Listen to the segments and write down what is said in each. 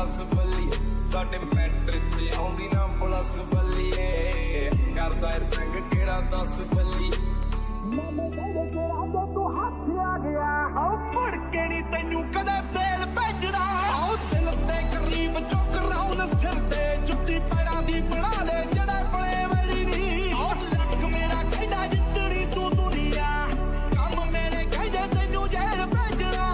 10 ਬੱਲੀਏ ਸਾਡੇ ਮੈਟਰ 'ਚ ਆਉਂਦੀ ਨਾ ਪਲਸ ਬੱਲੀਏ ਕਰਦਾ ਰੰਗ ਕਿਹੜਾ 10 ਬੱਲੀ ਮਾਮੇ ਕਹਿੰਦੇ ਤੇਰਾ ਜੋ ਤੂੰ ਹੱਥ ਆ ਗਿਆ ਆਉ ਫੜ ਕੇ ਨਹੀਂ ਤੈਨੂੰ ਕਦੇ ਤੇਲ ਭੇਜਣਾ ਆਉ ਦਿਲ ਤੇ ਕਰੀਬ ਜੋ ਕਰਾਉਣ ਸਿਰ ਤੇ ਜੁੱਤੀ ਪੈਰਾਂ ਦੀ ਬਣਾ ਲੈ ਜਿਹੜੇ ਬਲੇ ਮੇਰੀ ਨੀ ਆਉ ਲੱਕ ਮੇਰਾ ਕਹਿੰਦਾ ਜਿੱਤਣੀ ਤੂੰ ਦੁਨੀਆ ਕੰਮ ਮੇਰੇ ਕਹਿੰਦੇ ਤੈਨੂੰ ਜੇਲ੍ਹ ਭੇਜਣਾ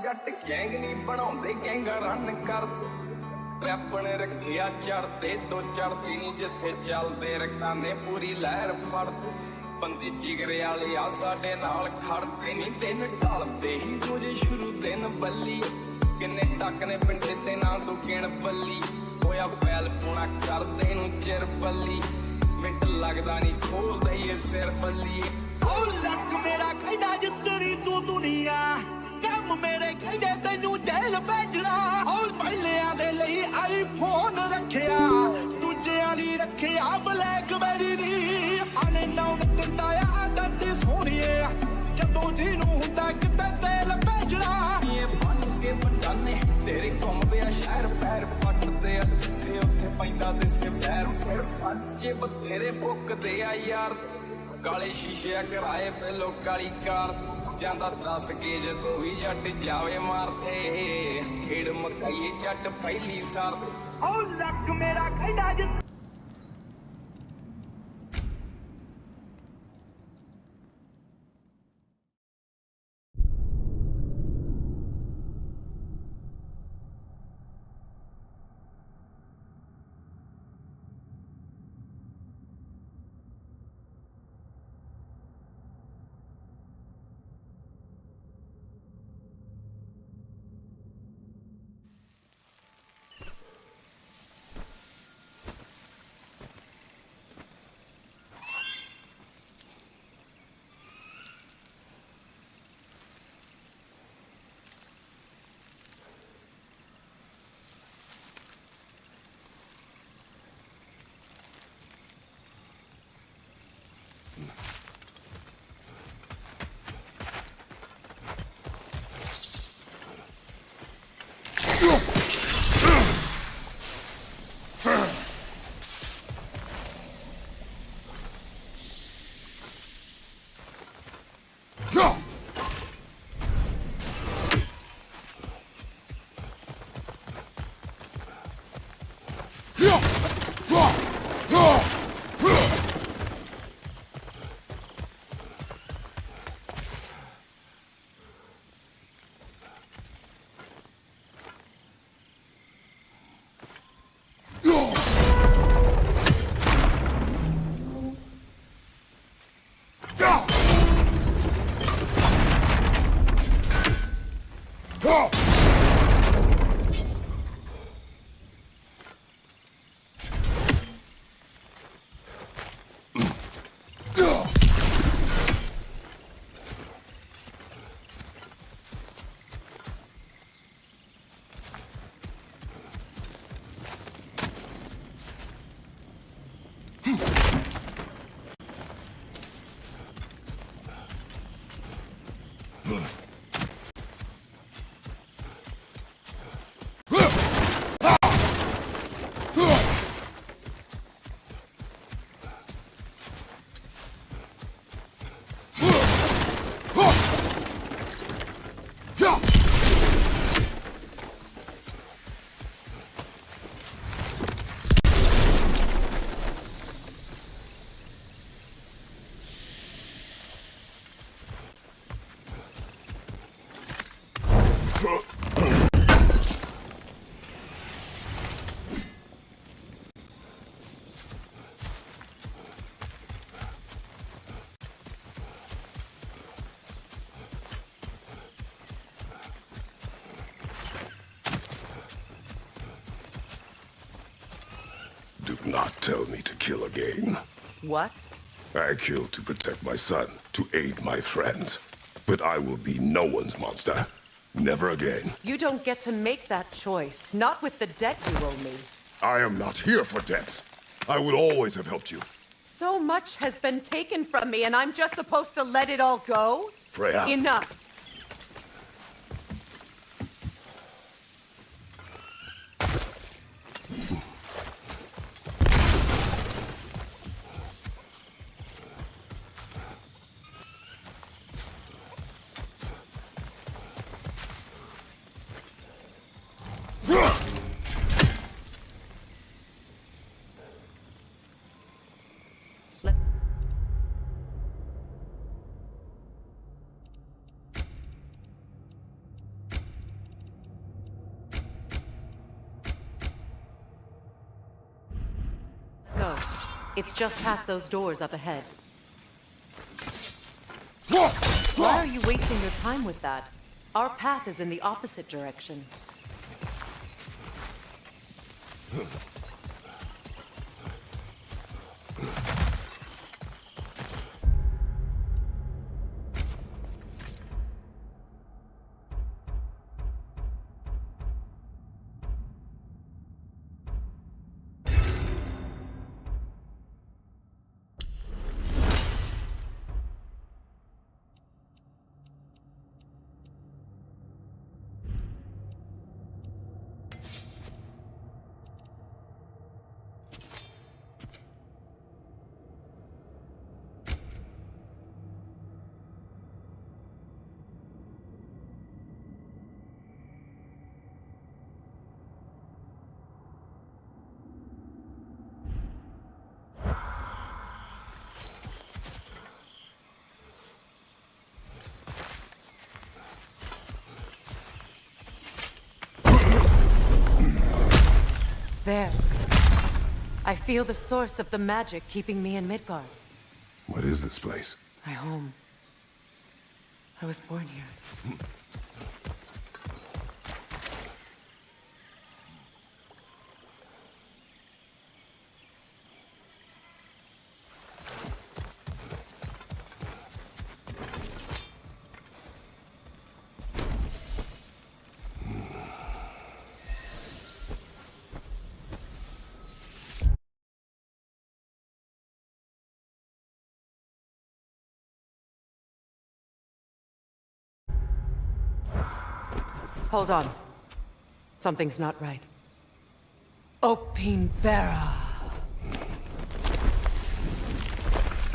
ਜੱਟ ਗੈਂਗ ਨਹੀਂ ਬਣਾਉਂਦੇ ਗੈਂਗਾ ਰਨ ਕਰ ਰੈਪ ਨੇ ਰੱਖਿਆ ਚੜਦੇ ਤੋਂ ਚੜਦੀ ਨਹੀਂ ਜਿੱਥੇ ਚੱਲਦੇ ਰਕਾਨੇ ਪੂਰੀ ਲਹਿਰ ਫੜਦੇ ਬੰਦੇ ਜਿਗਰੇ ਵਾਲੇ ਆ ਸਾਡੇ ਨਾਲ ਖੜਦੇ ਨਹੀਂ ਦਿਨ ਢਲਦੇ ਹੀ ਤੁਝੇ ਸ਼ੁਰੂ ਦਿਨ ਬੱਲੀ ਕਿੰਨੇ ਟੱਕ ਨੇ ਪਿੰਡ ਤੇ ਨਾ ਤੂੰ ਗਿਣ ਬੱਲੀ ਹੋਇਆ ਬੈਲ ਪੁਣਾ ਕਰਦੇ ਨੂੰ ਚਿਰ ਬੱਲੀ ਮਿੰਟ ਲੱਗਦਾ ਨਹੀਂ ਖੋਲਦਾ ਇਹ ਸਿਰ ਬੱਲੀ ਉਹ ਲੱਕ ਮੇਰਾ ਕਹਿੰਦਾ ਜਿੱਤਣੀ ਤੂੰ ਦੁਨੀਆ ਕੰਮ ਮੇਰੇ ਕਹਿੰਦੇ ਤੈਨੂੰ ਜੇਲ੍ਹ ਭੇਜਣਾ ਔਰ ਪਹਿਲਿਆਂ ਦੇ ਲਈ ਆਈਫੋਨ ਰੱਖਿਆ ਦੂਜਿਆਂ ਲਈ ਰੱਖਿਆ ਬਲੈਕਬੈਰੀ ਨੀ ਆਨੇ ਨਾਉਨ ਦਿੰਦਾ ਆ ਡੱਡੀ ਸੋਹਣੀਏ ਜਦੋਂ ਜਿਹਨੂੰ ਹੁੰਦਾ ਕਿਤੇ ਤੇਲ ਭੇਜਣਾ ਇਹ ਬਣ ਕੇ ਪਟਾਨੇ ਤੇਰੇ ਘੁੰਮਦੇ ਆ ਸ਼ਹਿਰ ਪੈਰ ਪੱਟਦੇ ਆ ਜਿੱਥੇ ਉੱਥੇ ਪੈਂਦਾ ਤੇ ਸਿਰ ਸਿਰ ਪੰਜੇ ਬਥੇਰੇ ਭੁੱਕਦੇ ਆ ਯਾਰ ਕਾਲੇ ਸ਼ੀਸ਼ੇ ਕਰਾਏ ਪਹਿਲੋਂ ਕਾਲੀ ਕਾਰ ਜਾਂਦਾ ਦੱਸ ਕੇ ਜਦੋਂ ਵੀ ਜੱਟ ਜਾਵੇ ਮਾਰਦੇ ਖੇਡ ਮਕਾਈਏ ਜੱਟ ਪਹਿਲੀ ਸਾਰ ਉਹ ਲੱਕ ਮੇਰਾ ਕਹਿੰਦਾ Do not tell me to kill again. What? I kill to protect my son, to aid my friends. But I will be no one's monster. Never again. You don't get to make that choice. Not with the debt you owe me. I am not here for debts. I would always have helped you. So much has been taken from me, and I'm just supposed to let it all go? Freya. Enough. Go. It's just past those doors up ahead. Why are you wasting your time with that? Our path is in the opposite direction. There. I feel the source of the magic keeping me in Midgard. What is this place? My home. I was born here. Hold on. Something's not right. Opinbera.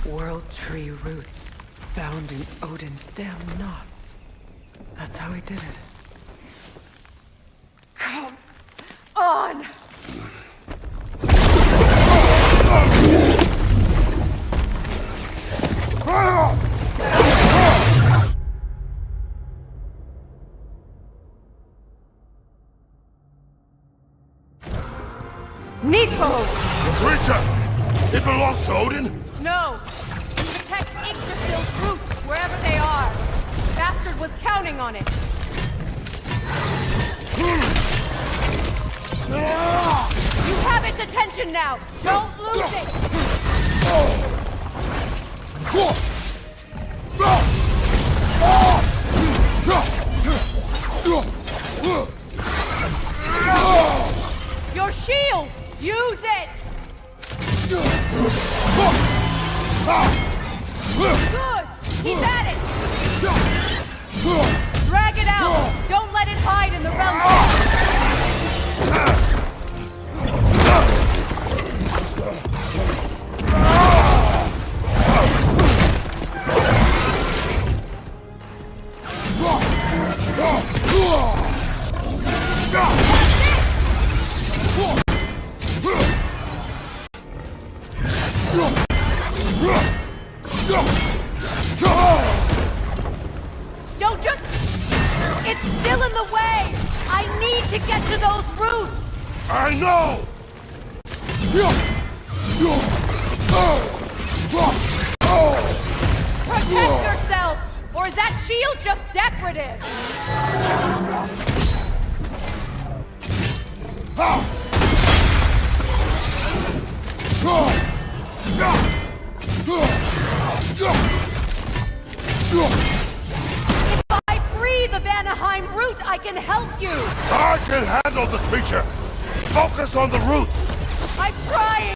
World tree roots found in Odin's damn knots. That's how he did it. Come on! Nico! The creature! It belongs to Odin? No! Protect Yggdrasil's roots, wherever they are. Bastard was counting on it. You have its attention now! Don't lose it! Your shield! Use it! Good! Keep at it! Drag it out! Don't let it hide in the realm! Don't just... It's still in the way! I need to get to those roots! I know! Protect yourself! Or is that shield just decorative? If I free the Vanaheim root, I can help you! I can handle the creature! Focus on the roots! I'm trying!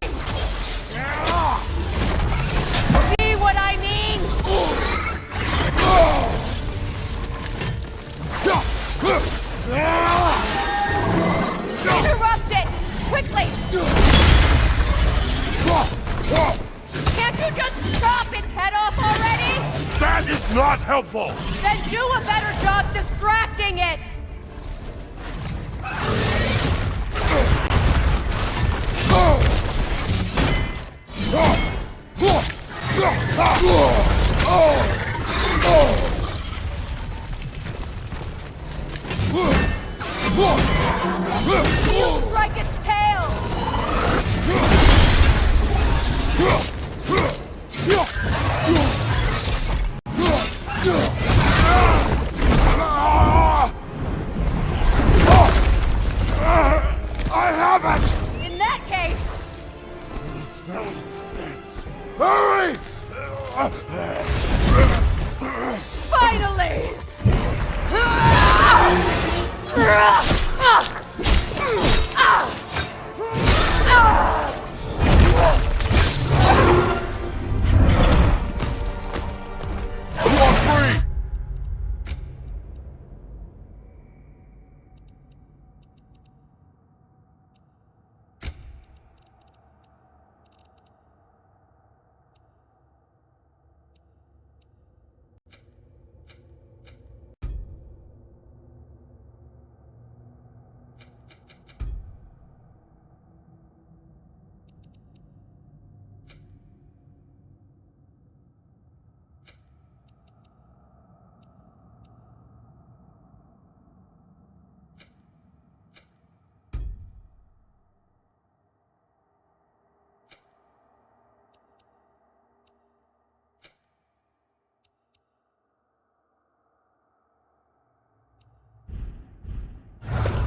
That's not helpful! Then do a better job distracting it! You strike its tail! I have it! In that case, Hurry! finally! You are free!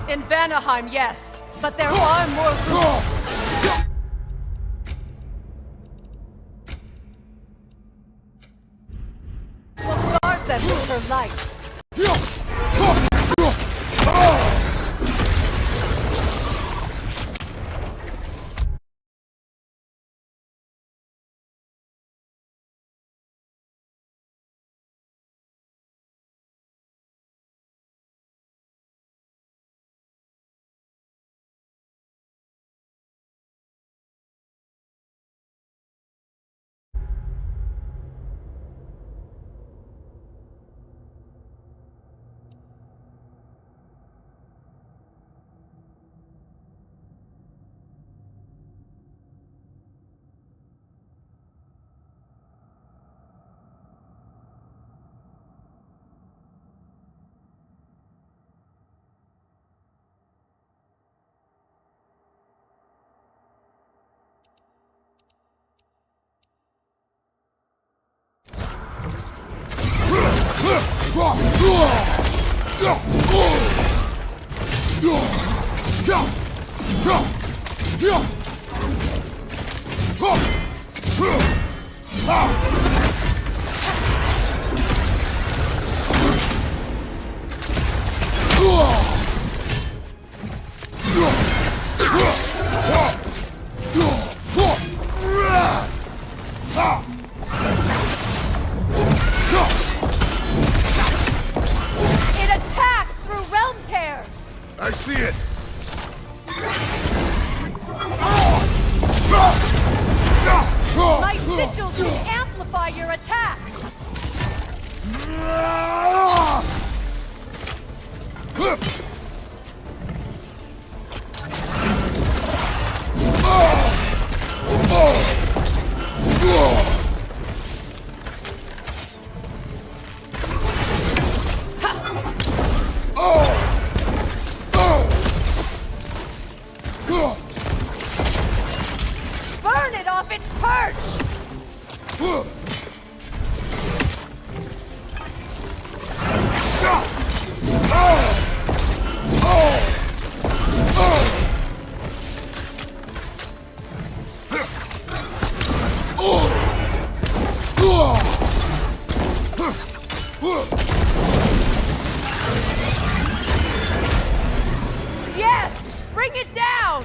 In Vanaheim, yes, but there are more roots. We'll guard them with her light. It attacks through realm tears! I see it! My sigils can amplify your attacks! Burn it off its perch! Yes! Bring it down!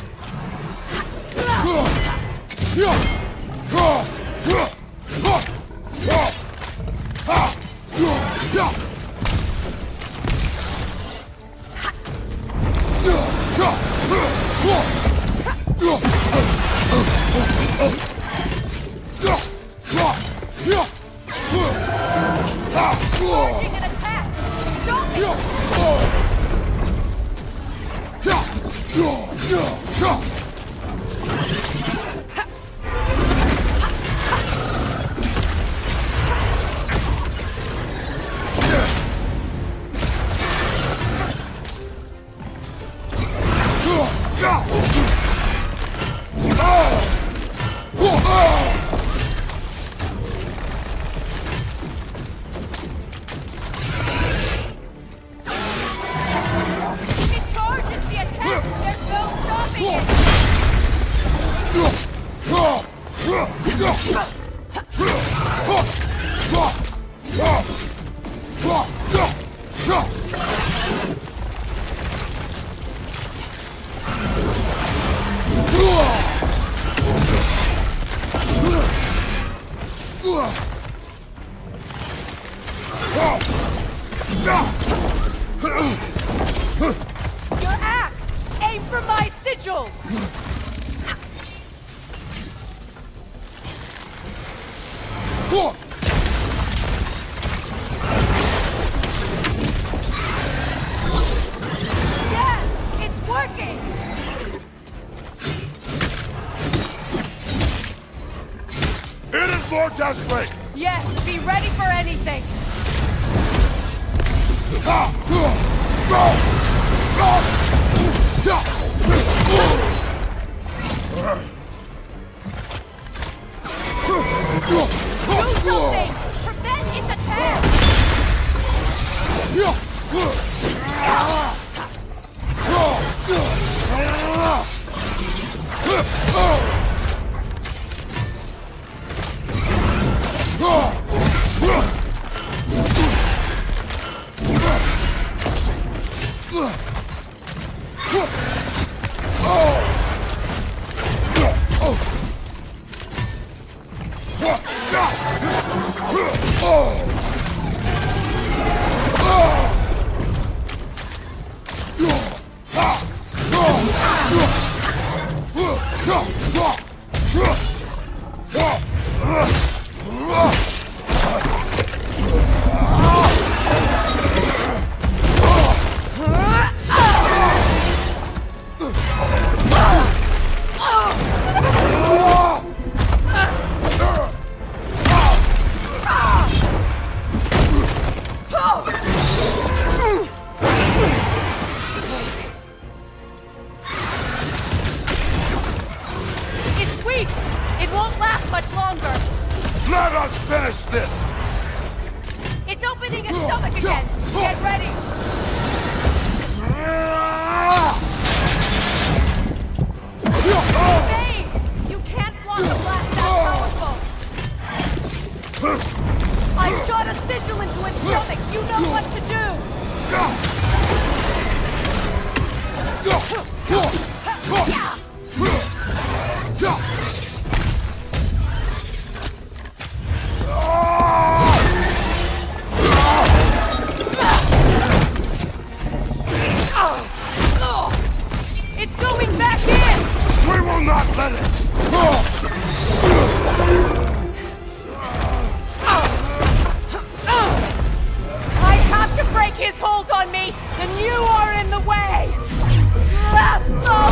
Your axe! Aim for my sigils! Yes! It's working! It is more desperate! Yes, be ready for anything! Do something! Prevent its attack! It's weak! It won't last much longer! Let us finish this! It's opening its stomach again! Get ready! Evade! You can't block a blast that powerful! I shot a sigil into its stomach! You know what to do! It's going back in! We will not let it! I have to break his hold on me, and you are in the way! Last fall!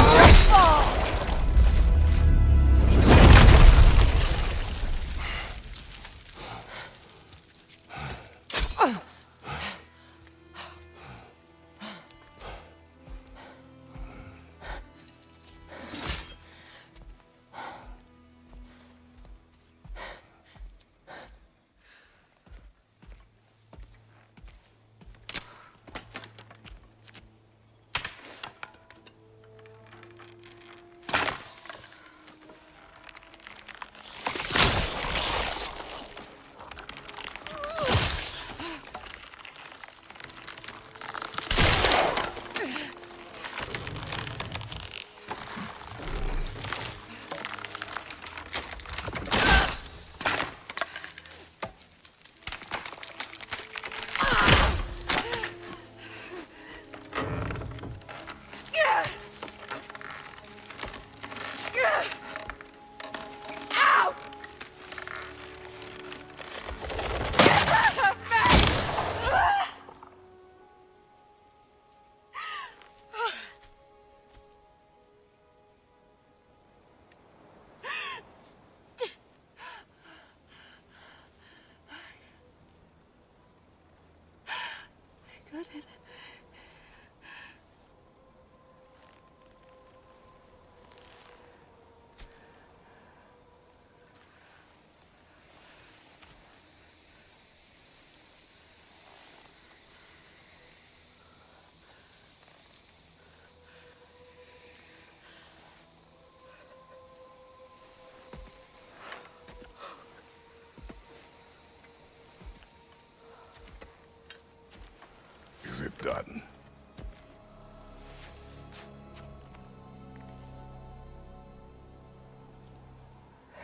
done.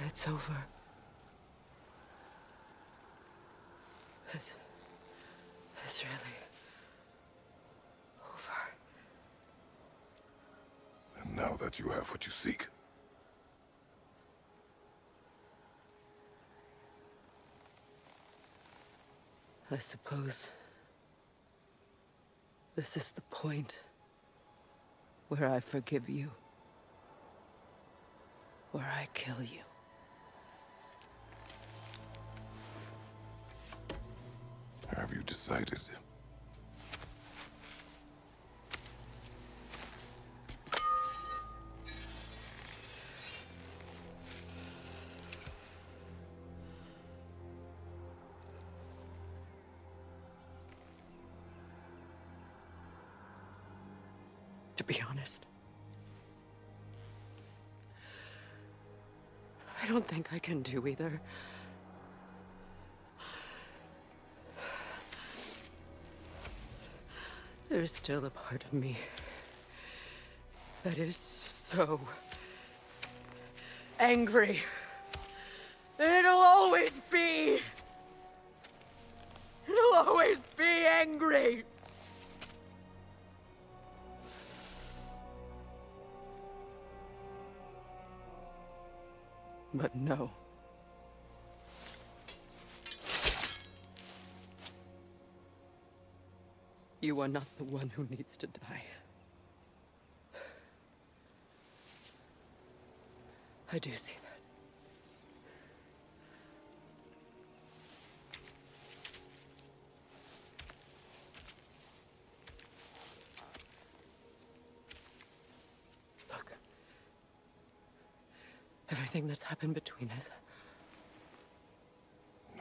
It's over. It's really over. And now that you have what you seek, I suppose this is the point where I forgive you, where I kill you. have you decided? To be honest, I don't think I can do either. There's still a part of me that is so angry. And it'll always be. It'll always be angry. But no. You are not the one who needs to die. I do see that. Look. Everything that's happened between us.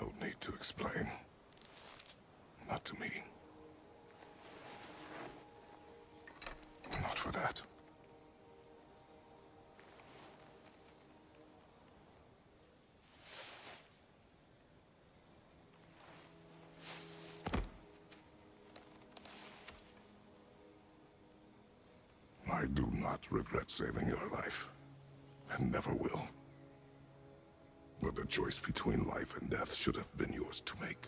No need to explain. Not to me. Not for that. I do not regret saving your life, and never will. But the choice between life and death should have been yours to make.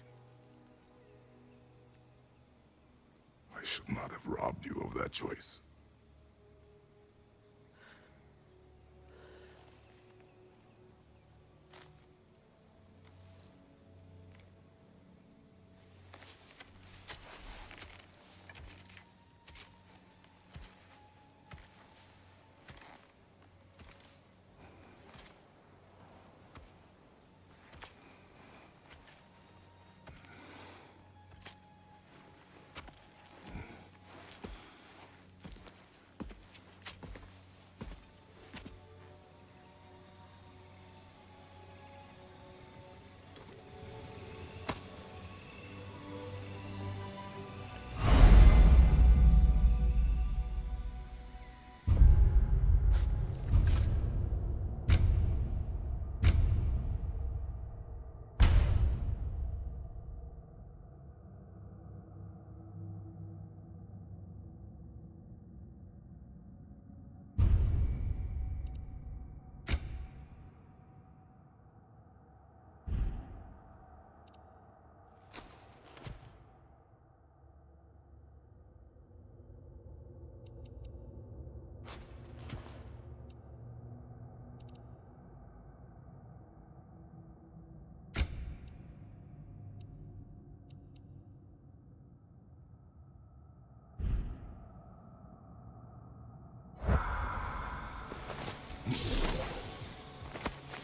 I should not have robbed you of that choice.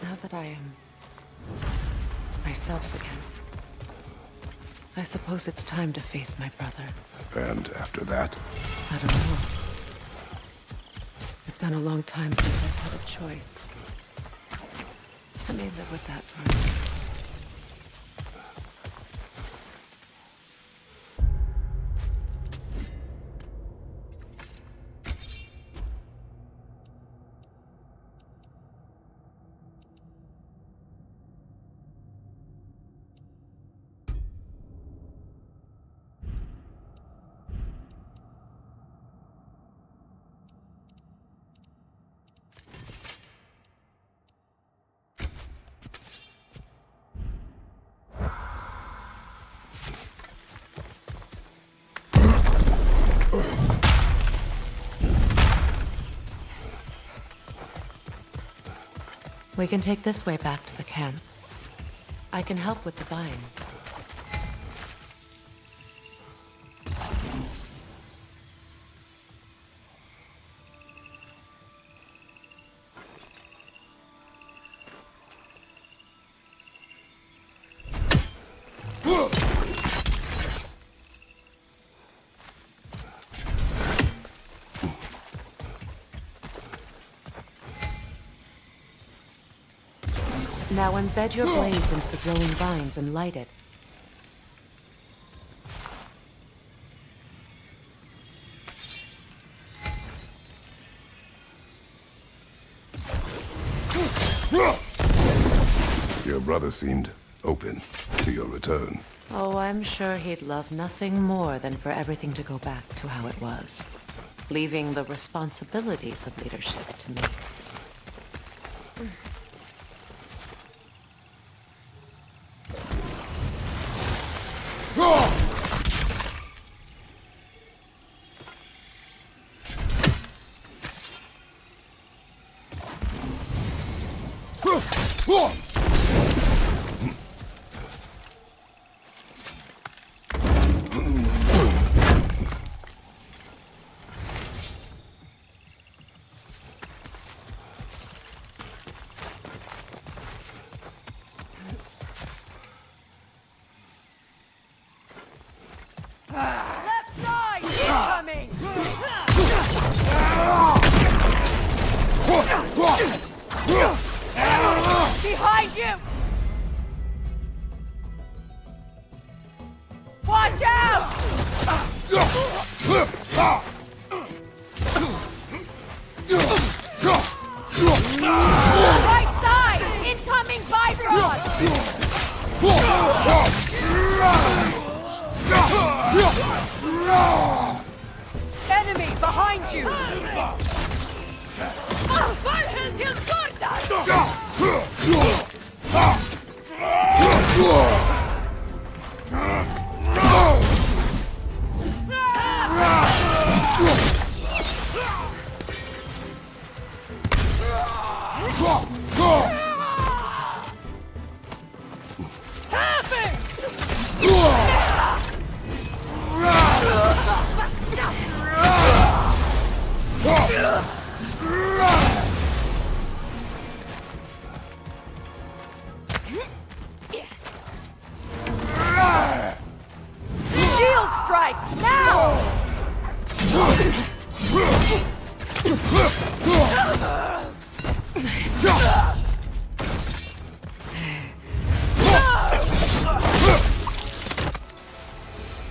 Now that I am myself again, I suppose it's time to face my brother. And after that, I don't know. It's been a long time since I've had a choice. I may live with that for a while. We can take this way back to the camp. I can help with the vines. Now embed your blades into the glowing vines and light it. Your brother seemed open to your return. Oh, I'm sure he'd love nothing more than for everything to go back to how it was, leaving the responsibilities of leadership to me. Left side! Incoming! Behind you! Watch out! Right side! Incoming Bifrost! Enemy behind you! Shield strike! Now!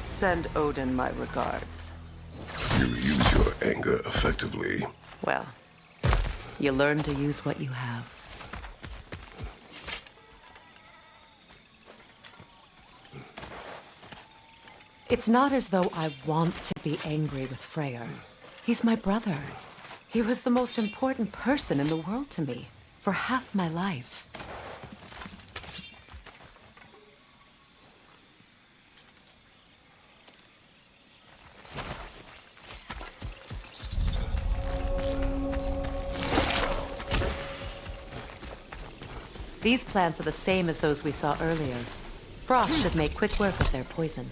Send Odin my regards. You use your anger effectively. Well, you learn to use what you have. It's not as though I want to be angry with Freyr. He's my brother. He was the most important person in the world to me for half my life. These plants are the same as those we saw earlier. Frost should make quick work of their poison.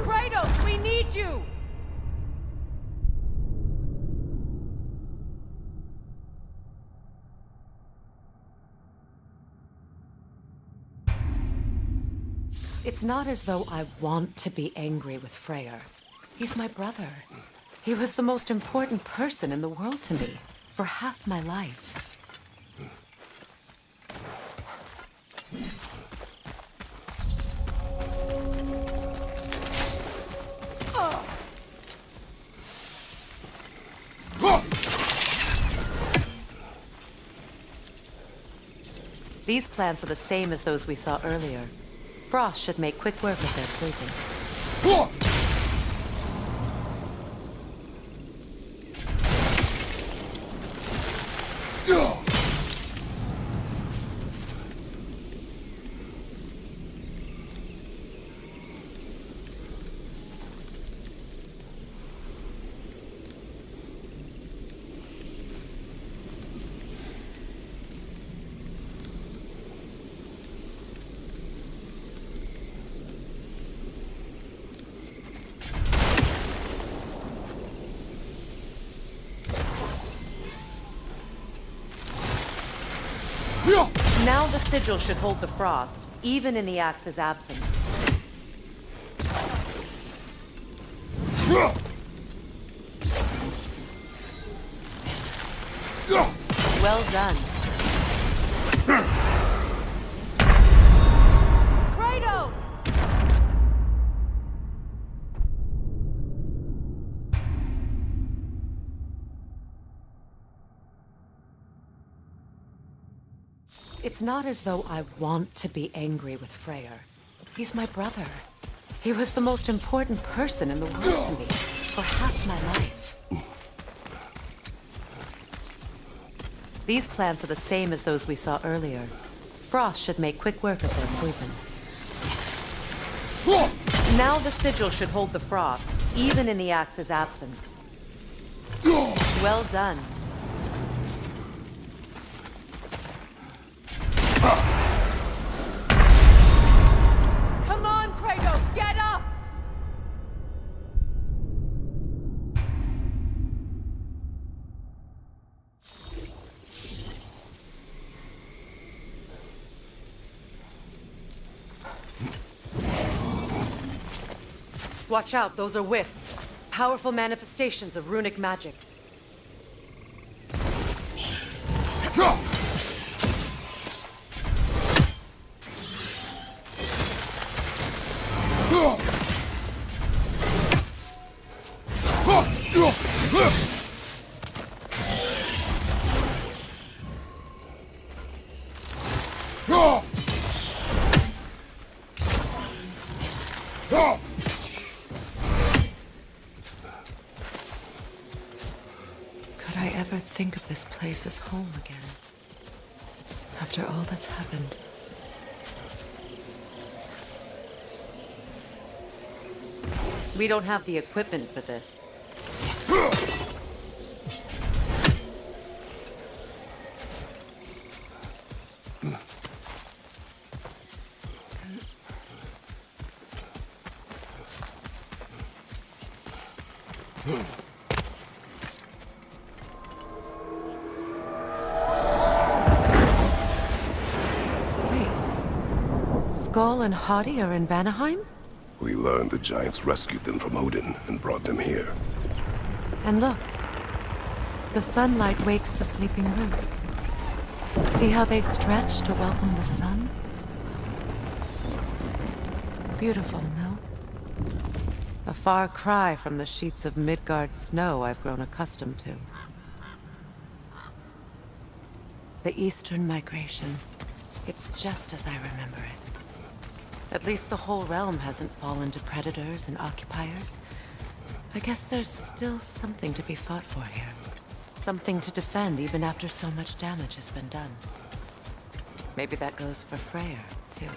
Kratos, we need you! It's not as though I want to be angry with Freyr. He's my brother. He was the most important person in the world to me for half my life. These plants are the same as those we saw earlier. Frost should make quick work of their poison. Now the sigil should hold the frost, even in the axe's absence. Well done. Kratos! It's not as though I want to be angry with Freyr. He's my brother. He was the most important person in the world to me for half my life. These plants are the same as those we saw earlier. Frost should make quick work of their poison. Now the sigil should hold the frost, even in the axe's absence. Well done. Come on, Kratos, get up! Watch out, those are wisps. Powerful manifestations of runic magic. Could I ever think of this place as home again? After all that's happened. We don't have the equipment for this. Wait. Skull and Hati are in Vanaheim? We learned the giants rescued them from Odin and brought them here. And look. The sunlight wakes the sleeping roots. See how they stretch to welcome the sun? Beautiful, no? A far cry from the sheets of Midgard snow I've grown accustomed to. The Eastern Migration. It's just as I remember it. At least the whole realm hasn't fallen to predators and occupiers. I guess there's still something to be fought for here. Something to defend even after so much damage has been done. Maybe that goes for Freyr, too.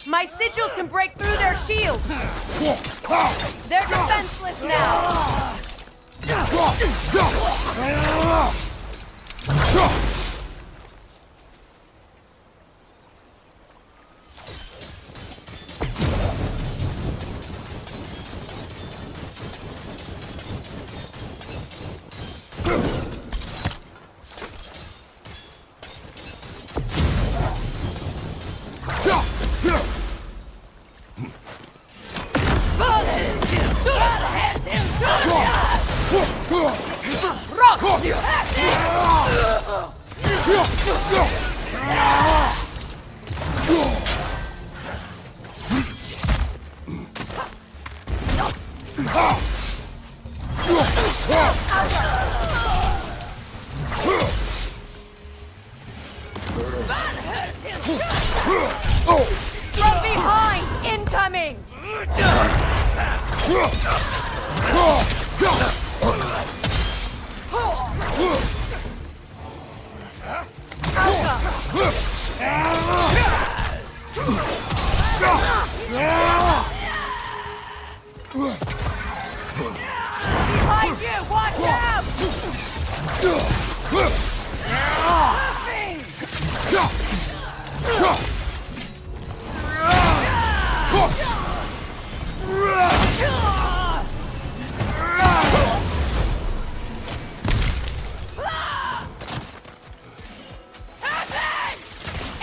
My sigils can break through their shields! They're defenseless now! From behind! Incoming! Behind you! Watch out!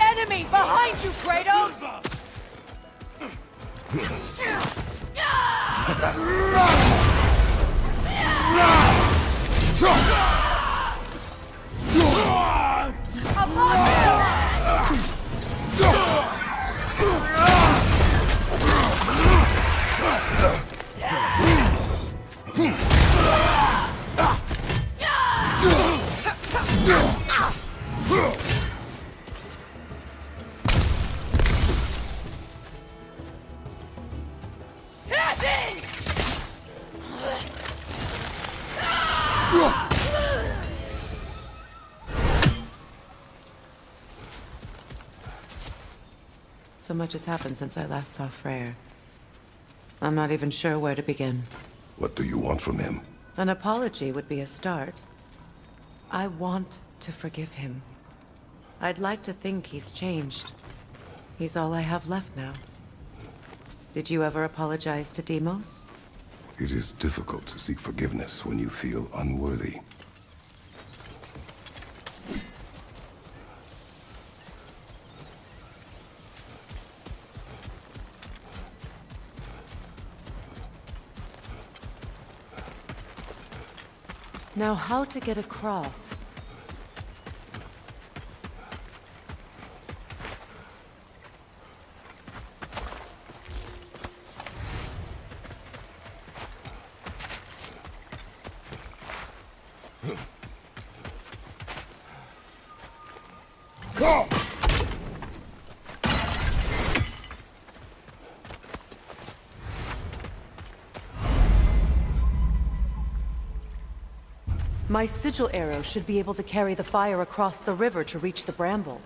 Enemy behind you, Kratos! Above So much has happened since I last saw Freyr. I'm not even sure where to begin. What do you want from him? An apology would be a start. I want to forgive him. I'd like to think he's changed. He's all I have left now. Did you ever apologize to Deimos? It is difficult to seek forgiveness when you feel unworthy. Now, how to get across? My sigil arrow should be able to carry the fire across the river to reach the bramble.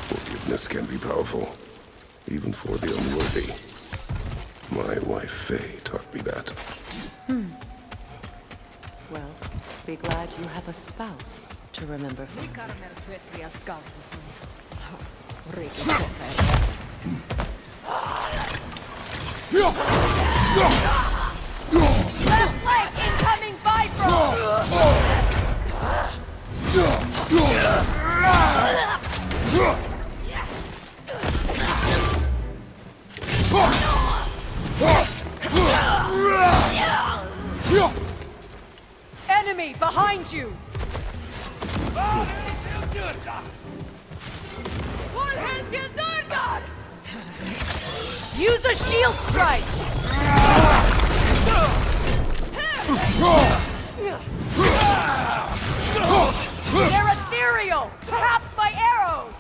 Forgiveness can be powerful, even for the unworthy. My wife, Faye, taught me that. Well, be glad you have a spouse to remember for. Left leg incoming vibro! Enemy behind you! Use a shield strike! They're ethereal! Perhaps my arrows!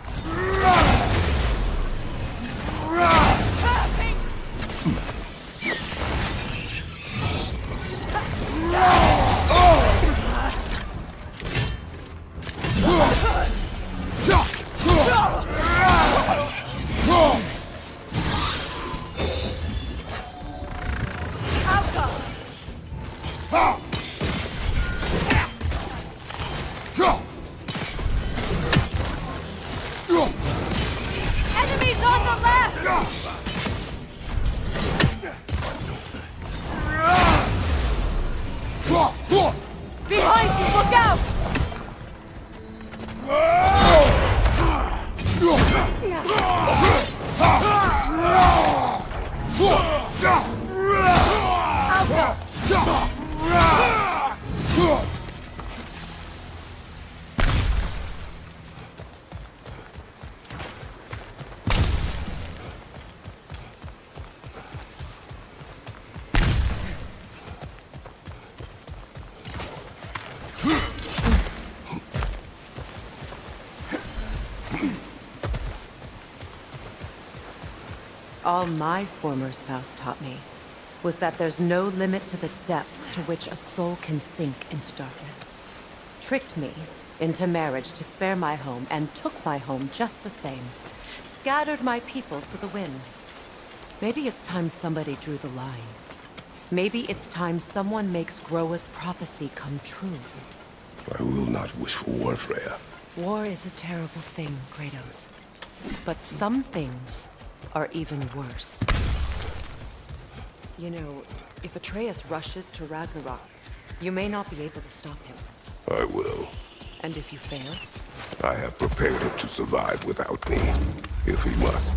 Enemies on the left! Behind you, look out! All my former spouse taught me was that there's no limit to the depth to which a soul can sink into darkness. Tricked me into marriage to spare my home and took my home just the same. Scattered my people to the wind. Maybe it's time somebody drew the line. Maybe it's time someone makes Groa's prophecy come true. I will not wish for war, Freya. War is a terrible thing, Kratos. But some things are even worse. You know, if Atreus rushes to Ragnarok, you may not be able to stop him. I will. And if you fail? I have prepared him to survive without me, if he must.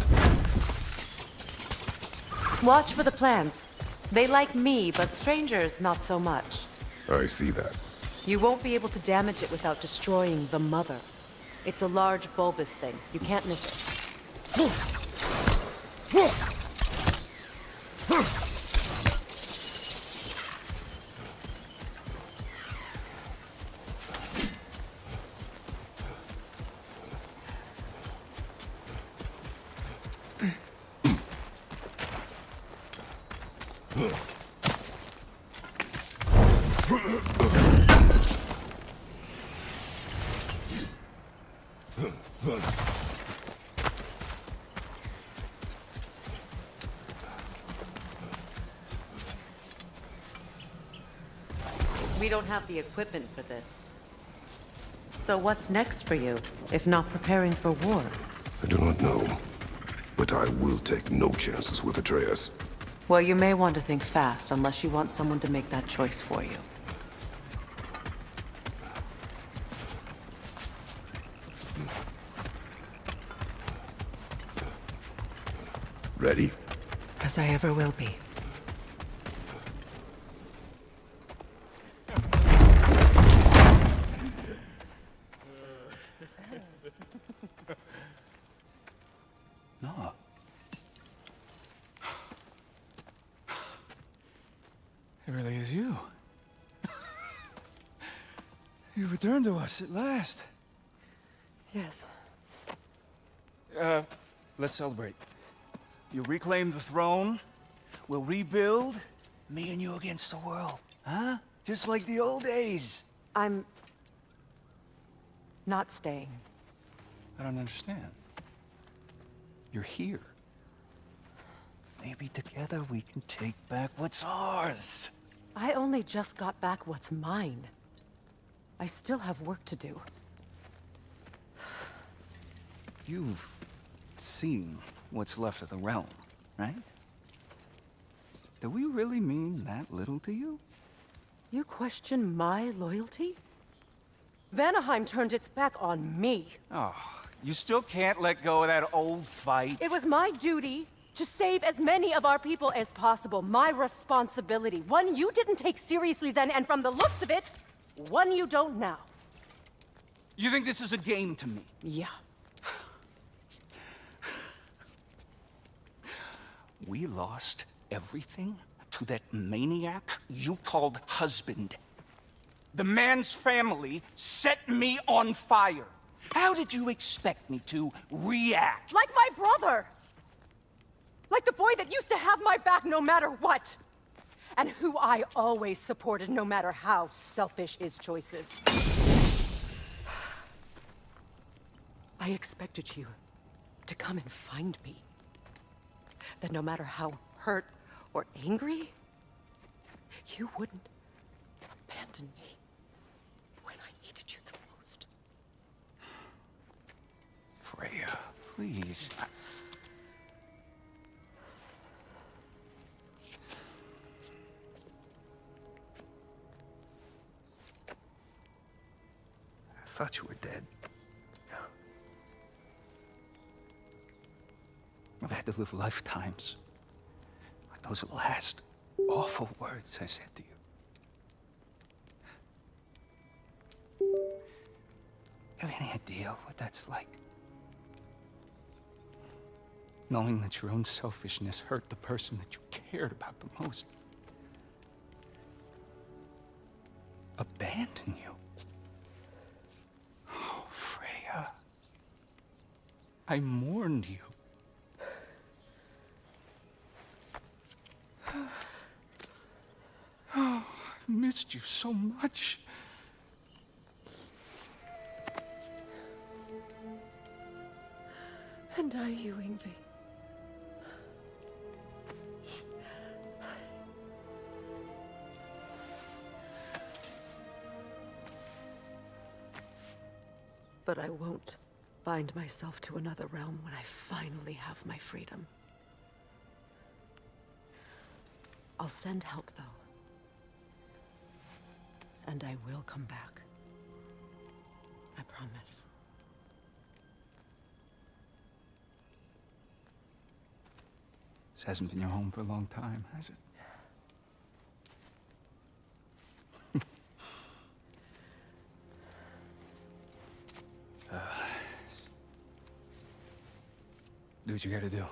Watch for the plants. They like me, but strangers not so much. I see that. You won't be able to damage it without destroying the mother. It's a large bulbous thing. You can't miss it. We don't have the equipment for this. So what's next for you, if not preparing for war? I do not know, but I will take no chances with Atreus. Well, you may want to think fast, unless you want someone to make that choice for you. Ready? As I ever will be. No. It really is you. You returned to us at last. Yes. Let's celebrate. You reclaim the throne. We'll rebuild. Me and you against the world. Huh? Just like the old days. I'm... not staying. I don't understand. You're here. Maybe together we can take back what's ours. I only just got back what's mine. I still have work to do. You've seen what's left of the realm, right? Do we really mean that little to you? You question my loyalty? Vanaheim turned its back on me. Oh, you still can't let go of that old fight? It was my duty to save as many of our people as possible. My responsibility. One you didn't take seriously then, and from the looks of it, one you don't now. You think this is a game to me? Yeah. We lost everything to that maniac you called husband. The man's family set me on fire. How did you expect me to react? Like my brother! Like the boy that used to have my back no matter what! And who I always supported no matter how selfish his choices. I expected you to come and find me. That no matter how hurt or angry, you wouldn't abandon me when I needed you the most. Freya, please. I thought you were dead. I've had to live lifetimes. Like those last awful words I said to you. Have any idea what that's like? Knowing that your own selfishness hurt the person that you cared about the most. Abandon you. Oh, Freya. I mourned you. Oh, I've missed you so much. And are you, Yngvi? But I won't bind myself to another realm when I finally have my freedom. I'll send help, though. And I will come back. I promise. This hasn't been your home for a long time, has it? Do what you gotta do.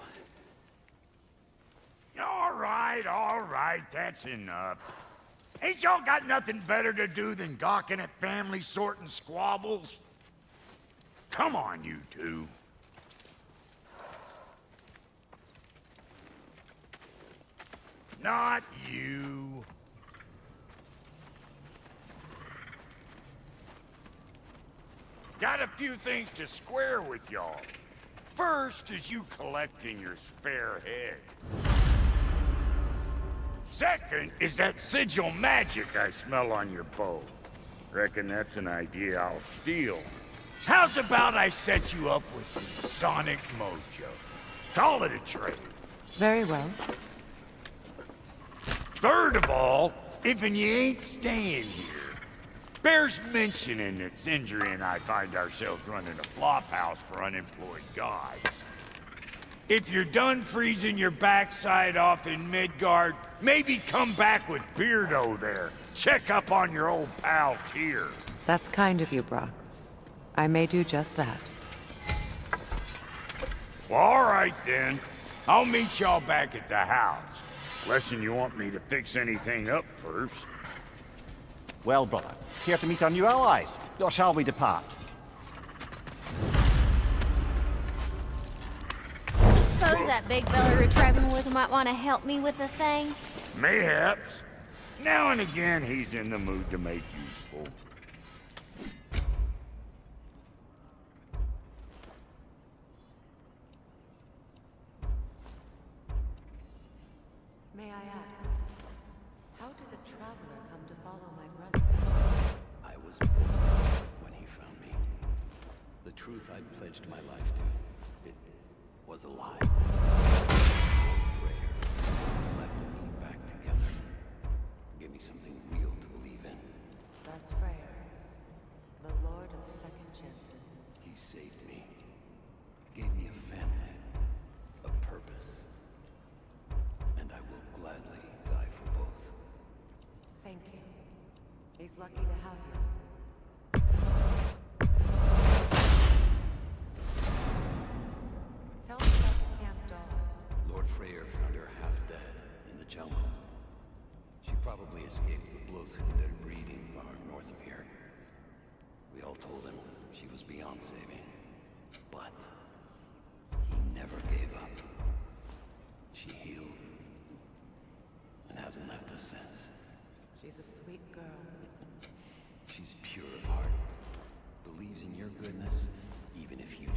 All right, that's enough. Ain't y'all got nothing better to do than gawking at family sorting squabbles? Come on, you two. Not you. Got a few things to square with y'all. First is you collecting your spare heads. Second is that sigil magic I smell on your bow. Reckon that's an idea I'll steal. How's about I set you up with some sonic mojo? Call it a trade. Very well. Third of all, if you ain't staying here, bears mentioning that Sindri and I find ourselves running a flop house for unemployed guys. If you're done freezing your backside off in Midgard, maybe come back with Beardo there. Check up on your old pal Tyr. That's kind of you, Brock. I may do just that. Well, all right then. I'll meet y'all back at the house. Unless you want me to fix anything up first. Well, brother, here to meet our new allies, or shall we depart? Suppose that big fella we're traveling with might want to help me with the thing. Mayhaps. Now and again, he's in the mood to make useful. May I ask, how did a traveler come to follow my brother? I was born when he found me. The truth I'd pledged my life to, it was a lie. Prayer slapped me back together. Give me something real to believe in. That's Freyr, the Lord of Second Chances. He saved me. Gave me a family. A purpose. And I will gladly die for both. Thank you. He's lucky to have you. Tell me about the camp dog. Lord Freyr found her half dead in the jungle. She probably escaped the blood-suited breeding farm north of here. We all told him she was beyond saving. But he never gave up. She healed and hasn't left us since. She's a sweet girl. She's pure of heart. Believes in your goodness, even if you don't.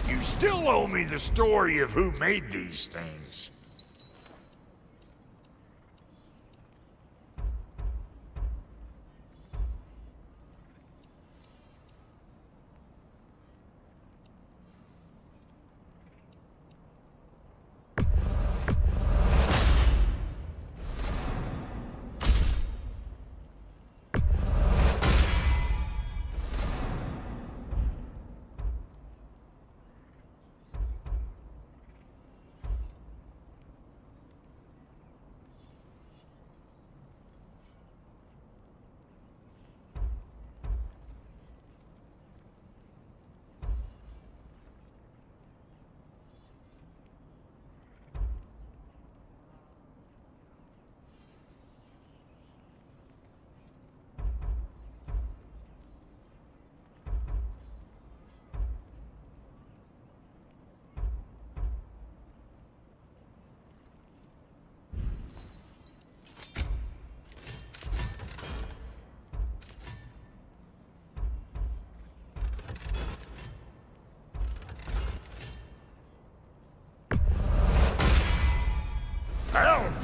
You still owe me the story of who made these things.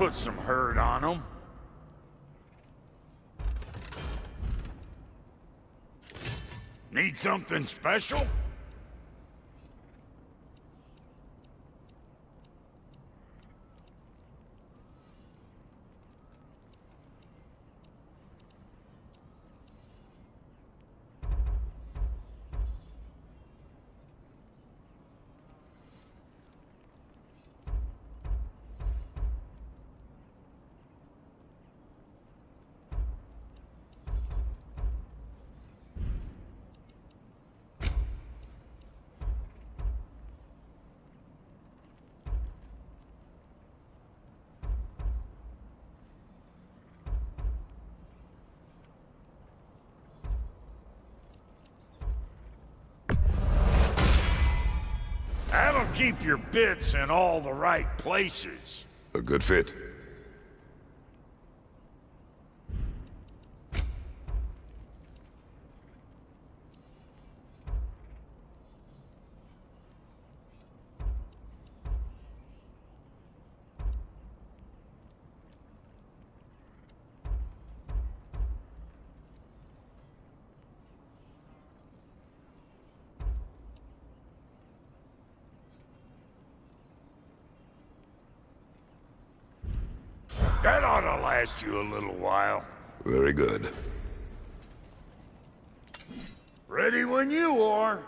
put some hurt on them. Need something special? That'll keep your bits in all the right places. A good fit. That ought to last you a little while. Very good. Ready when you are.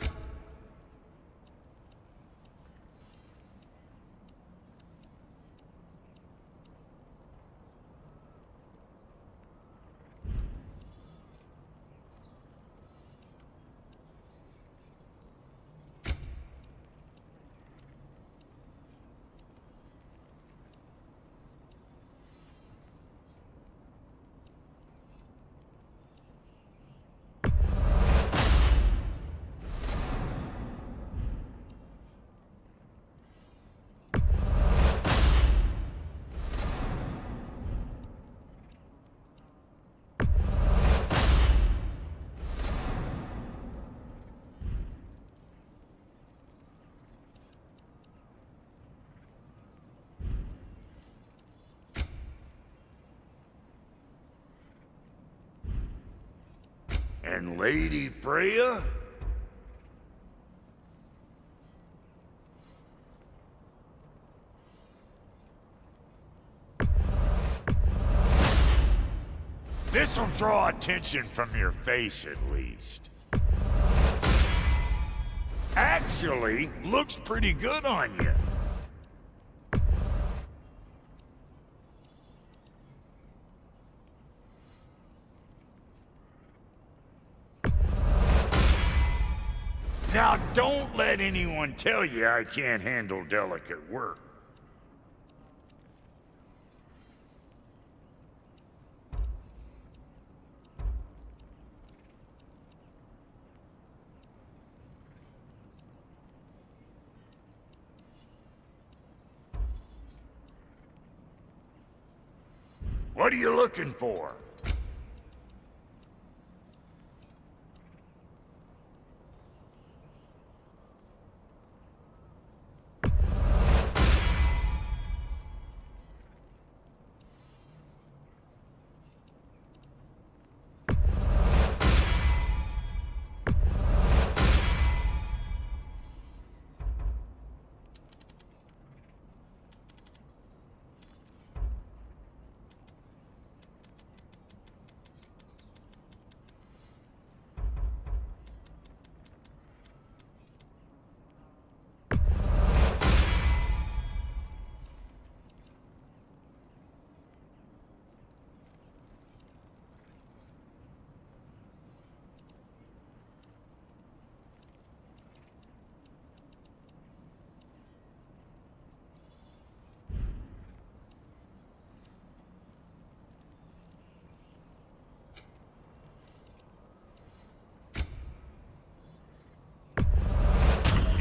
And Lady Freya? This'll draw attention from your face, at least. Actually, looks pretty good on you. Now, don't let anyone tell you I can't handle delicate work. What are you looking for?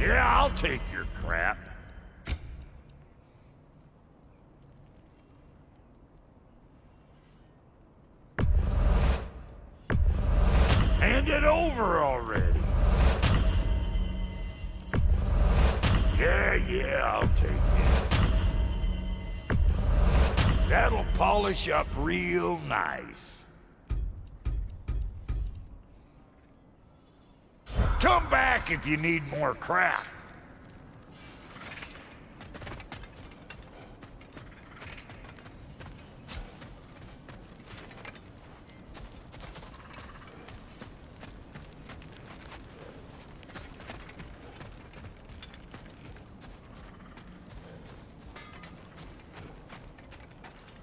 Yeah, I'll take your crap. Hand it over already. Yeah, I'll take it. That'll polish up real nice. Come back if you need more crap.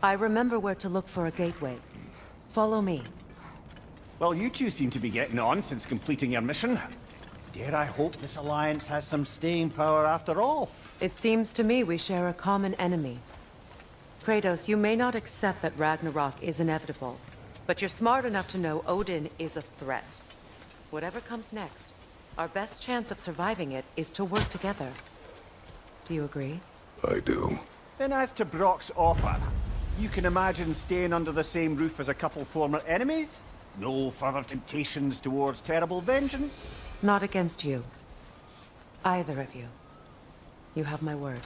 I remember where to look for a gateway. Follow me. Well, you two seem to be getting on since completing your mission. Dare I hope this alliance has some staying power after all? It seems to me we share a common enemy. Kratos, you may not accept that Ragnarok is inevitable, but you're smart enough to know Odin is a threat. Whatever comes next, our best chance of surviving it is to work together. Do you agree? I do. Then as to Brock's offer, you can imagine staying under the same roof as a couple former enemies? No further temptations towards terrible vengeance? Not against you. Either of you. You have my word.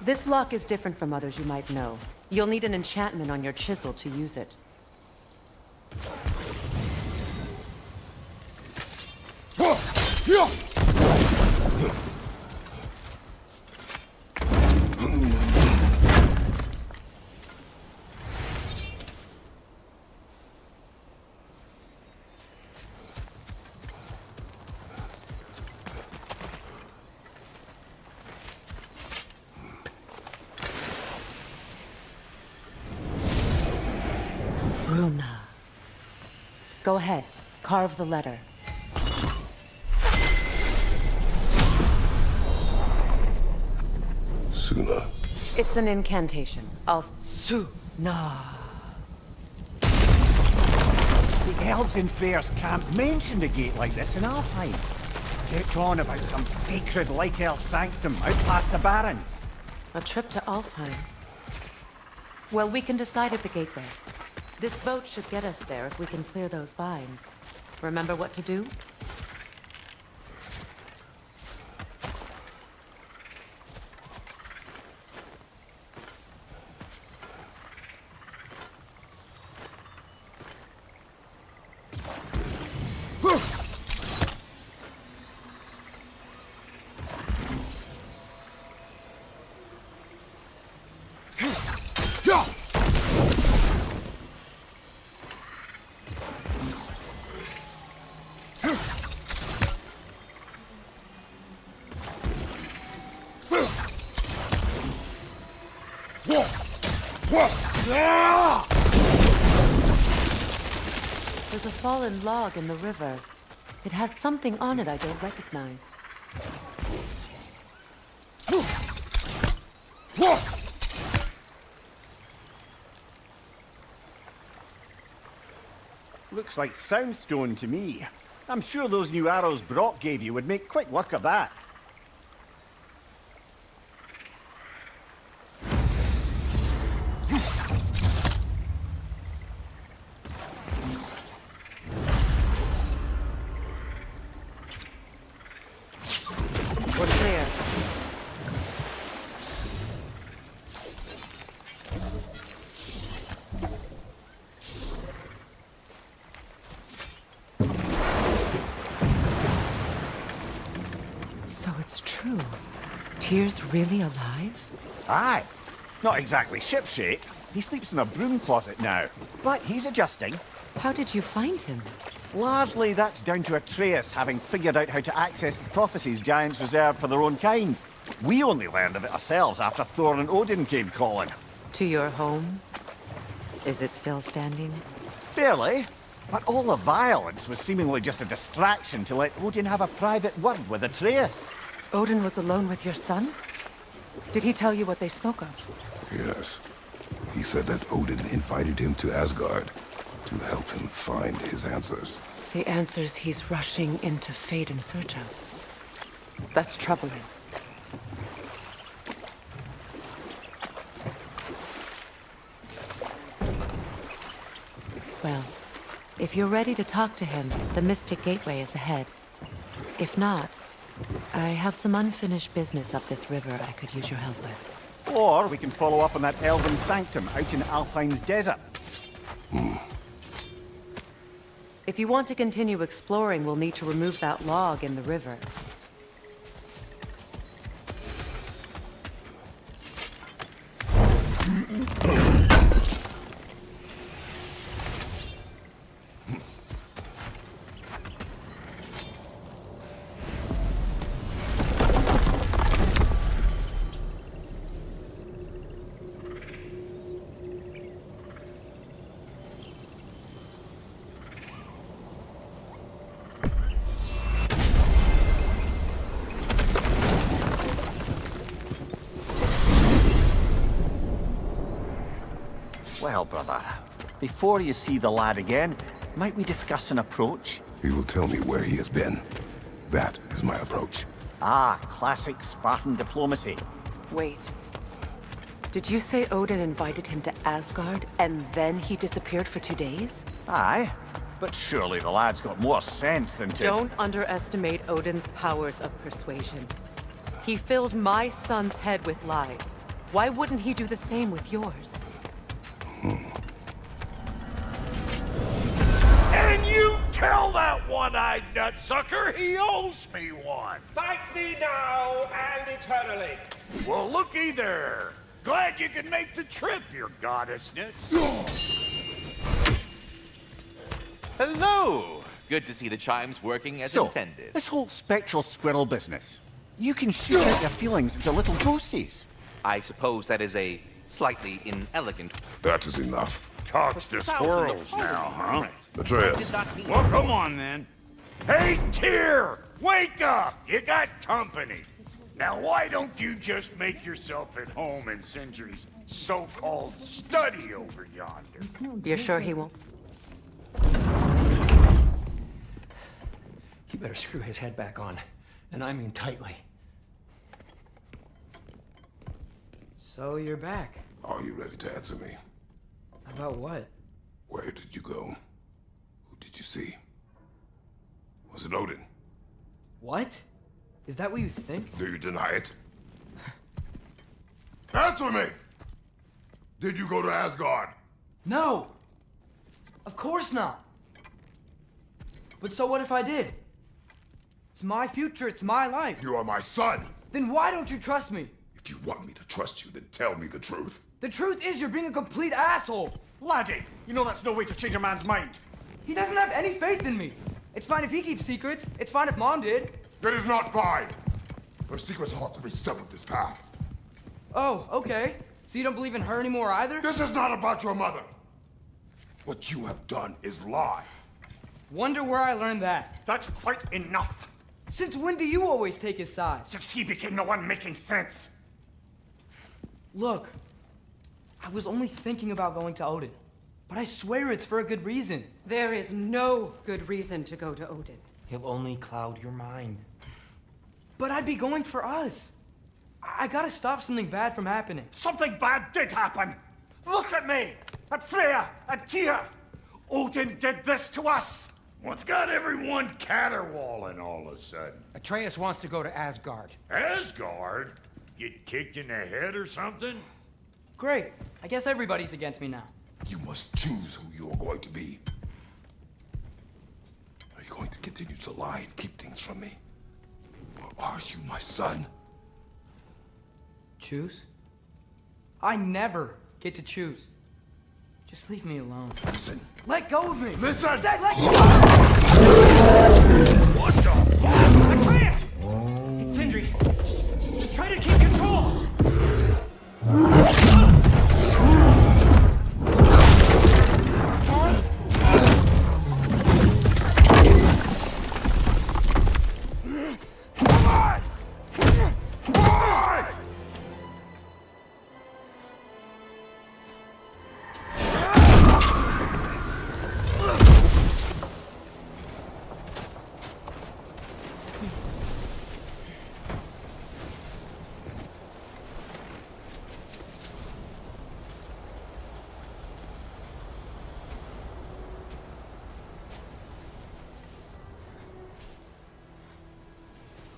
This lock is different from others you might know. You'll need an enchantment on your chisel to use it. Runa. Go ahead. Carve the letter. Suna. It's an incantation. Suna. The elves in Fairs can't mention a gate like this in Alfheim. Get on about some sacred light elf sanctum out past the barrens. A trip to Alfheim. Well, we can decide at the gateway. This boat should get us there if we can clear those vines. Remember what to do? There's a fallen log in the river. It has something on it I don't recognize. Looks like soundstone to me. I'm sure those new arrows Brock gave you would make quick work of that. We're clear. So it's true. Tyr's really alive? Aye. Not exactly shipshape. He sleeps in a broom closet now. But he's adjusting. How did you find him? Largely that's down to Atreus having figured out how to access the prophecies giants reserved for their own kind. We only learned of it ourselves after Thor and Odin came calling. To your home? Is it still standing? Barely. But all the violence was seemingly just a distraction to let Odin have a private word with Atreus. Odin was alone with your son? Did he tell you what they spoke of? Yes. He said that Odin invited him to Asgard to help him find his answers. The answers he's rushing into fate in search of. That's troubling. Well, if you're ready to talk to him, the Mystic Gateway is ahead. If not, I have some unfinished business up this river I could use your help with. Or we can follow up on that elven sanctum out in Alfheim's desert. If you want to continue exploring, we'll need to remove that log in the river. Well, brother, before you see the lad again, might we discuss an approach? He will tell me where he has been. That is my approach. Ah, classic Spartan diplomacy. Wait. Did you say Odin invited him to Asgard, and then he disappeared for 2 days? Aye, but surely the lad's got more sense than to... Don't underestimate Odin's powers of persuasion. He filled my son's head with lies, Why wouldn't he do the same with yours? And you tell that one-eyed nutsucker he owes me one. Thank me now and eternally. Well, looky there. Glad you could make the trip, your goddessness. Hello! Good to see the chimes working as intended. This whole spectral squirrel business. You can shoot out your feelings into little ghosties. I suppose that is a slightly inelegant... That is enough. Talks to squirrels now, huh? Atreus. Well, come on then. Hey, Tyr! Wake up! You got company. Now, why don't you just make yourself at home in Sindri's so-called study over yonder? You're sure he won't? You better screw his head back on. And I mean tightly. So you're back. Are you ready to answer me? About what? Where did you go? Who did you see? Was it Odin? What? Is that what you think? Do you deny it? Answer me! Did you go to Asgard? No! Of course not! But so what if I did? It's my future, it's my life. You are my son! Then why don't you trust me? If you want me to trust you, then tell me the truth. The truth is you're being a complete asshole! Laddie, you know that's no way to change a man's mind. He doesn't have any faith in me. It's fine if he keeps secrets. It's fine if Mom did. It is not fine! Her secrets ought to be step of this path. Oh, okay. So you don't believe in her anymore either? This is not about your mother! What you have done is lie. Wonder where I learned that. That's quite enough. Since when do you always take his side? Since he became the one making sense. Look, I was only thinking about going to Odin. But I swear it's for a good reason. There is no good reason to go to Odin. He'll only cloud your mind. But I'd be going for us. I gotta stop something bad from happening. Something bad did happen. Look at me, at Freya, at Tyr. Odin did this to us. What's got everyone caterwauling all of a sudden? Atreus wants to go to Asgard. Asgard? Get kicked in the head or something? Great. I guess everybody's against me now. You must choose who you are going to be. Are you going to continue to lie and keep things from me? Or are you my son? Choose? I never get to choose. Just leave me alone. Listen. Let go of me! Listen! I said let go! What the fuck? Atreus! It's Sindri. Just try to keep control!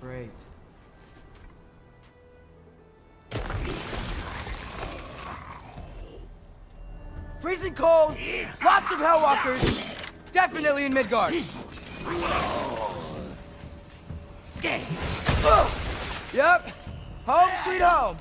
Great. Freezing cold, lots of Hellwalkers, definitely in Midgard. Yep, home sweet home.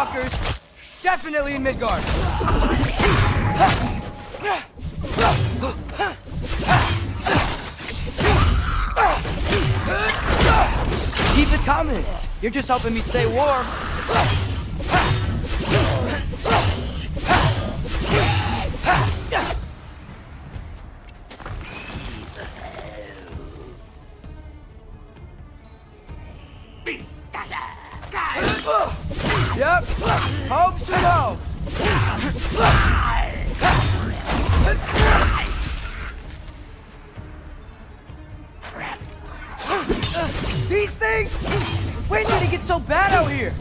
walkers. Definitely in Midgard. Keep it coming. You're just helping me stay warm. Yep. Hope so. These things! When did it get so bad out here?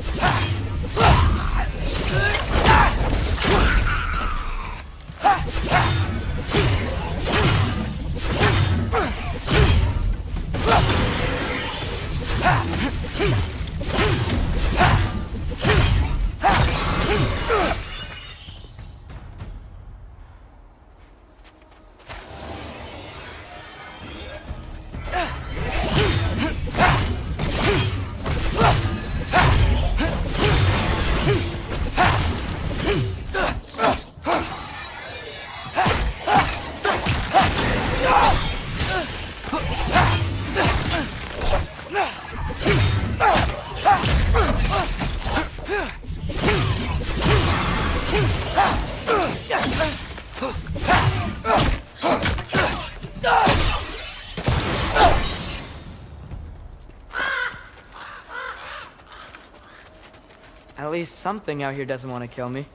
At least something out here doesn't want to kill me.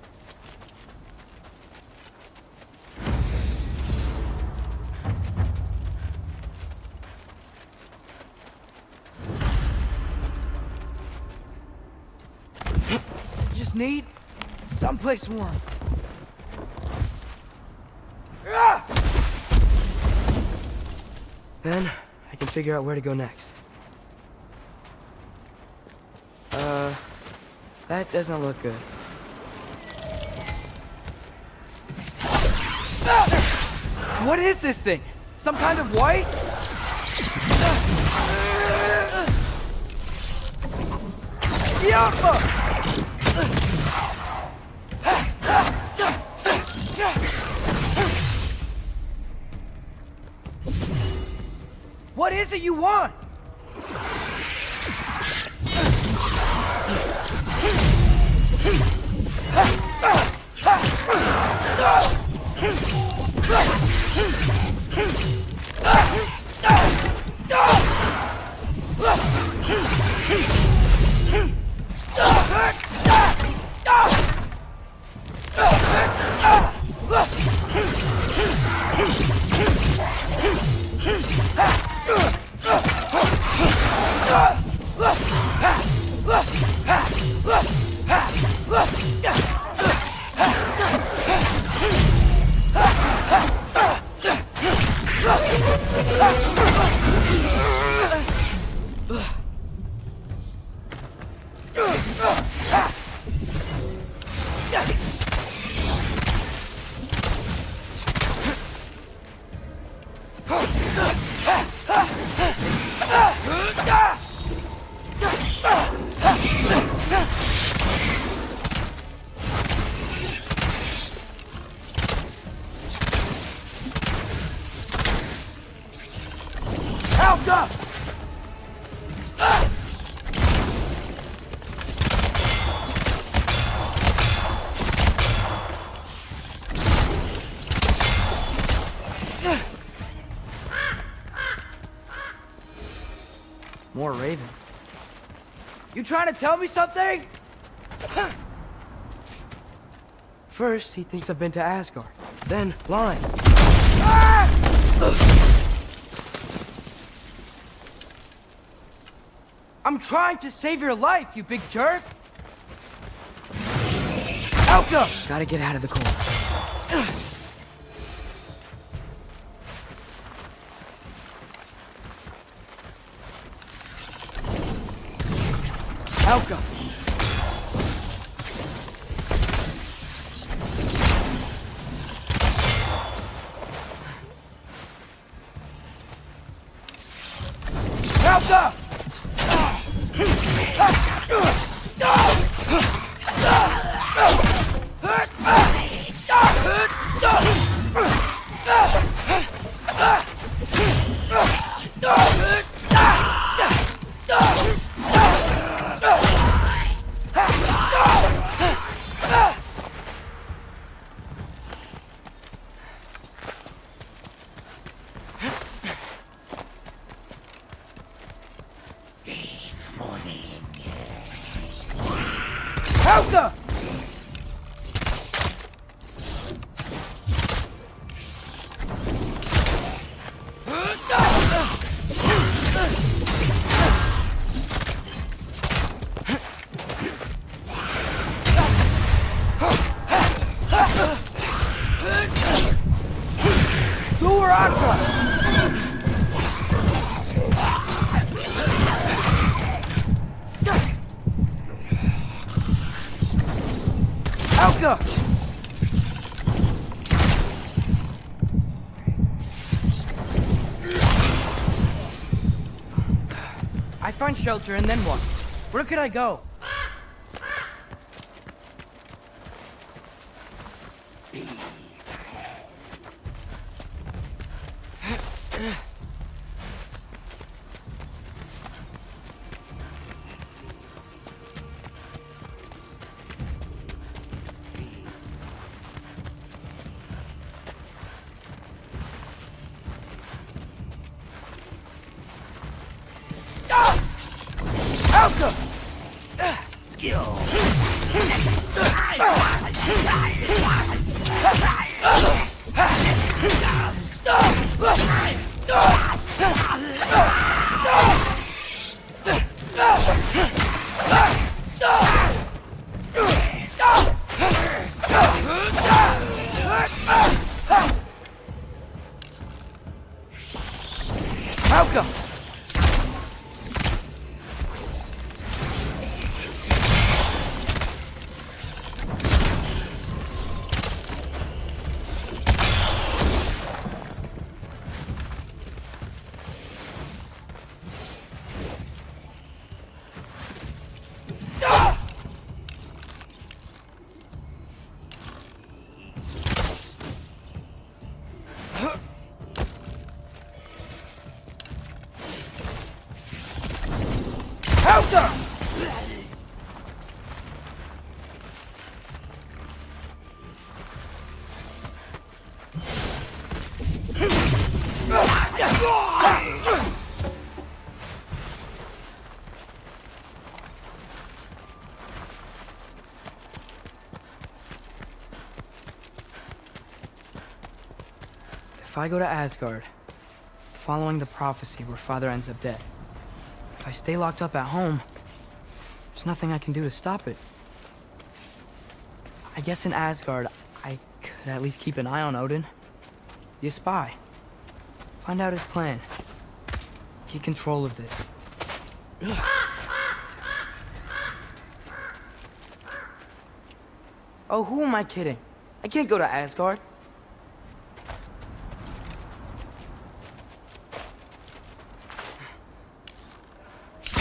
Just need someplace warm. Then I can figure out where to go next. That doesn't look good. What is this thing? Some kind of white? What is it you want? More ravens. You trying to tell me something? First, he thinks I've been to Asgard. Then, lying. I'm trying to save your life, you big jerk! Elka! Gotta get out of the corner. Elka! Elka! Helga! Helga! I find shelter and then what? Where could I go? Helga! Skill. Helga! Helga! If I go to Asgard, following the prophecy where Father ends up dead, if I stay locked up at home, there's nothing I can do to stop it. I guess in Asgard, I could at least keep an eye on Odin. Be a spy. Find out his plan. Get control of this. Oh, who am I kidding? I can't go to Asgard.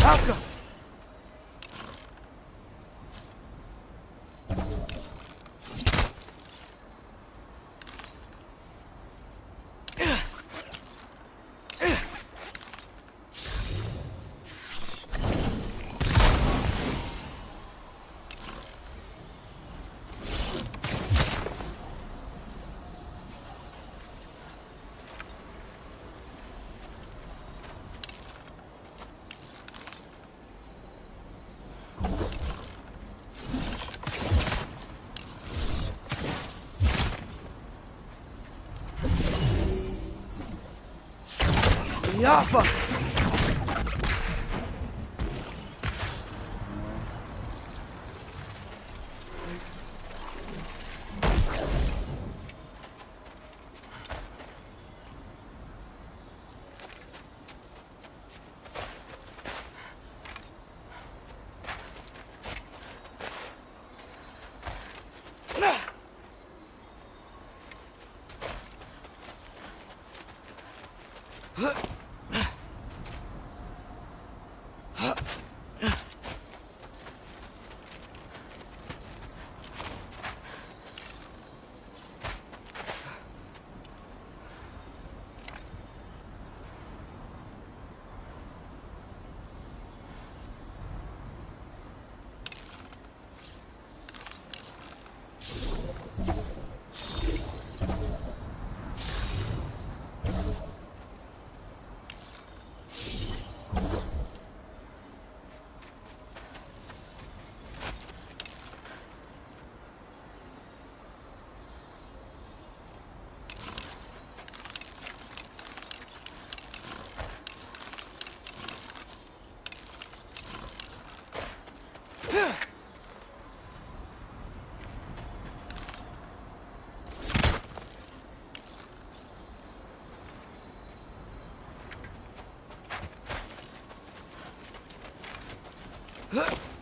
Helga! Yaffa! Deal.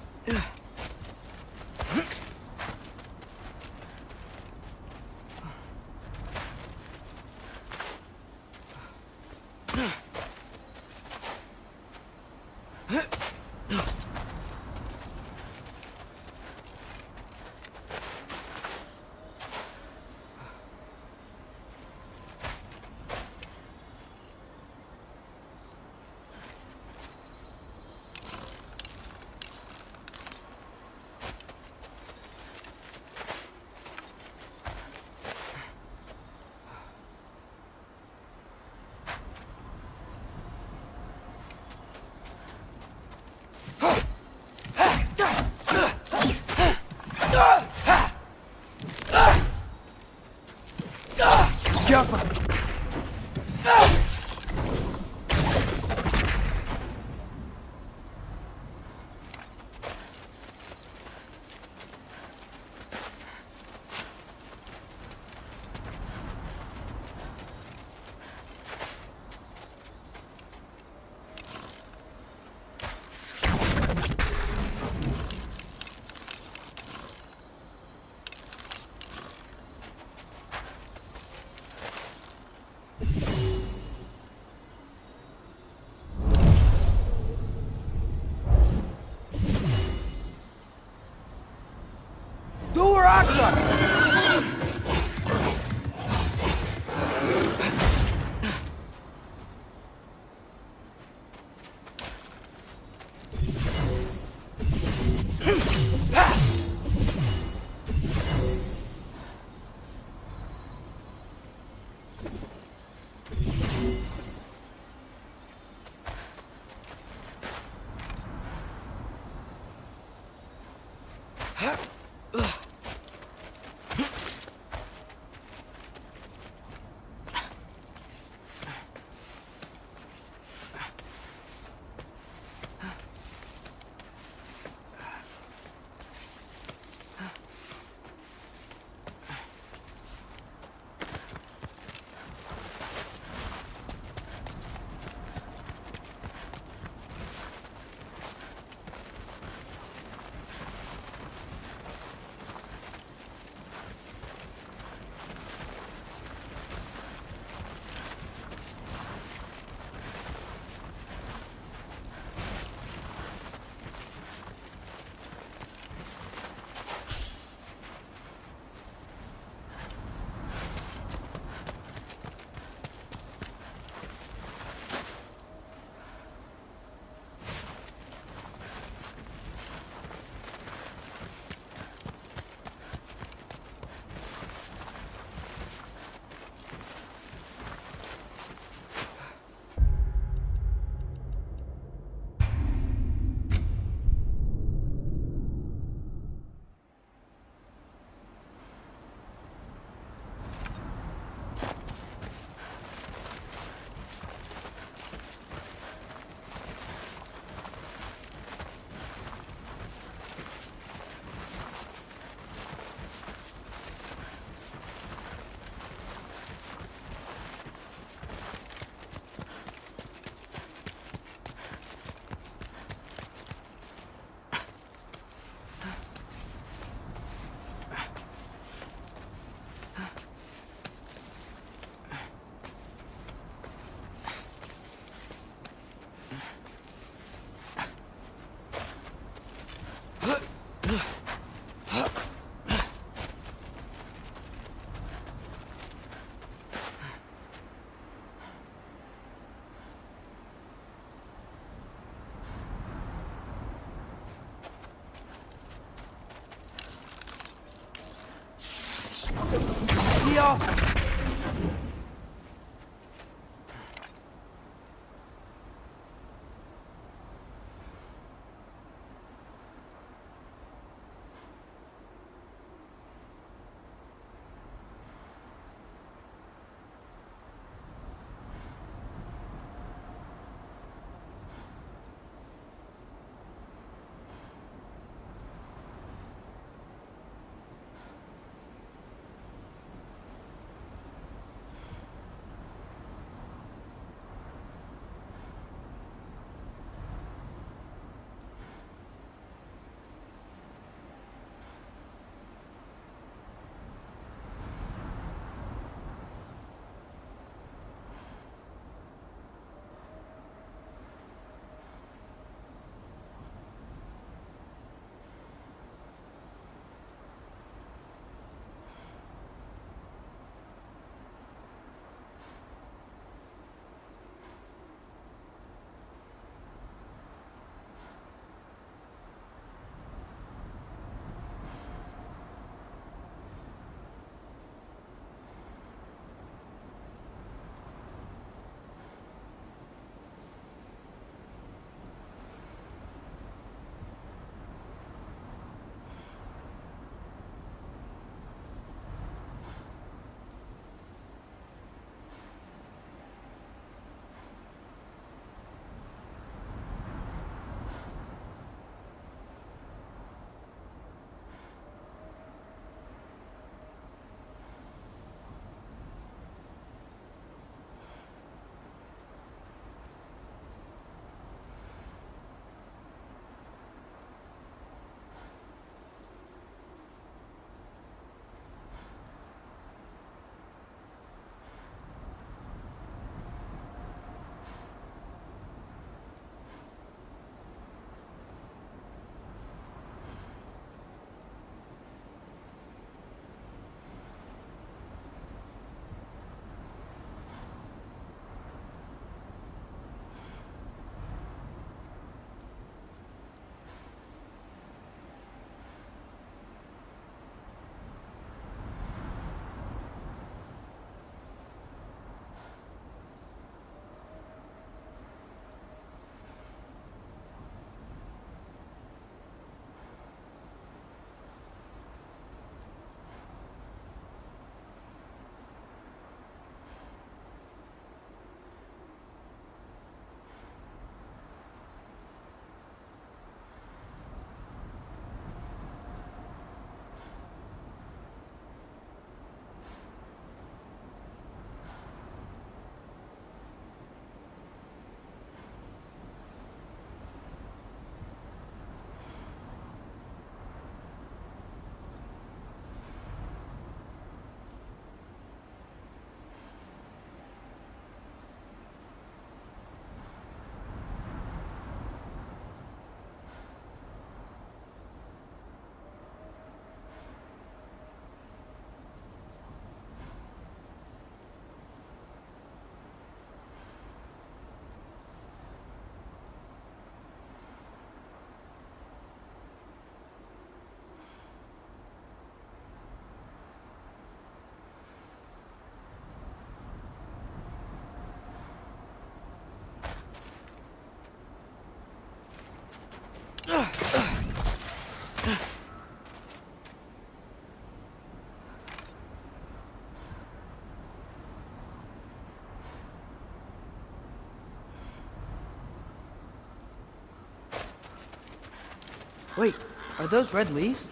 Wait, are those red leaves?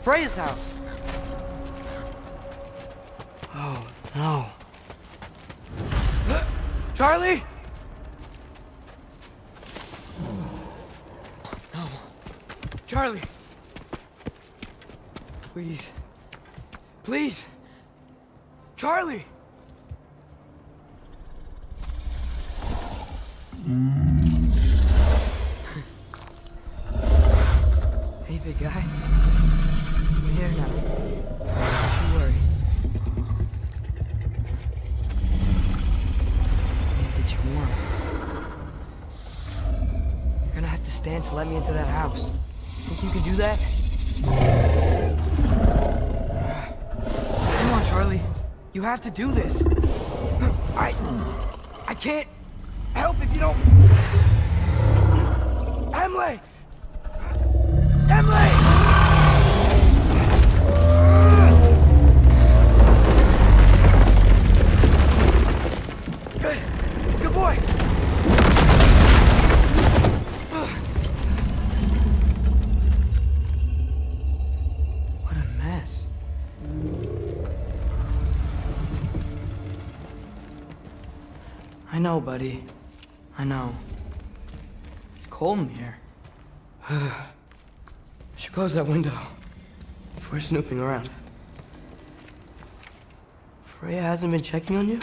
Freya's house! Oh, no. Charlie! No. Charlie! Please. Please! Charlie! Hey, big guy. I'm here now. Don't worry. I'm gonna get you warm. You're gonna have to stand to let me into that house. Think you can do that? Come on, Charlie. You have to do this. I can't help if you don't... Emily! Emily! Good. Good boy. What a mess. I know, buddy. I know. It's cold in here. I should close that window if we're snooping around. Freya hasn't been checking on you?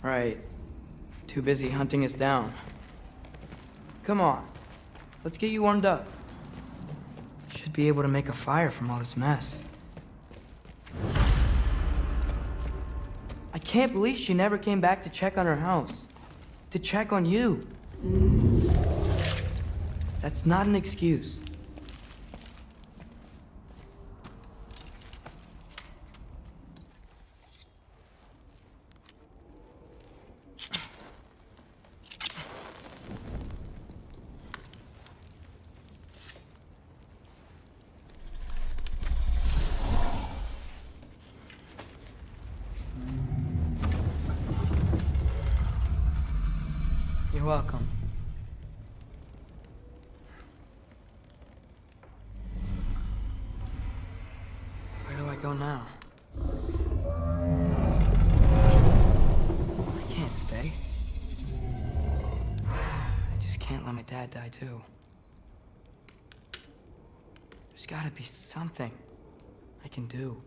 Right. Too busy hunting us down. Come on. Let's get you warmed up. Should be able to make a fire from all this mess. I can't believe she never came back to check on her house. To check on you. That's not an excuse. You're welcome. Where do I go now? I can't stay. I just can't let my dad die too. There's gotta be something I can do.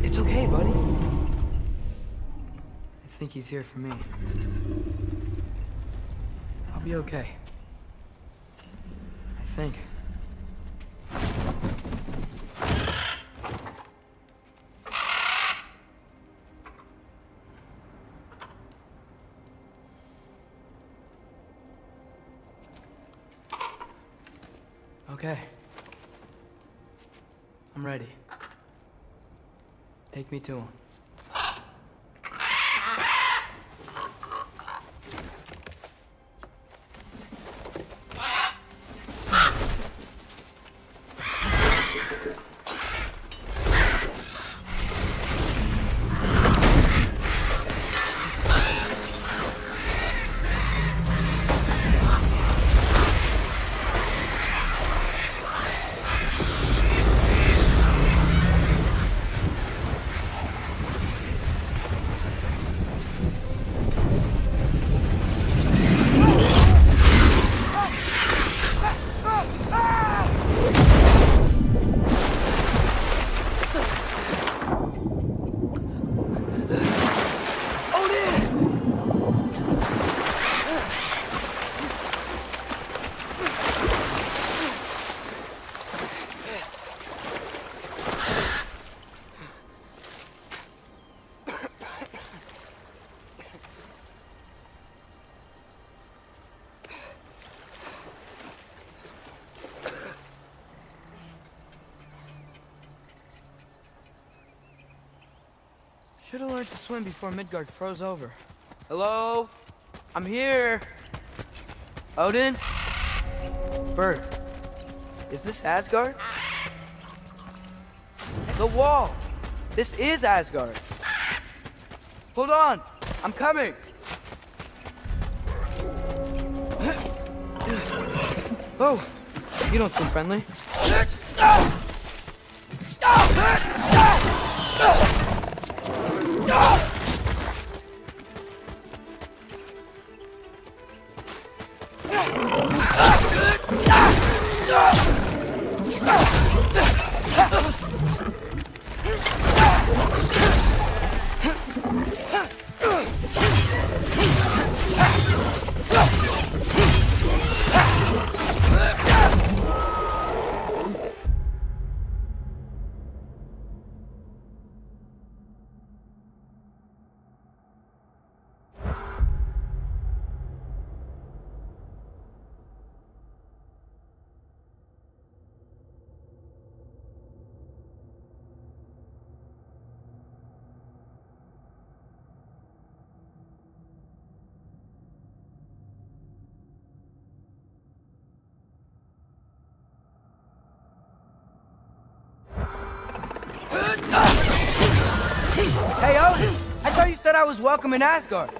It's okay, buddy. I think he's here for me. I'll be okay. I think. Okay. I'm ready. Take me to him. Should have learned to swim before Midgard froze over. Hello? I'm here! Odin? Bird. Is this Asgard? The wall! This is Asgard! Hold on! I'm coming! Oh! You don't seem friendly. Hey, Odin! I thought you said I was welcome in Asgard.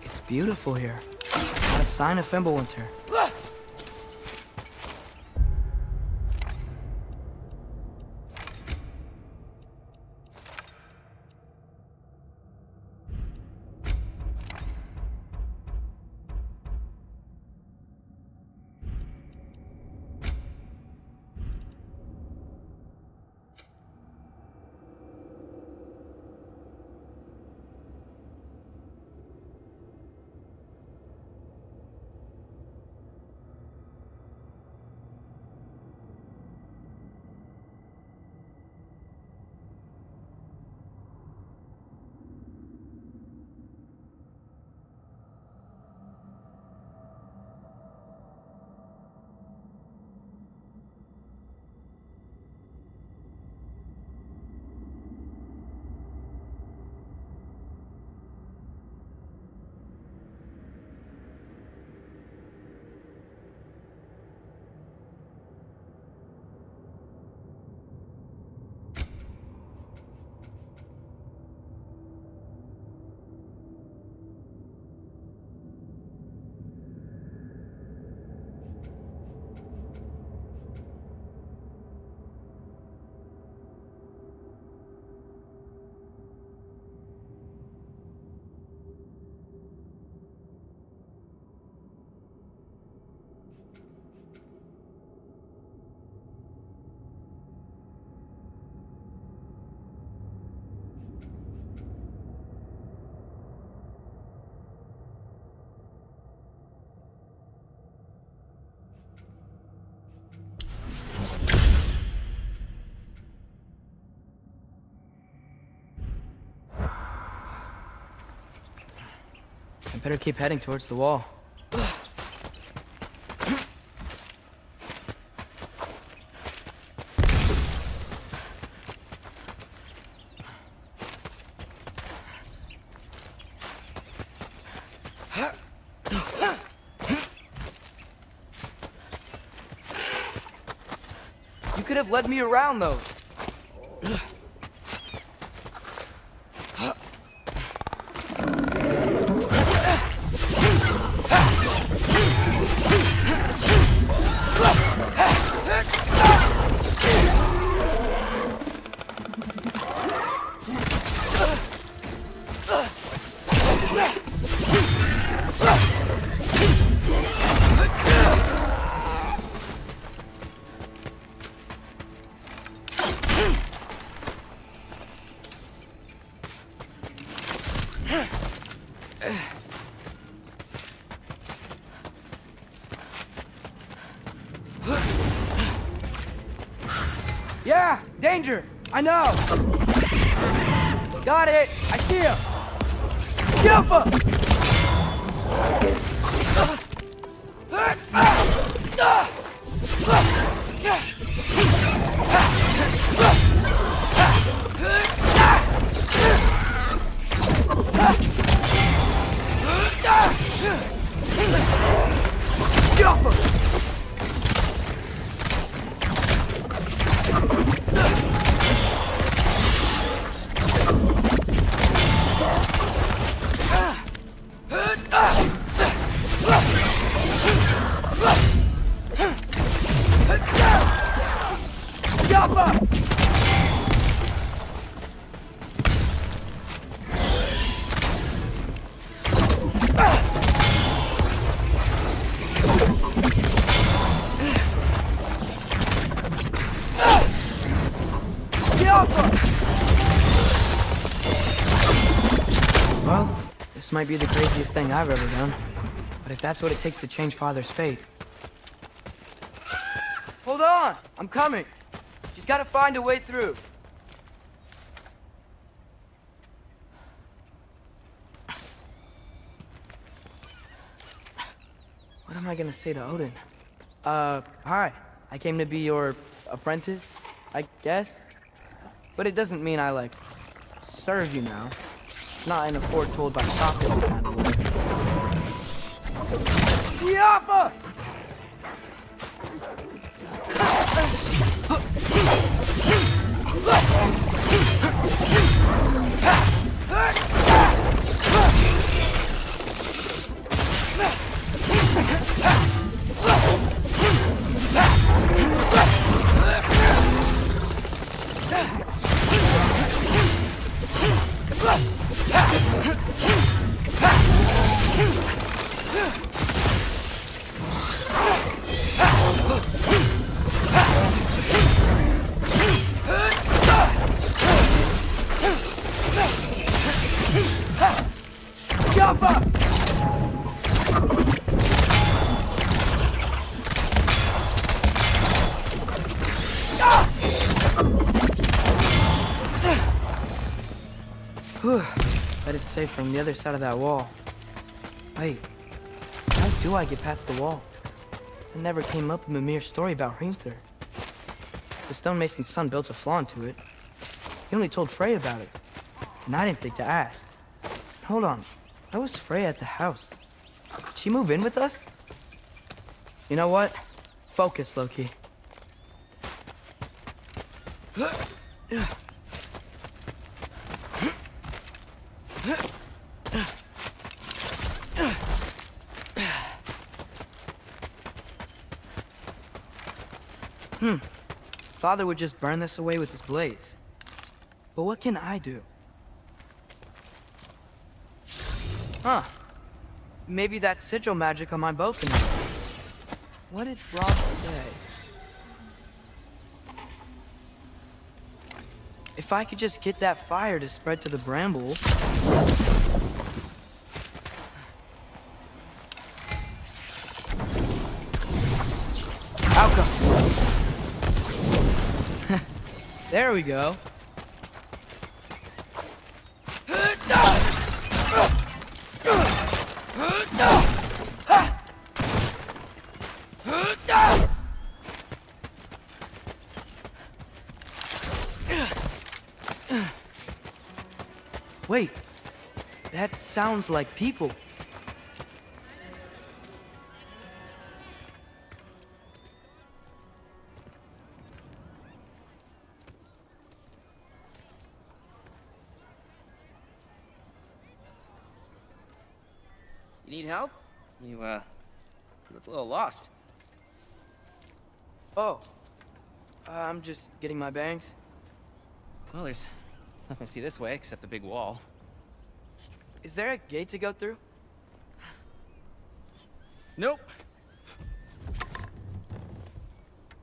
It's beautiful here. Not a sign of Fimbulwinter. Better keep heading towards the wall. You could have led me around those. Yeah, danger! I know! Got it! I see him! Jump! Well, this might be the craziest thing I've ever done. But if that's what it takes to change Father's fate... Hold on! I'm coming! Just gotta find a way through. What am I gonna say to Odin? Hi. I came to be your apprentice, I guess? But it doesn't mean I, like, serve you now. Not in a foretold by prophecy kind of way. Yappa! Bet it's safe from the other side of that wall. Wait, how do I get past the wall? It never came up in Mimir's story about Hrimthur. The stonemason's son built a flaw into it. He only told Frey about it, and I didn't think to ask. Hold on, why was Frey at the house? Did she move in with us? You know what? Focus, Loki. Father would just burn this away with his blades. But what can I do? Huh. Maybe that sigil magic on my bow can help. What did Rob say? If I could just get that fire to spread to the brambles... Outcome! There we go. Wait, that sounds like people. You need help? You look a little lost. Oh, I'm just getting my bearings. Well, there's nothing to see this way except the big wall. Is there a gate to go through? Nope.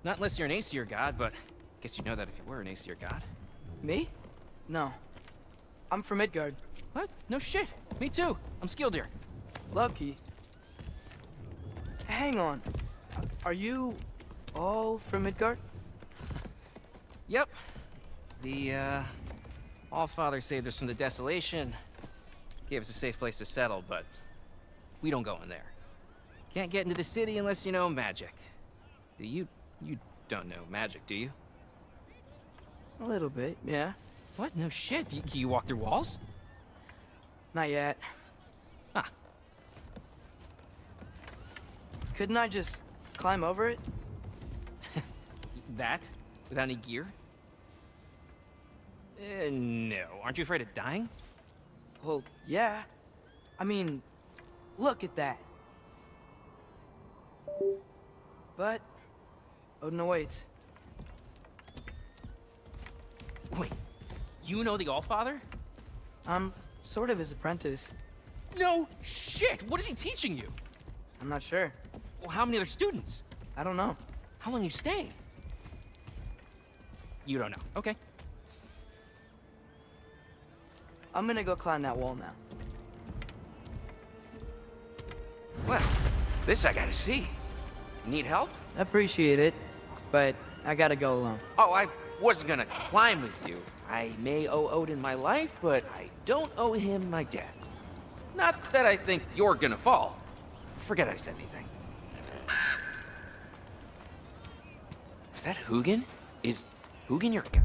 Not unless you're an Aesir god, but I guess you'd know that if you were an Aesir god. Me? No. I'm from Midgard. What? No shit. Me too. I'm Skildir. Lucky. Hang on. Are you all from Midgard? Yep. The, Allfather saved us from the desolation. Gave us a safe place to settle, but we don't go in there. Can't get into the city unless you know magic. You don't know magic, do you? A little bit, yeah. What? No shit. Can you walk through walls? Not yet. Huh. Couldn't I just climb over it? That? Without any gear? No. Aren't you afraid of dying? Well, yeah. I mean, look at that. But Odin awaits. Wait, you know the Allfather? I'm sort of his apprentice. No shit! What is he teaching you? I'm not sure. Well, how many other students? I don't know. How long you staying? You don't know. Okay. I'm gonna go climb that wall now. Well, this I gotta see. Need help? Appreciate it, but I gotta go alone. Oh, I wasn't gonna climb with you. I may owe Odin my life, but I don't owe him my death. Not that I think you're gonna fall. Forget I said anything. Is that Hugin? Is Hugin your guy?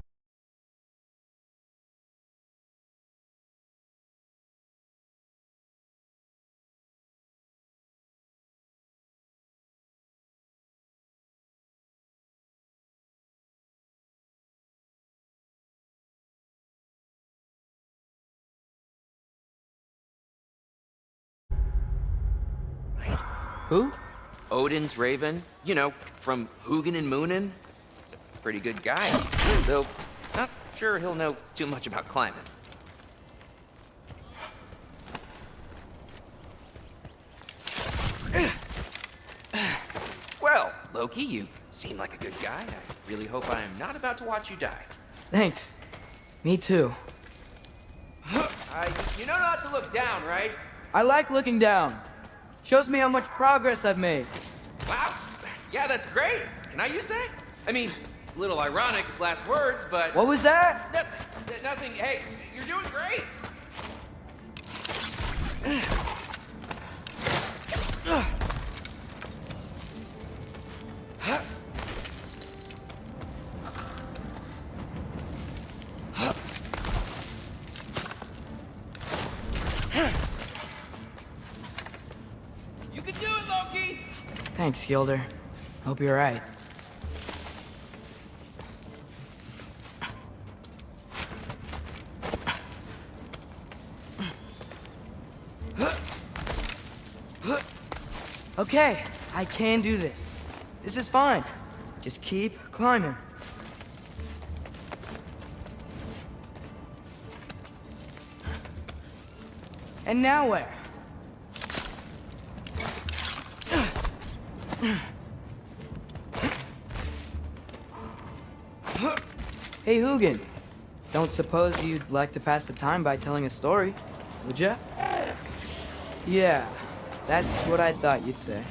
Who? Odin's Raven. You know, from Hugin and Moonin. He's a pretty good guy, though not sure he'll know too much about climbing. Well, Loki, you seem like a good guy. I really hope I am not about to watch you die. Thanks. Me too. You know not to look down, right? I like looking down. Shows me how much progress I've made. Wow. Yeah, that's great. Can I use that? I mean, a little ironic, his last words, but... What was that? Nothing. Nothing. Hey, you're doing great. You can do it, Loki! Thanks, Gilder. Hope you're right. Okay, I can do this. This is fine. Just keep climbing. And now where? Hey, Hugin. Don't suppose you'd like to pass the time by telling a story, would ya? Yeah, that's what I thought you'd say.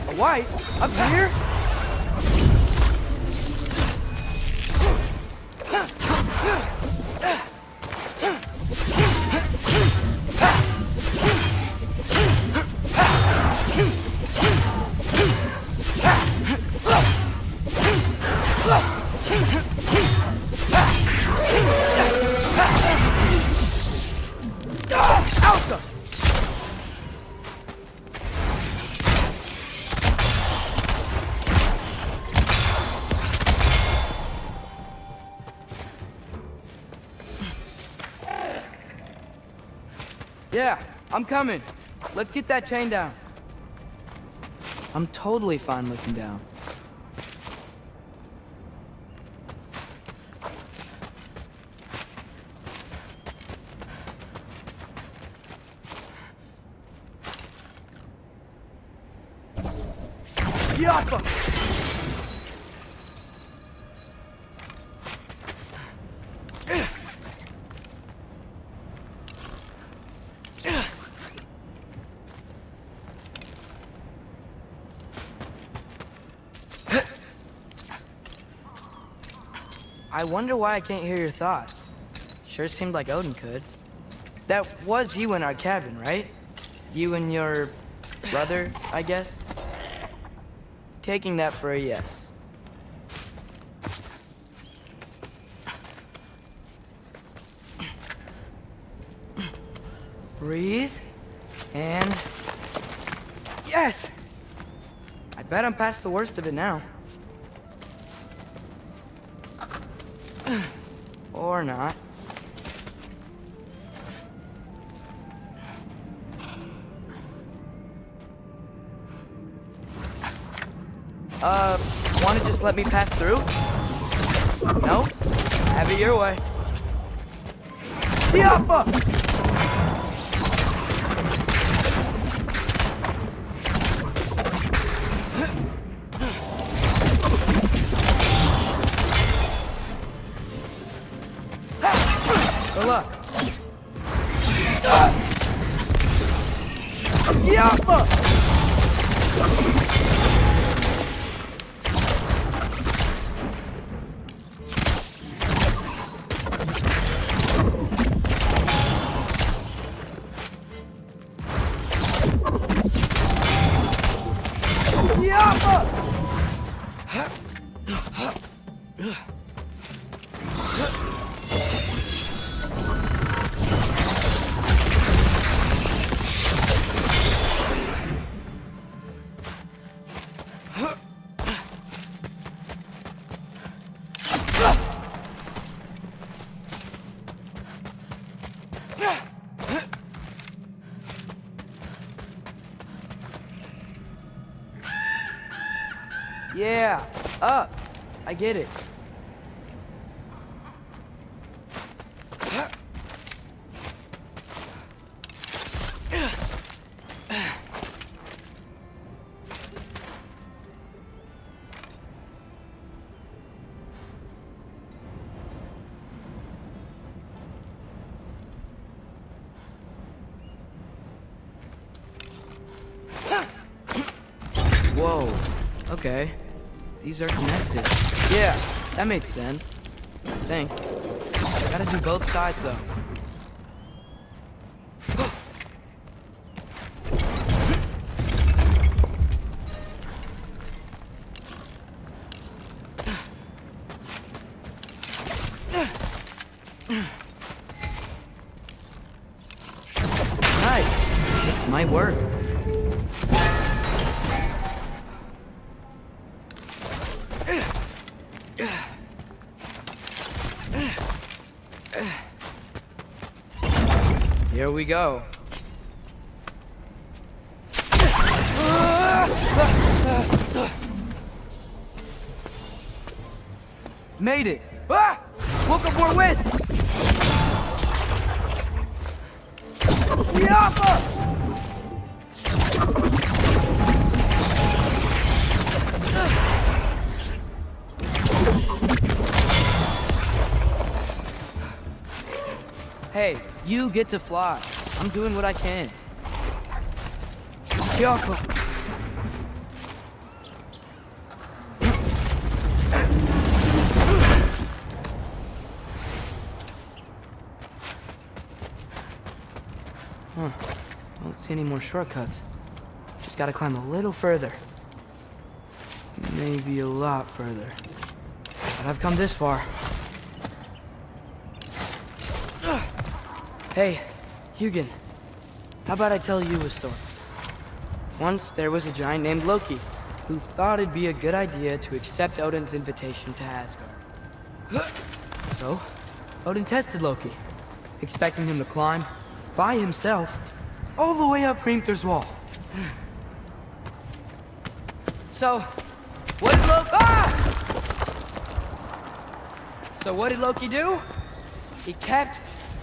A wife? Up here? Yeah, I'm coming. Let's get that chain down. I'm totally fine looking down. Yappa! I wonder why I can't hear your thoughts. Sure seemed like Odin could. That was you in our cabin, right? You and your brother, I guess? Taking that for a yes. Breathe, and... Yes! I bet I'm past the worst of it now. Or not. Wanna just let me pass through? No? Have it your way. Yappa! Good luck. Yappa! Yeah, up. I get it. Whoa, okay. These are connected. Yeah, that makes sense. I think. Gotta do both sides, though. Nice. This might work. Here we go. Made it! Ah! Woke up more west! Yappa! Hey, you get to fly. I'm doing what I can. Yappa! Huh. Don't see any more shortcuts. Just gotta climb a little further. Maybe a lot further. But I've come this far. Hey, Hugin. How about I tell you a story? Once there was a giant named Loki, who thought it'd be a good idea to accept Odin's invitation to Asgard. So, Odin tested Loki, expecting him to climb, by himself, all the way up Hrimthur's wall. So, what did Loki... So what did Loki do? He kept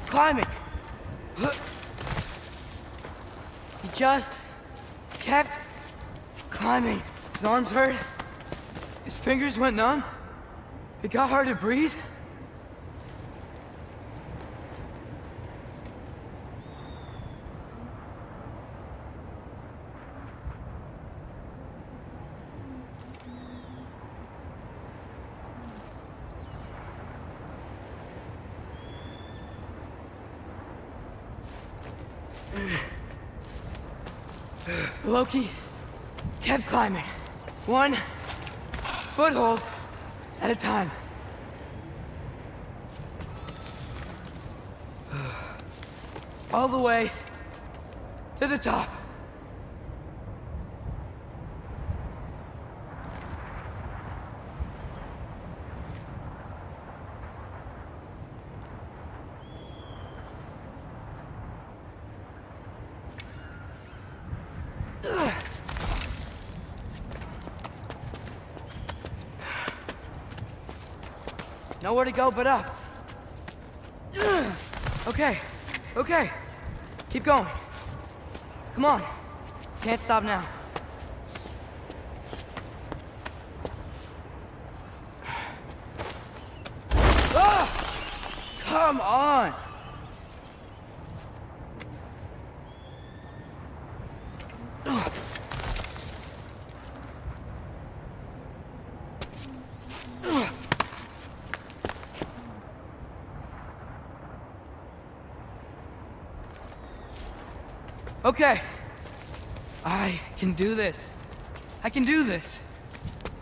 climbing. He just kept climbing. His arms hurt. His fingers went numb. It got hard to breathe. Loki kept climbing, one foothold at a time. All the way to the top. Nowhere to go but up. Okay, okay. Keep going. Come on. Can't stop now. Come on! Okay. I can do this. I can do this.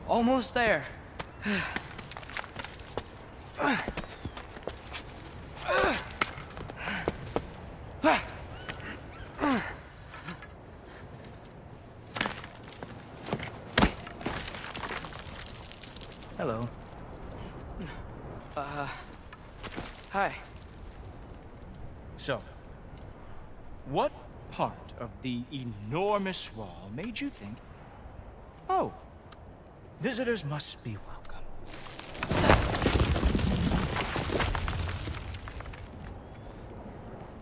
Almost there. Hello. Hi. So, what part of the enormous wall made you think, oh, visitors must be welcome?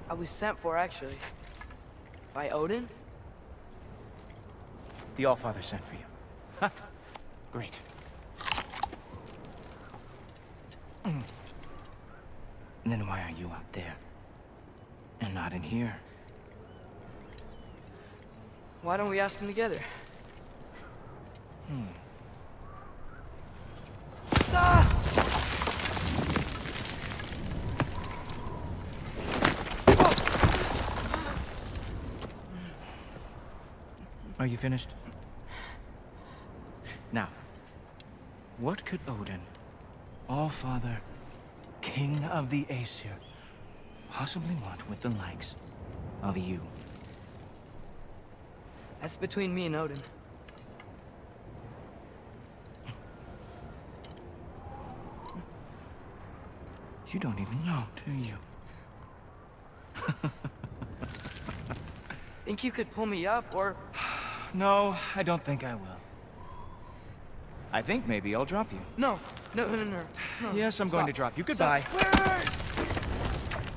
I was sent for, actually. By Odin? The Allfather sent for you. Huh? Great. Then why are you out there? And not in here? Why don't we ask them together? Are you finished? Now, what could Odin, Allfather, King of the Aesir, possibly want with the likes of you? That's between me and Odin. You don't even know, do you? Think you could pull me up, or... No, I don't think I will. I think maybe I'll drop you. No. No. Yes, I'm going to drop you. Goodbye. Wait.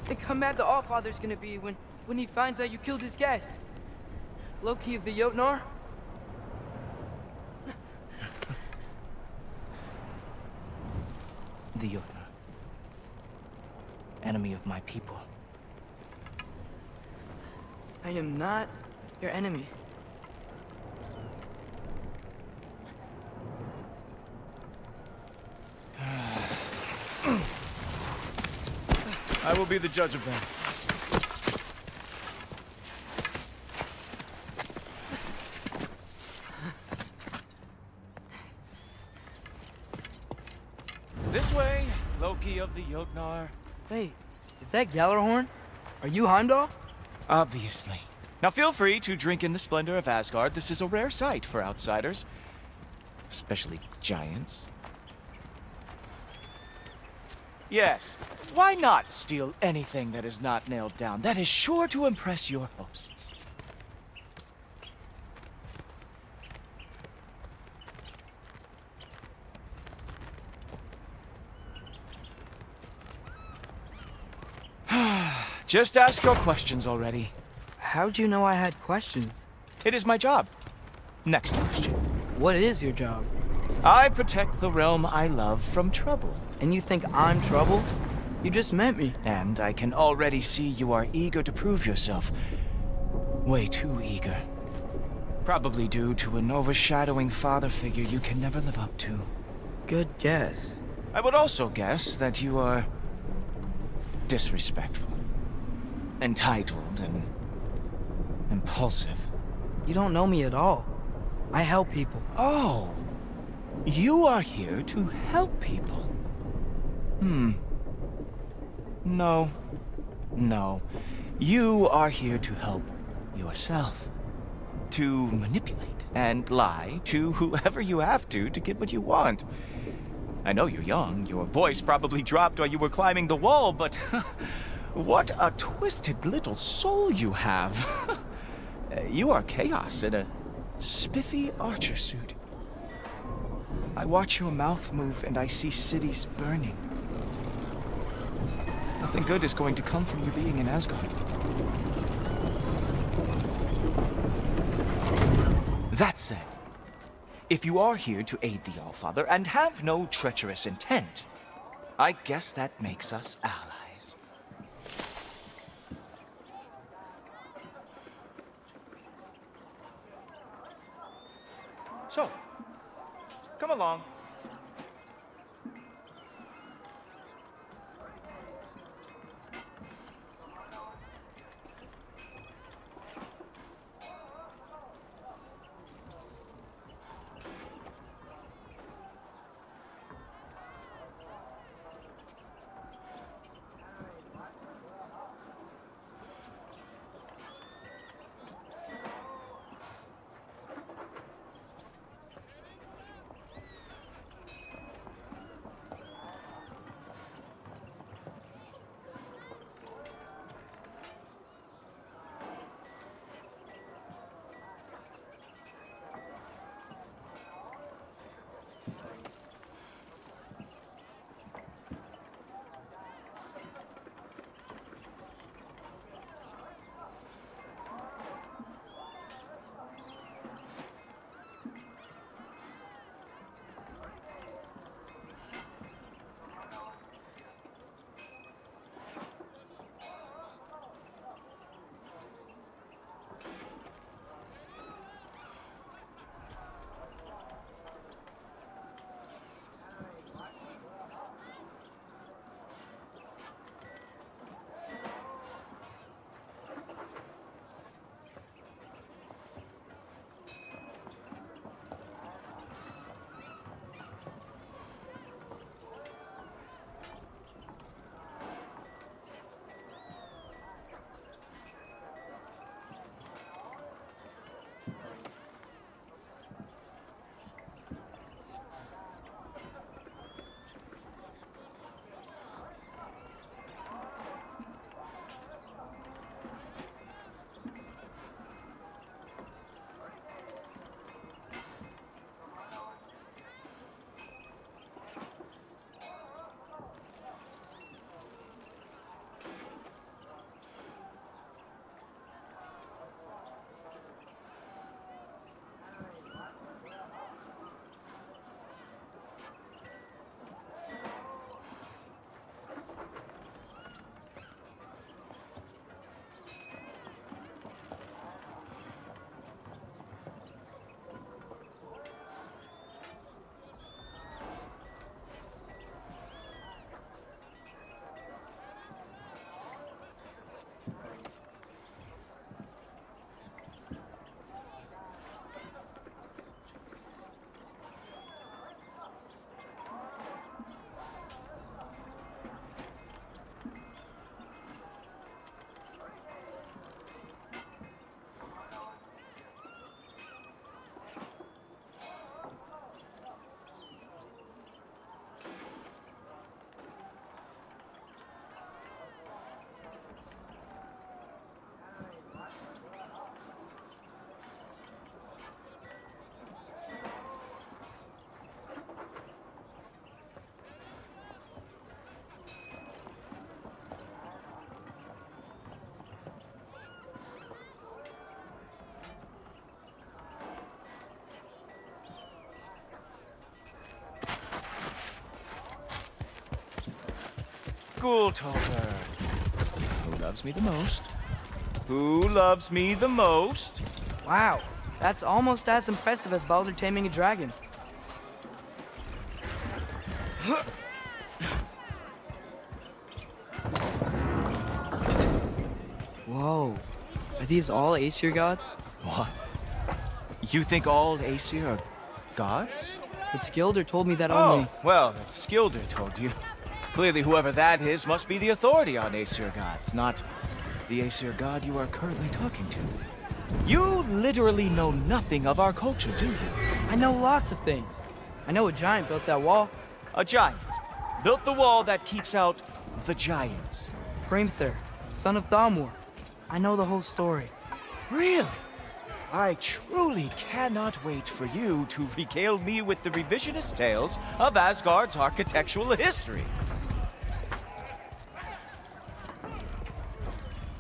Think how mad the Allfather's gonna be when he finds out you killed his guest. Loki of the Jotnar? The Jotnar. Enemy of my people. I am not your enemy. I will be the judge of that. This way, Loki of the Jotnar. Wait, is that Gjallarhorn? Are you Heimdall? Obviously. Now feel free to drink in the splendor of Asgard. This is a rare sight for outsiders. Especially giants. Yes, Why not steal anything that is not nailed down? That is sure to impress your hosts. Just ask your questions already. How'd you know I had questions? It is my job. Next question. What is your job? I protect the realm I love from trouble. And you think I'm trouble? You just met me. And I can already see you are eager to prove yourself. Way too eager. Probably due to an overshadowing father figure you can never live up to. Good guess. I would also guess that you are disrespectful, entitled, and impulsive. You don't know me at all. I help people. Oh, you are here to help people. No. No. You are here to help yourself. To manipulate and lie to whoever you have to get what you want. I know you're young. Your voice probably dropped while you were climbing the wall, but what a twisted little soul you have. You are chaos in a spiffy archer suit. I watch your mouth move and I see cities burning. Nothing good is going to come from you being in Asgard. That said, if you are here to aid the Allfather and have no treacherous intent, I guess that makes us allies. So, come along. school told her. Who loves me the most? Who loves me the most? Wow, that's almost as impressive as Baldur taming a dragon. Whoa, are these all Aesir gods? What? You think all Aesir are gods? But Skilder told me that Oh, only... well, if Skilder told you, clearly whoever that is must be the authority on Aesir gods, not the Aesir god you are currently talking to. You literally know nothing of our culture, do you? I know lots of things. I know a giant built that wall. A giant built the wall that keeps out the giants. Hrimthur, son of Thamur. I know the whole story. Really? I truly cannot wait for you to regale me with the revisionist tales of Asgard's architectural history.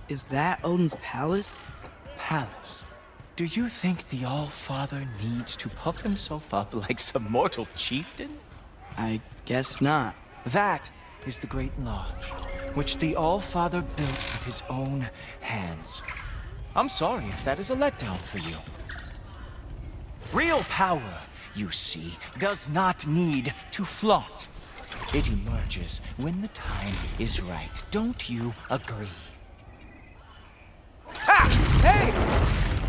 Is that Odin's palace? Palace? Do you think the All-Father needs to puff himself up like some mortal chieftain? I guess not. That is the Great Lodge, which the All-Father built with his own hands. I'm sorry if that is a letdown for you. Real power, you see, does not need to flaunt. It emerges when the time is right. Don't you agree? Ha! Hey!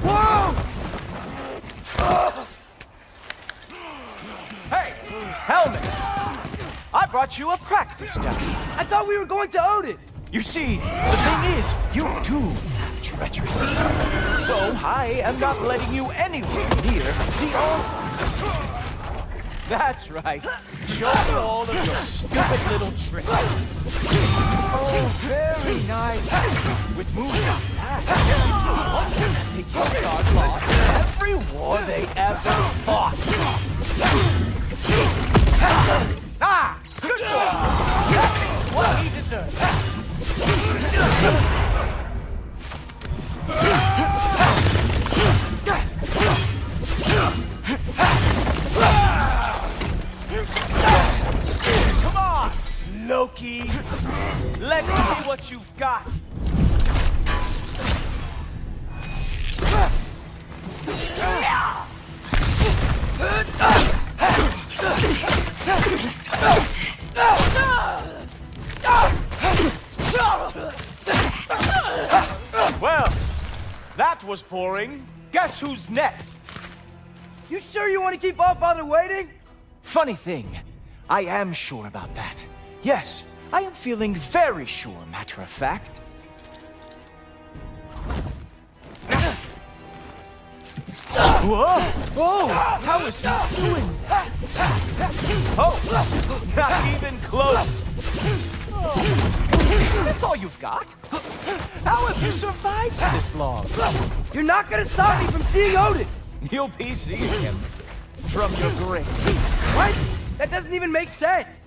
Whoa! Hey! Helmet! I brought you a practice dummy. I thought we were going to Odin! You see, the thing is, you do have treacherous intent. So I am not letting you anywhere near the All-Father. That's right. Show me all of your stupid little tricks. Oh, very nice. With moves like that, the Asgard lost every war they ever fought. Ah! Good boy! That's what he deserves. Come on, Loki! Let's see what you've got! Well, that was boring. Guess who's next? You sure you want to keep All-Father waiting? Funny thing, I am sure about that. Yes, I am feeling very sure, matter of fact. Whoa! Whoa! How is he doing that? Oh! Not even close! Is this all you've got? How have you survived this long? You're not gonna stop me from seeing Odin! You'll be seeing him from your grave. What? That doesn't even make sense!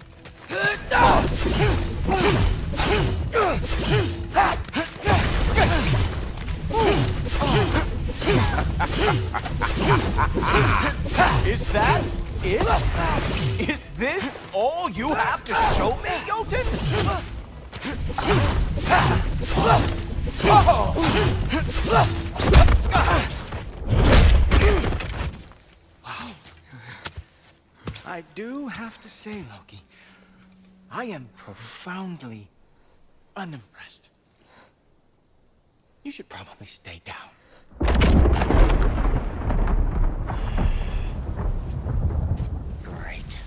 Is that it? Is this all you have to show me, Jotun? Wow. I do have to say, Loki, I am profoundly unimpressed. You should probably stay down. Great.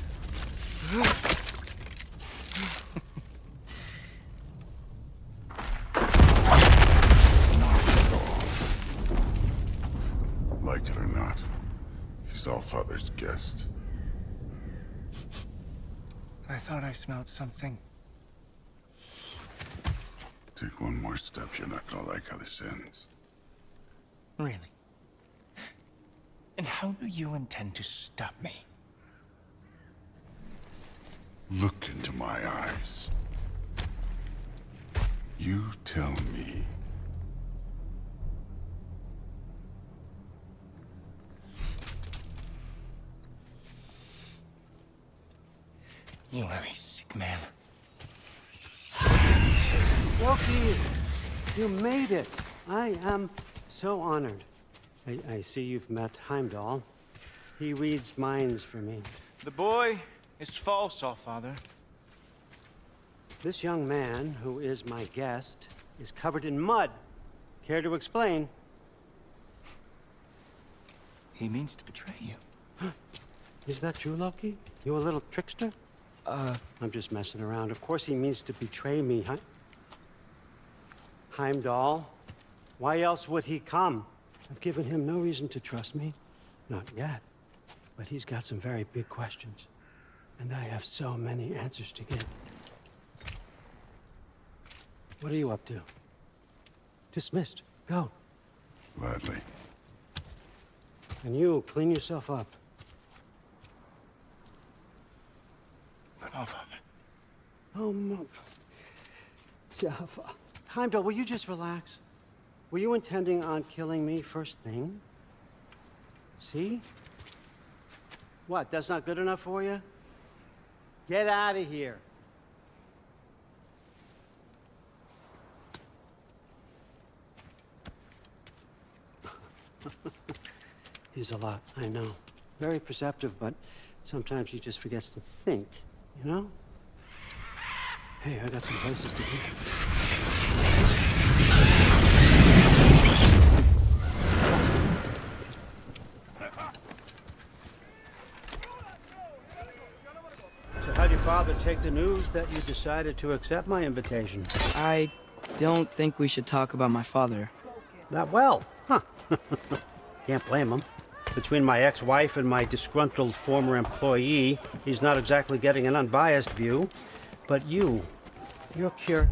Like it or not, he's All-Father's guest. I thought I smelled something. Take one more step, you're not gonna like how this ends. Really? And how do you intend to stop me? Look into my eyes. You tell me. You very sick man. Loki, you made it. I am so honored. I see you've met Heimdall. He reads minds for me. The boy is false, Allfather. This young man, who is my guest, is covered in mud. Care to explain? He means to betray you. Is that true, Loki? You a little trickster? I'm just messing around. Of course he means to betray me, Heimdall. Why else would he come? I've given him no reason to trust me. Not yet. But he's got some very big questions. And I have so many answers to give. What are you up to? Dismissed. Go. Gladly. And you, clean yourself up. But Allfather. Oh, no. Heimdall, will you just relax? Were you intending on killing me first thing? See? What, that's not good enough for you? Get out of here. He's a lot, I know. Very perceptive, but sometimes he just forgets to think, you know? Hey, I got some places to be. So how'd your father take the news that you decided to accept my invitation? I don't think we should talk about my father. That well, huh? Can't blame him. Between my ex-wife and my disgruntled former employee, he's not exactly getting an unbiased view. But you're curious.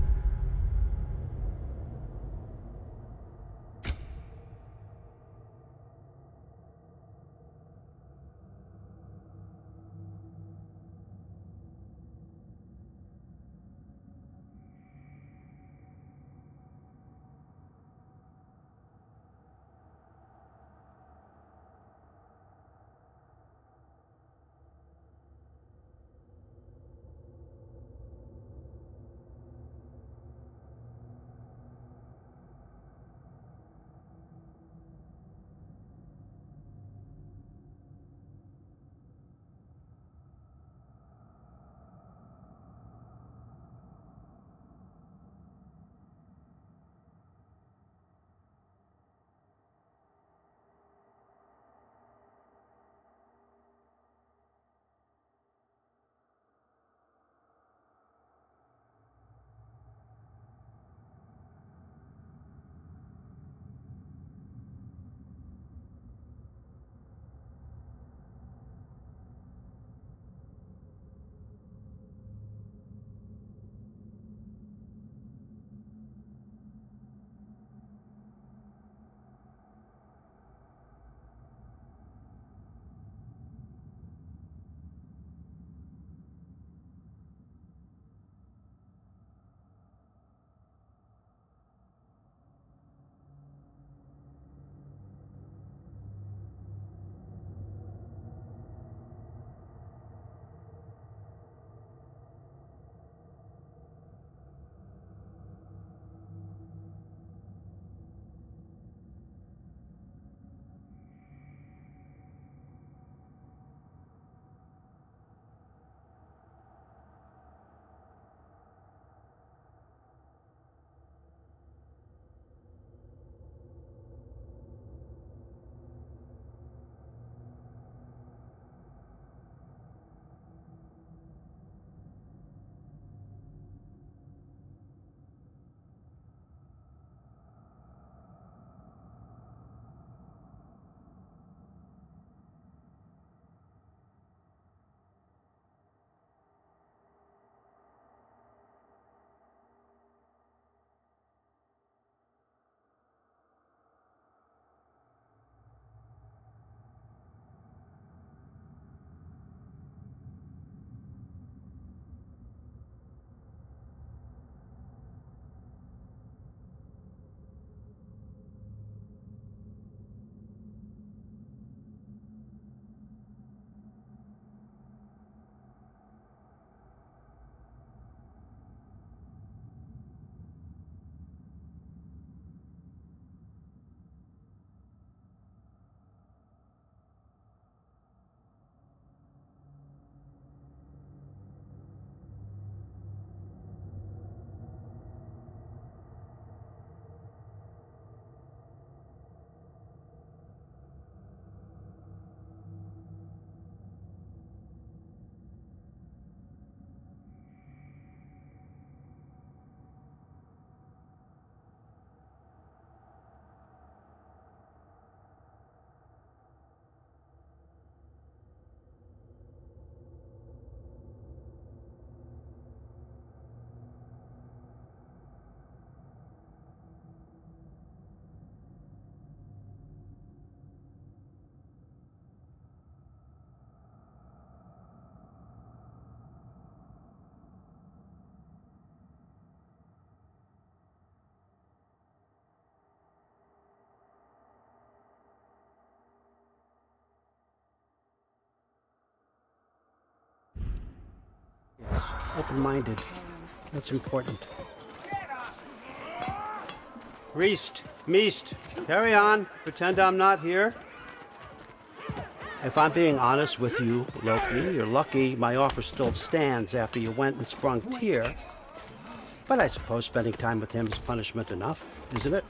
open-minded. That's important. Meest, carry on. Pretend I'm not here. If I'm being honest with you, Loki, you're lucky my offer still stands after you went and sprung Tyr. But I suppose spending time with him is punishment enough, isn't it?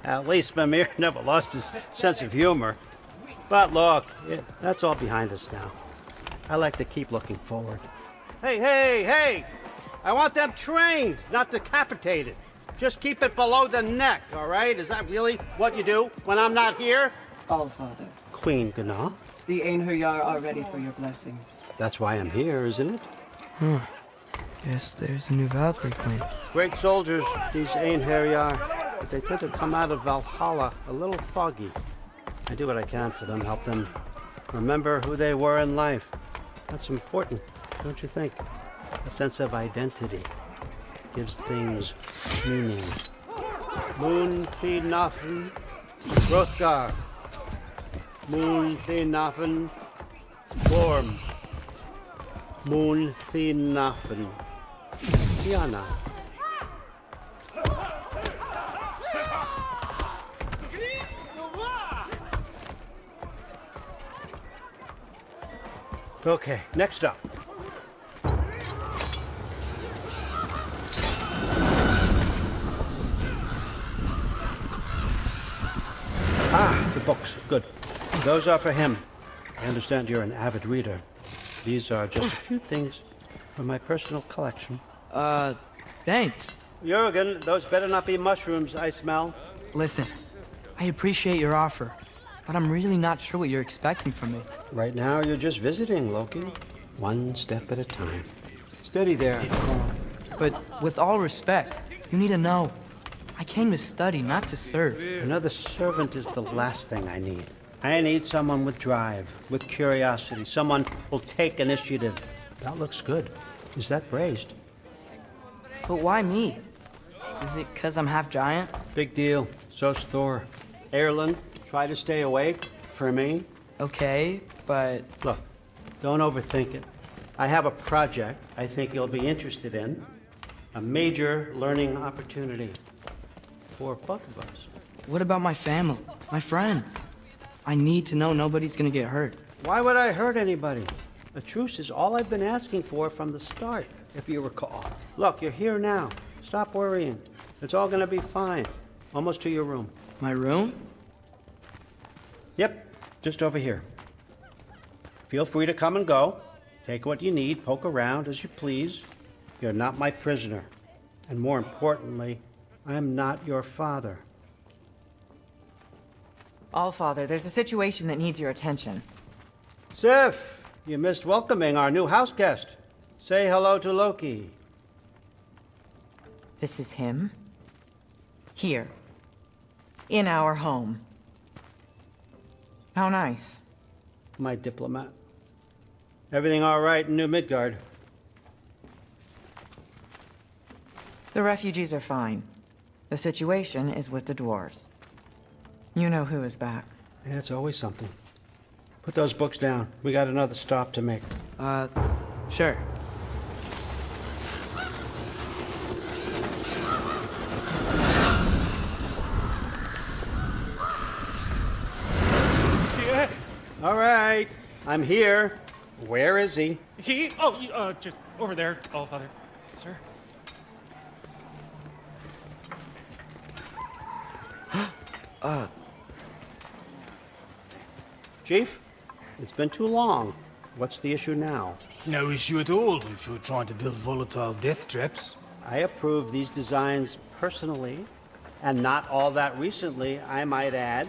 At least Mimir never lost his sense of humor. But look, that's all behind us now. I like to keep looking forward. Hey! I want them trained, not decapitated. Just keep it below the neck, all right? Is that really what you do when I'm not here? Allfather. Queen Gná. The Einherjar are ready for your blessings. That's why I'm here, isn't it? Yes, there's a new Valkyrie Queen. Great soldiers, these Einherjar, but they tend to come out of Valhalla a little foggy. I do what I can for them, help them remember who they were in life. That's important, don't you think? A sense of identity gives things meaning. Moon Thinafen, Hrothgar. Moon Thinafen, Gorm. Moon Thinafen, Tiana. Okay, next up. The books. Good. Those are for him. I understand you're an avid reader. These are just a few things from my personal collection. Thanks. Jurgen, those better not be mushrooms I smell. Listen, I appreciate your offer, but I'm really not sure what you're expecting from me. Right now, you're just visiting, Loki. One step at a time. Steady there. But with all respect, you need to know. I came to study, not to serve. Another servant is the last thing I need. I need someone with drive, with curiosity, someone who'll take initiative. That looks good. Is that praised? But why me? Is it because I'm half giant? Big deal. So's Thor. Erland, try to stay awake for me. Okay, but... Look, don't overthink it. I have a project I think you'll be interested in. A major learning opportunity for both of us. What about my family? My friends? I need to know nobody's gonna get hurt. Why would I hurt anybody? A truce is all I've been asking for from the start, if you recall. Look, you're here now. Stop worrying. It's all gonna be fine. Almost to your room. My room? Yep, just over here. Feel free to come and go. Take what you need, poke around as you please. You're not my prisoner. And more importantly, I'm not your father. Allfather, there's a situation that needs your attention. Sif, you missed welcoming our new house guest. Say hello to Loki. This is him? Here. In our home. How nice. My diplomat. Everything all right in New Midgard? The refugees are fine. The situation is with the dwarves. You know who is back. Yeah, it's always something. Put those books down. We got another stop to make. Sure. Yeah. All right. I'm here. Where is he? Just over there, Allfather. Sir? Chief, it's been too long. What's the issue now? No issue at all if you're trying to build volatile death traps. I approve these designs personally, and not all that recently, I might add.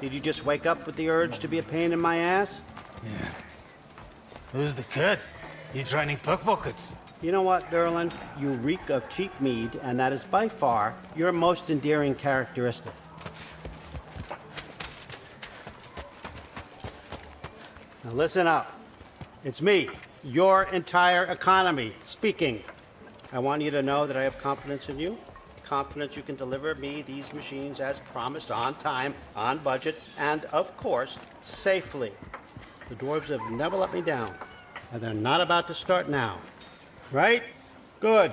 Did you just wake up with the urge to be a pain in my ass? Yeah. Who's the cut? You training pickpockets? You know what, Derlin? You reek of cheap mead, and that is by far your most endearing characteristic. Now listen up. It's me, your entire economy, speaking. I want you to know that I have confidence in you. Confidence you can deliver me these machines as promised, on time, on budget, and of course, safely. The dwarves have never let me down, and they're not about to start now. right? Good.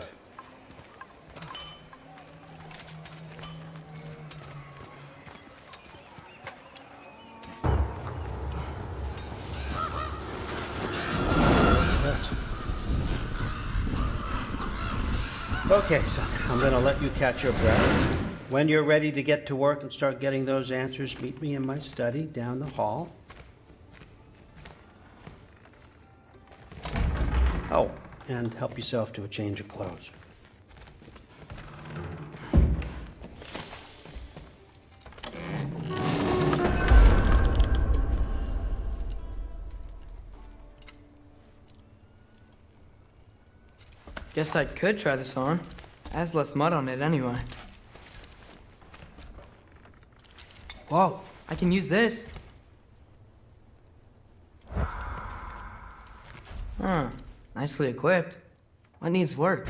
Okay, son, I'm gonna let you catch your breath. When you're ready to get to work and start getting those answers, meet me in my study down the hall. Oh, and help yourself to a change of clothes. Guess I could try this on. It has less mud on it anyway. Whoa, I can use this. Huh, nicely equipped. What needs work?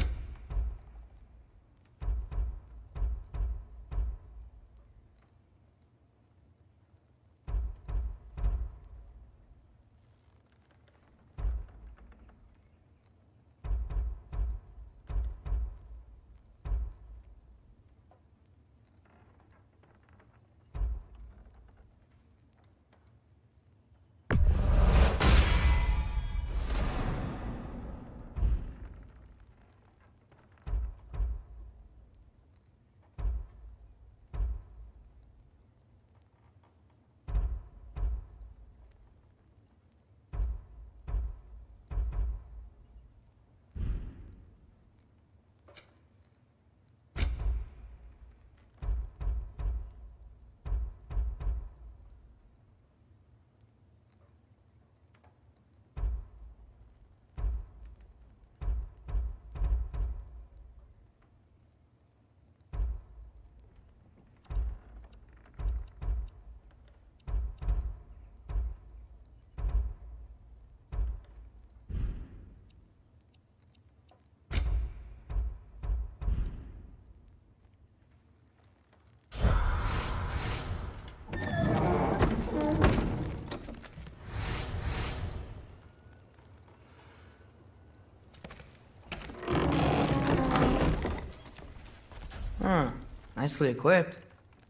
Huh, nicely equipped.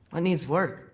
What needs work?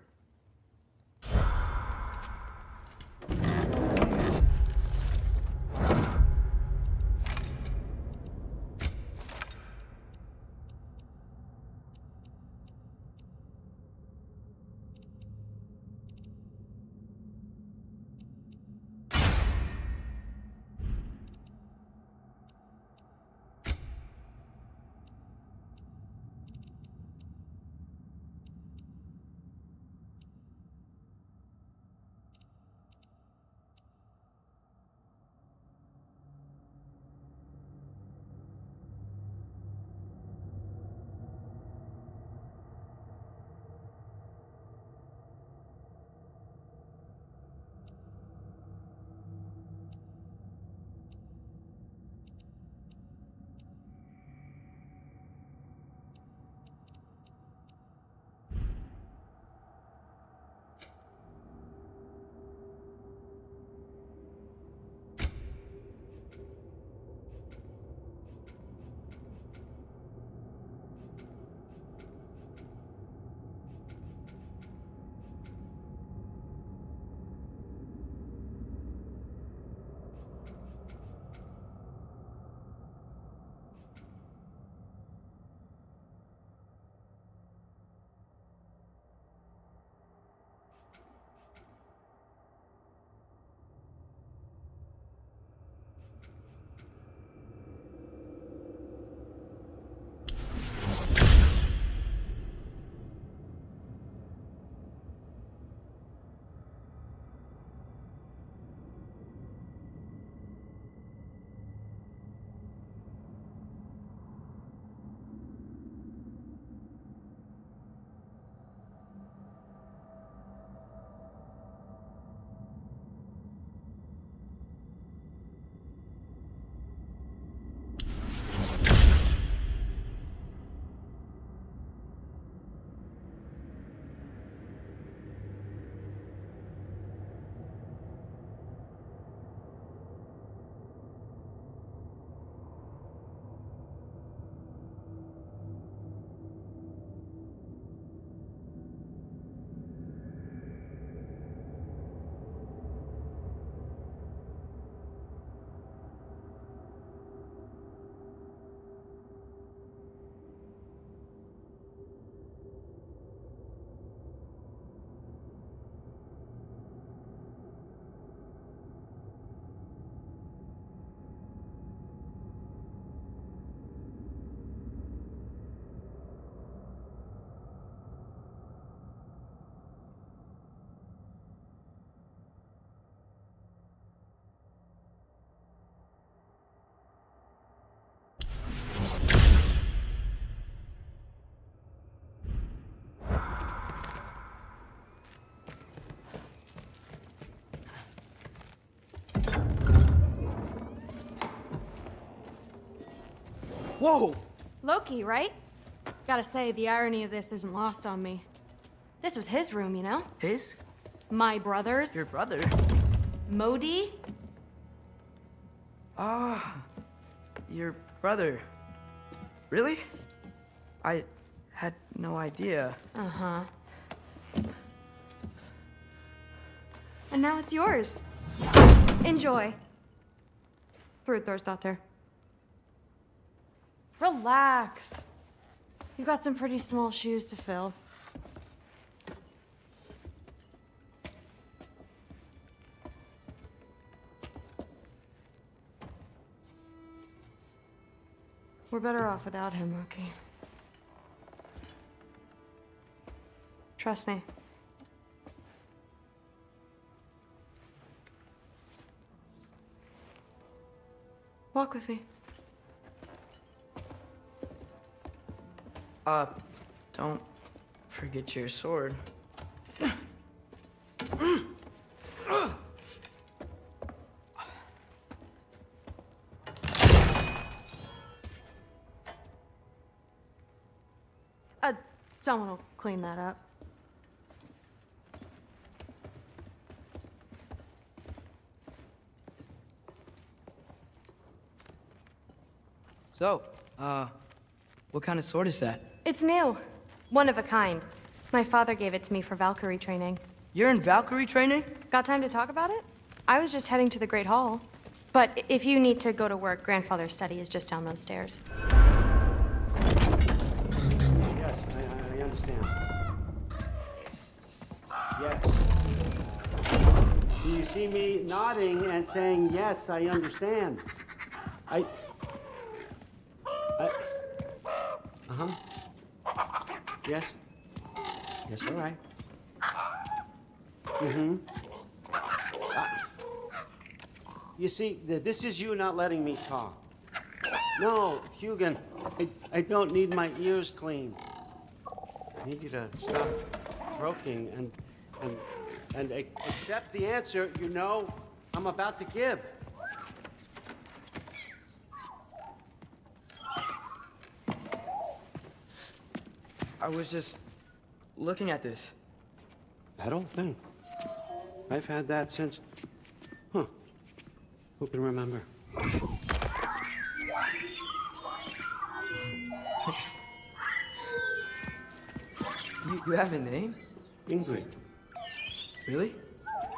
Whoa! Loki, right? Gotta say, the irony of this isn't lost on me. This was his room, you know? His? My brother's. Your brother? Modi? Ah, your brother. Really? I had no idea. Uh-huh. And now it's yours. Enjoy. Frukostdotter. Relax. You've got some pretty small shoes to fill. We're better off without him, Loki. Trust me. Walk with me. Don't forget your sword. Someone will clean that up. So, what kind of sword is that? It's new. One of a kind. My father gave it to me for Valkyrie training. You're in Valkyrie training? Got time to talk about it? I was just heading to the Great Hall. But if you need to go to work, Grandfather's study is just down those stairs. Yes, I understand. Yes. Do you see me nodding and saying, yes, I understand? Uh-huh. Yes. Yes, all right. Mm-hmm. You see, this is you not letting me talk. No, Hugin, I don't need my ears cleaned. I need you to stop croaking and accept the answer you know I'm about to give. I was just looking at this. That old thing. I've had that since... Huh. Who can remember? You have a name? Ingrid. Really?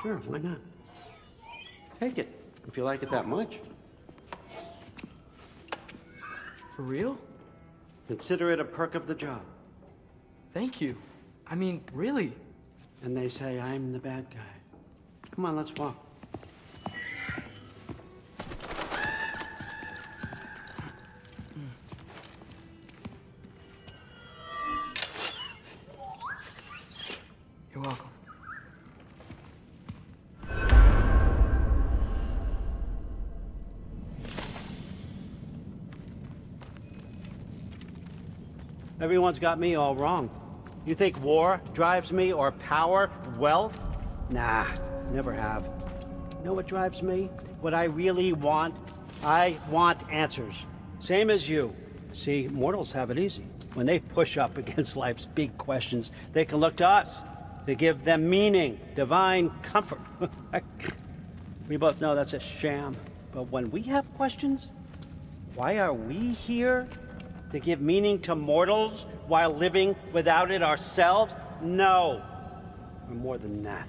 Sure, why not? Take it, if you like it that much. For real? Consider it a perk of the job. Thank you. I mean, really. And they say I'm the bad guy. Come on, let's walk. You're welcome. Everyone's got me all wrong. You think war drives me, or power, wealth? Nah, never have. You know what drives me? What I really want? I want answers. Same as you. See, mortals have it easy. When they push up against life's big questions, they can look to us. They give them meaning, divine comfort. We both know that's a sham. But when we have questions, why are we here? To give meaning to mortals while living without it ourselves? No. We're more than that.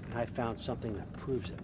And I found something that proves it.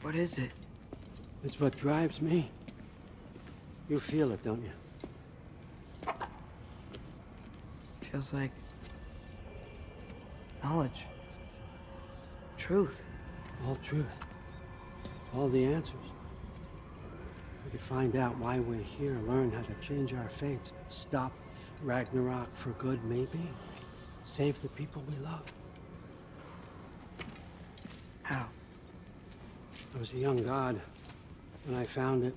What is it? It's what drives me. You feel it, don't you? Feels like knowledge. Truth. All truth. All the answers. We could find out why we're here, learn how to change our fates, stop Ragnarok for good, maybe. Save the people we love. How? I was a young god when I found it.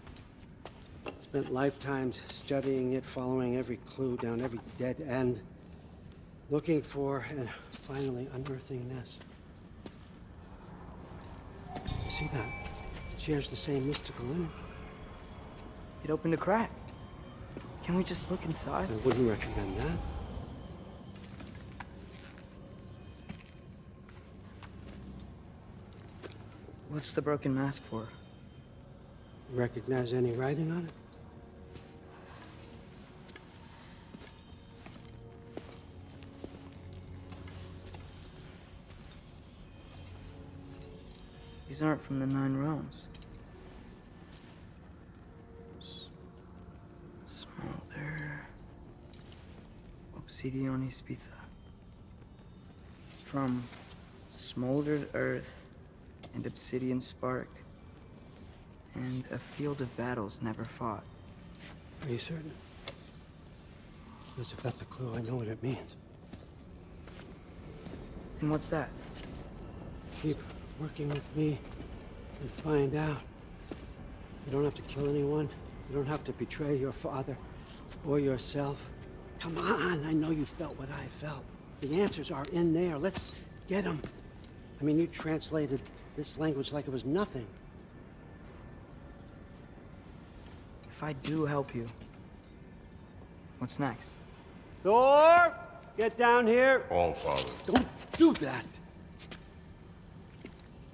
Spent lifetimes studying it, following every clue down every dead end, looking for and finally unearthing this. You see that? It shares the same mystical energy. It opened a crack. Can we just look inside? I wouldn't recommend that. What's the broken mask for? Recognize any writing on it? These aren't from the Nine Realms. Smolder. Obsidione Spitha. From smoldered earth and obsidian spark, and a field of battles never fought. Are you certain? Because if that's a clue, I know what it means. And what's that? Keep working with me and find out. You don't have to kill anyone. You don't have to betray your father or yourself. Come on, I know you felt what I felt. The answers are in there. Let's get them. I mean, you translated this language like it was nothing. If I do help you, what's next? Thor! Get down here! All Father. Don't do that!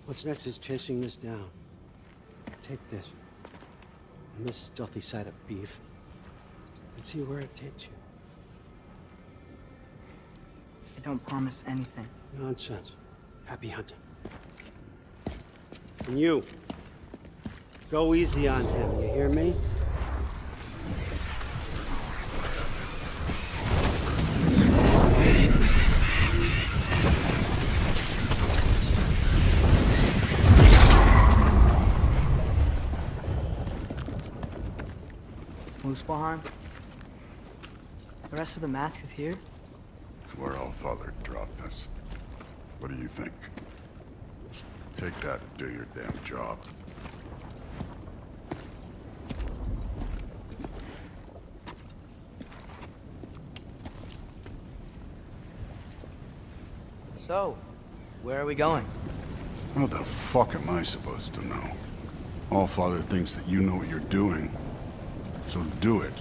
What's next is chasing this down. Take this. And this stealthy side of beef. And see where it takes you. I don't promise anything. Nonsense. Happy hunting. And you. Go easy on him, you hear me? Muspelheim? The rest of the mask is here? It's where All Father dropped us. What do you think? Take that and do your damn job. So, where are we going? What the fuck am I supposed to know? All Father thinks that you know what you're doing, so do it.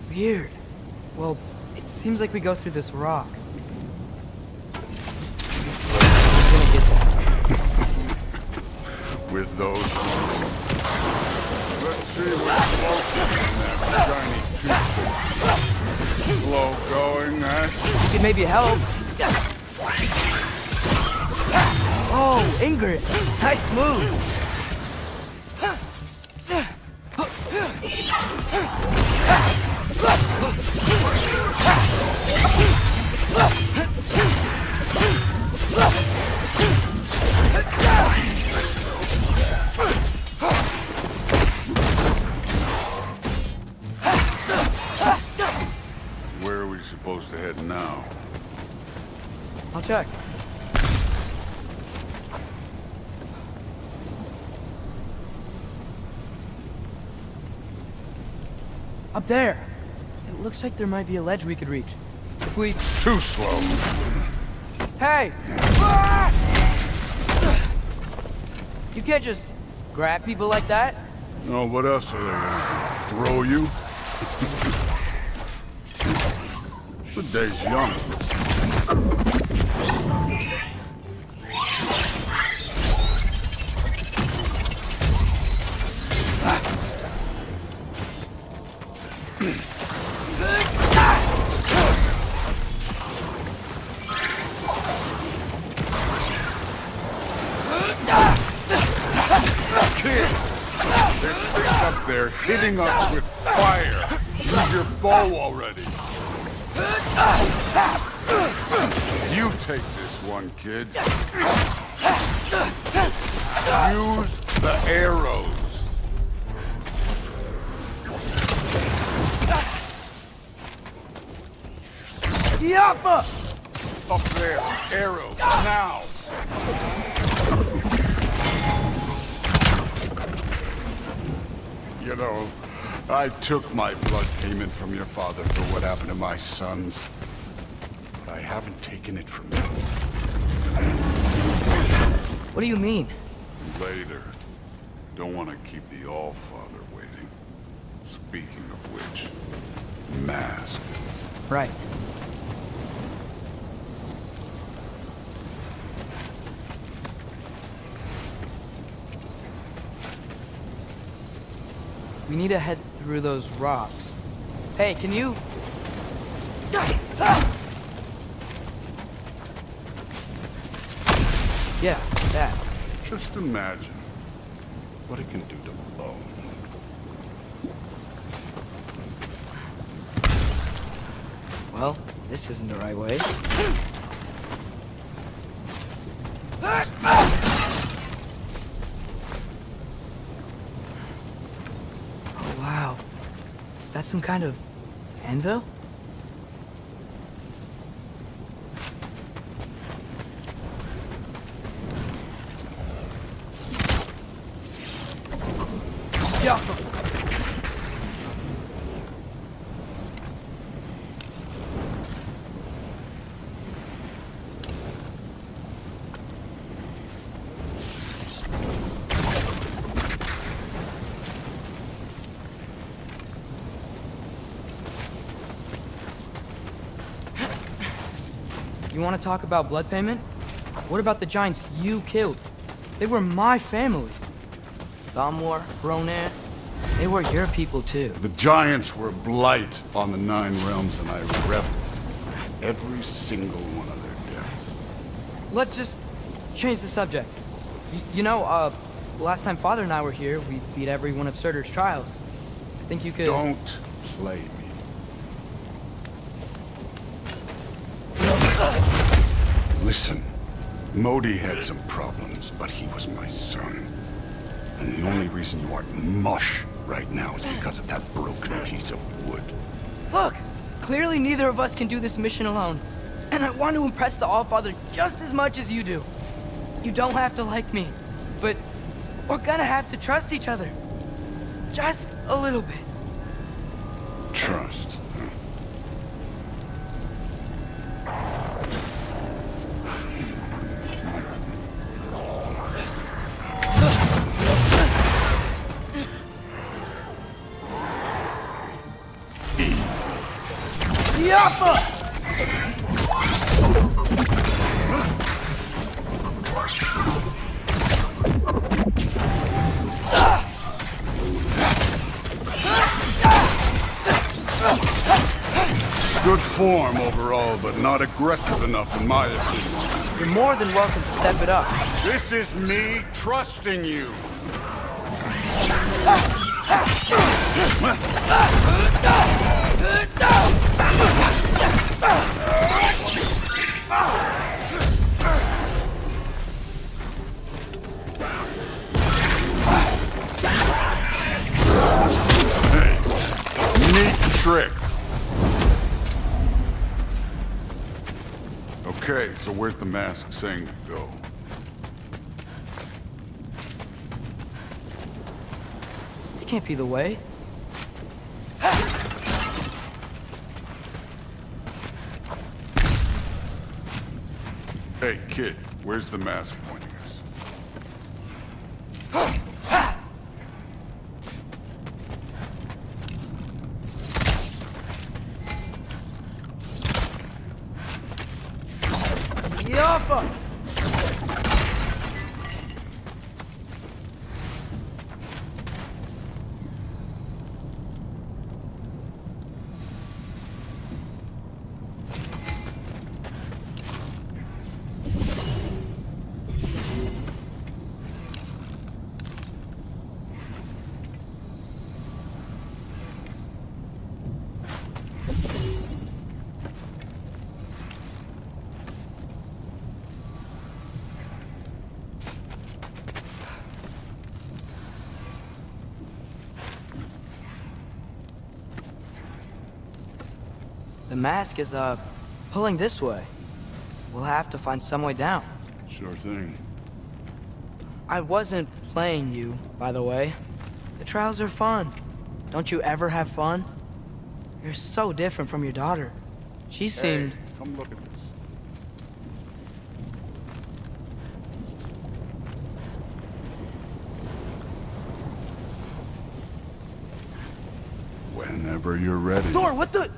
Weird. Well, it seems like we go through this rock. Who's gonna get that? With those ones. Let's see what's floating in that shiny toothpick. Slow going, huh? You could maybe help. Oh, Ingrid! Nice move! Where are we supposed to head now? I'll check. Up there! It looks like there might be a ledge we could reach. If we... Too slow. Hey! You can't just grab people like that. No, what else are they gonna throw you? The day's young. They're hitting us with fire. Use your bow already. You take this one, kid. Use the arrows. Yappa! Up there. Arrows. Now. You know, I took my blood payment from your father for what happened to my sons. But I haven't taken it from you. What do you mean? Later. Don't want to keep the All-Father waiting. Speaking of which, mask. Right. We need to head through those rocks. Hey, can you... Yeah, that. Just imagine what it can do to bone. Well, this isn't the right way. Oh, wow. Is that some kind of anvil? You want to talk about blood payment? What about the giants you killed? They were my family. Thamor, Ronan, they were your people too. The giants were blight on the 9 realms, and I reveled every single one of their deaths. Let's just change the subject. You know, last time Father and I were here, we beat every one of Surtur's trials. I think you could... Don't play me. Listen, Modi had some problems, but he was my son. And the only reason you aren't mush right now is because of that broken piece of wood. Look! Clearly neither of us can do this mission alone. And I want to impress the Allfather just as much as you do. You don't have to like me, but we're gonna have to trust each other. Just a little bit. Trust. Easy. Good form overall, but not aggressive enough in my opinion. You're more than welcome to step it up. This is me trusting you. Hey, neat trick. Okay, so where's the mask saying to go? This can't be the way. Hey, kid, where's the mask pointing us? Yappa! The mask is, pulling this way. We'll have to find some way down. Sure thing. I wasn't playing you, by the way. The trials are fun. Don't you ever have fun? You're so different from your daughter. She seemed... Hey, come look at this. Whenever you're ready. Thor, what the...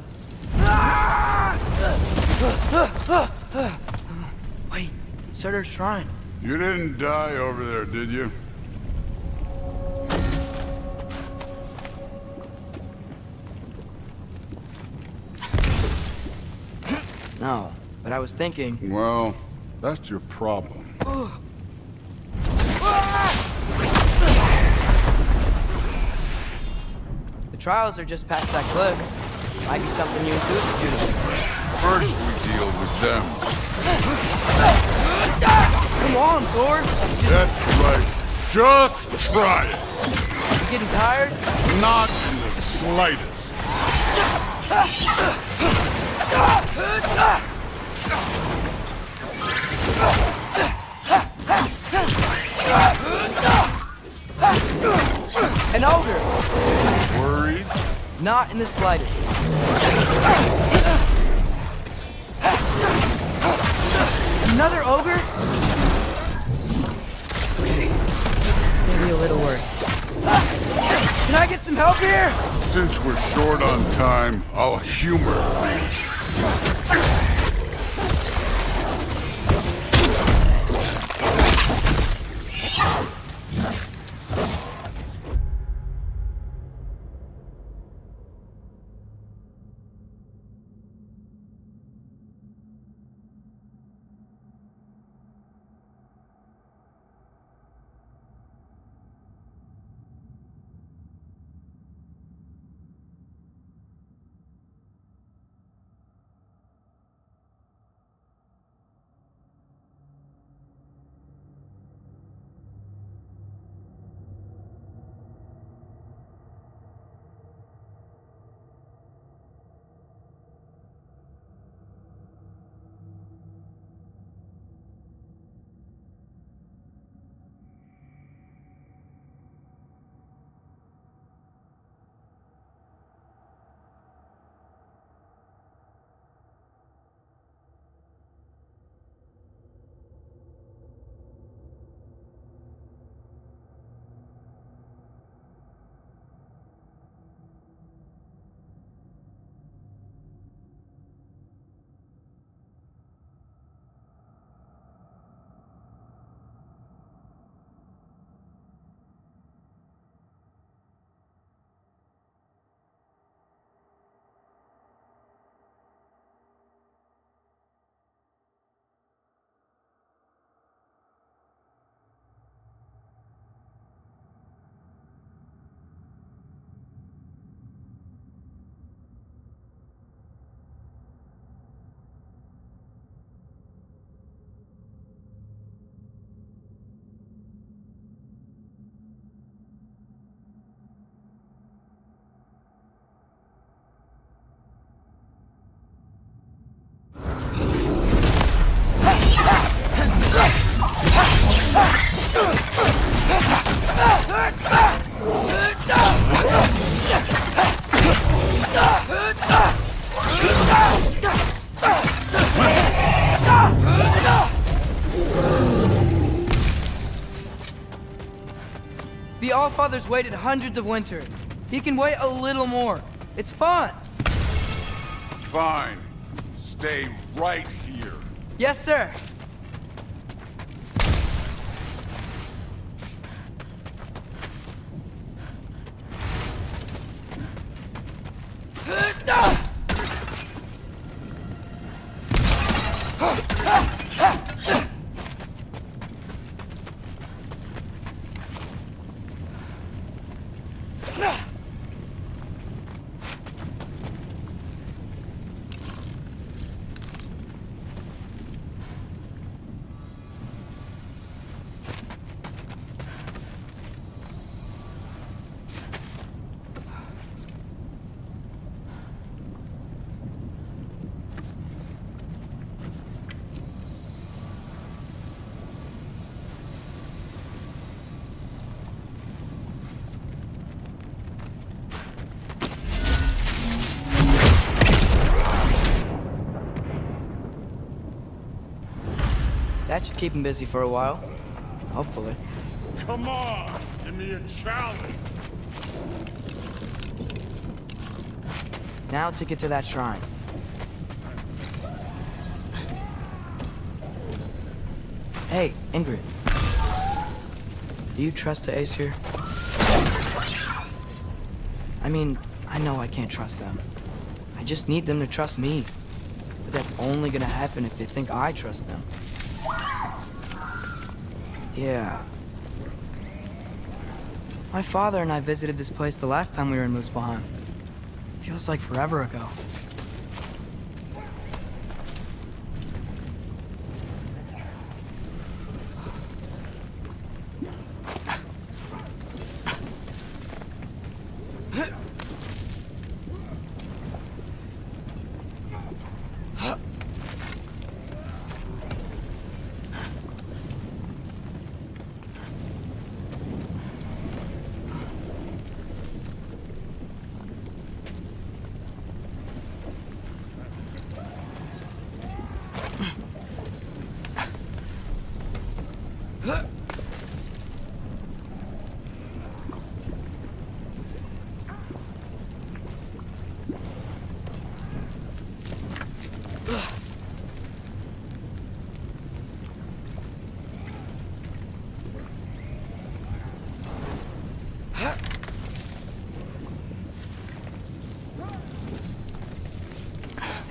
Wait, Surtur's shrine. You didn't die over there, did you? No, but I was thinking... Well, that's your problem. The trials are just past that cliff. Might be something you and Susan do. First we deal with them. Come on, Thor! That's right. Just try it. You getting tired? Not in the slightest. An ogre! Worried? Not in the slightest. Another ogre? Okay. Maybe a little worried. Can I get some help here? Since we're short on time, I'll humor. Allfather's waited hundreds of winters. He can wait a little more. It's fun. Fine. Stay right here. Yes, sir. That should keep him busy for a while. Hopefully. Come on! Give me a challenge! Now to get to that shrine. Hey, Ingrid. Do you trust the Ace here? I mean, I know I can't trust them. I just need them to trust me. But that's only gonna happen if they think I trust them. Yeah. My father and I visited this place the last time we were in Muspelheim. Feels like forever ago.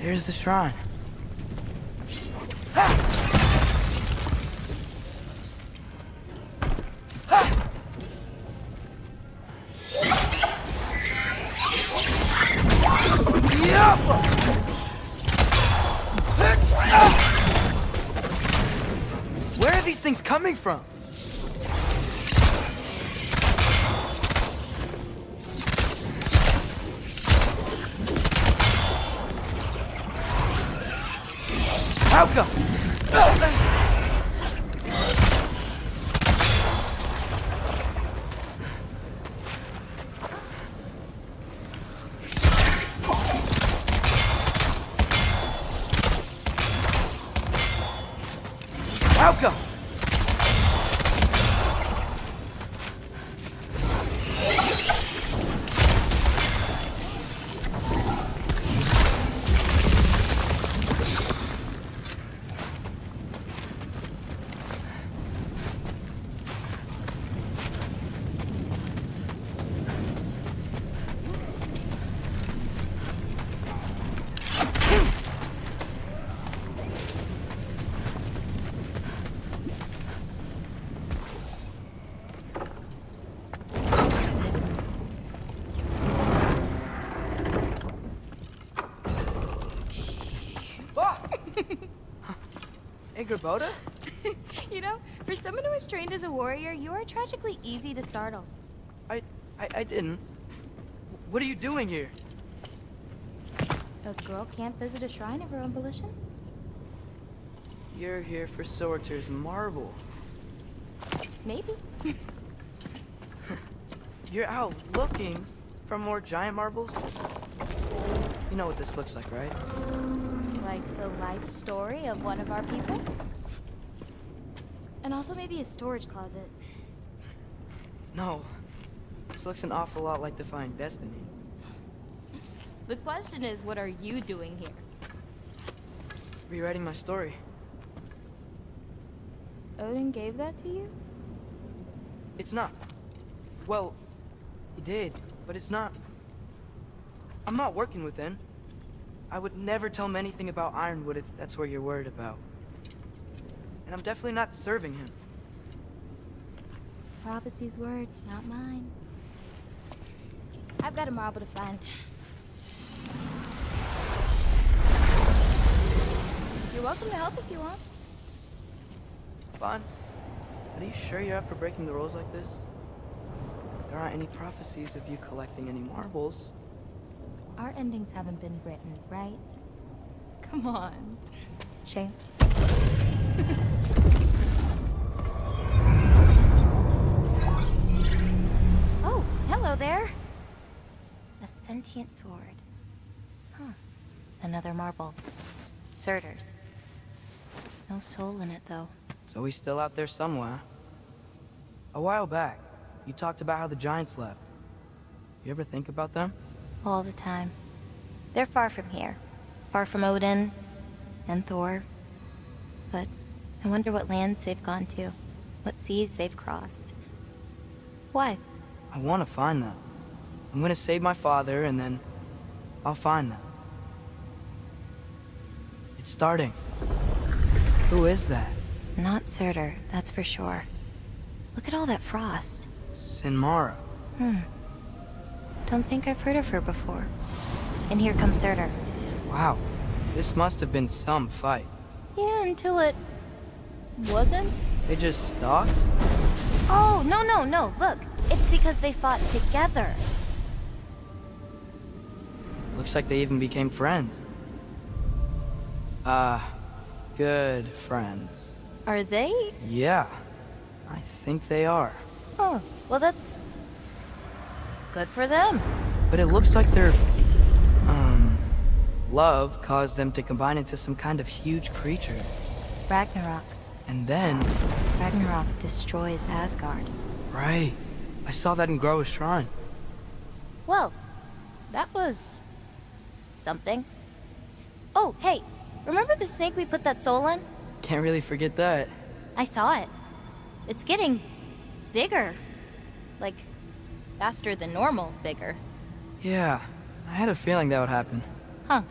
There's the shrine. Where are these things coming from? Outcome! Outcome! Boda? You know, for someone who was trained as a warrior, you are tragically easy to startle. I didn't. What are you doing here? A girl can't visit a shrine of her own volition? You're here for Sorter's marble. Maybe. You're out looking for more giant marbles? You know what this looks like, right? Like the life story of one of our people? And also maybe a storage closet. No. This looks an awful lot like defying destiny. The question is, what are you doing here? Rewriting my story. Odin gave that to you? It's not. Well, he did, but it's not. I'm not working with him. I would never tell him anything about Ironwood if that's what you're worried about. And I'm definitely not serving him. Prophecy's words, not mine. I've got a marble to find. You're welcome to help if you want. Bon, are you sure you're up for breaking the rules like this? There aren't any prophecies of you collecting any marbles. Our endings haven't been written, right? Come on. Shame. Oh, hello there. A sentient sword. Huh. Another marble. Surtur's. No soul in it, though. So he's still out there somewhere. A while back, you talked about how the Giants left. You ever think about them? All the time. They're far from here. Far from Odin and Thor. But I wonder what lands they've gone to. What seas they've crossed. Why? I want to find them. I'm gonna save my father, and then I'll find them. It's starting. Who is that? Not Surtur, that's for sure. Look at all that frost. Sinmara. Don't think I've heard of her before. And here comes Surtur. Wow. This must have been some fight. Yeah, until it... wasn't? They just stopped? Oh, no. Look, it's because they fought together. Looks like they even became friends. Good friends. Are they? Yeah, I think they are. Oh, well that's... good for them. But it looks like their, love caused them to combine into some kind of huge creature. Ragnarok. And then... Ragnarok destroys Asgard. Right. I saw that in Groa's shrine. Well, that was... something. Oh, hey, remember the snake we put that soul in? Can't really forget that. I saw it. It's getting... bigger. Like, faster than normal bigger. Yeah, I had a feeling that would happen. Huh.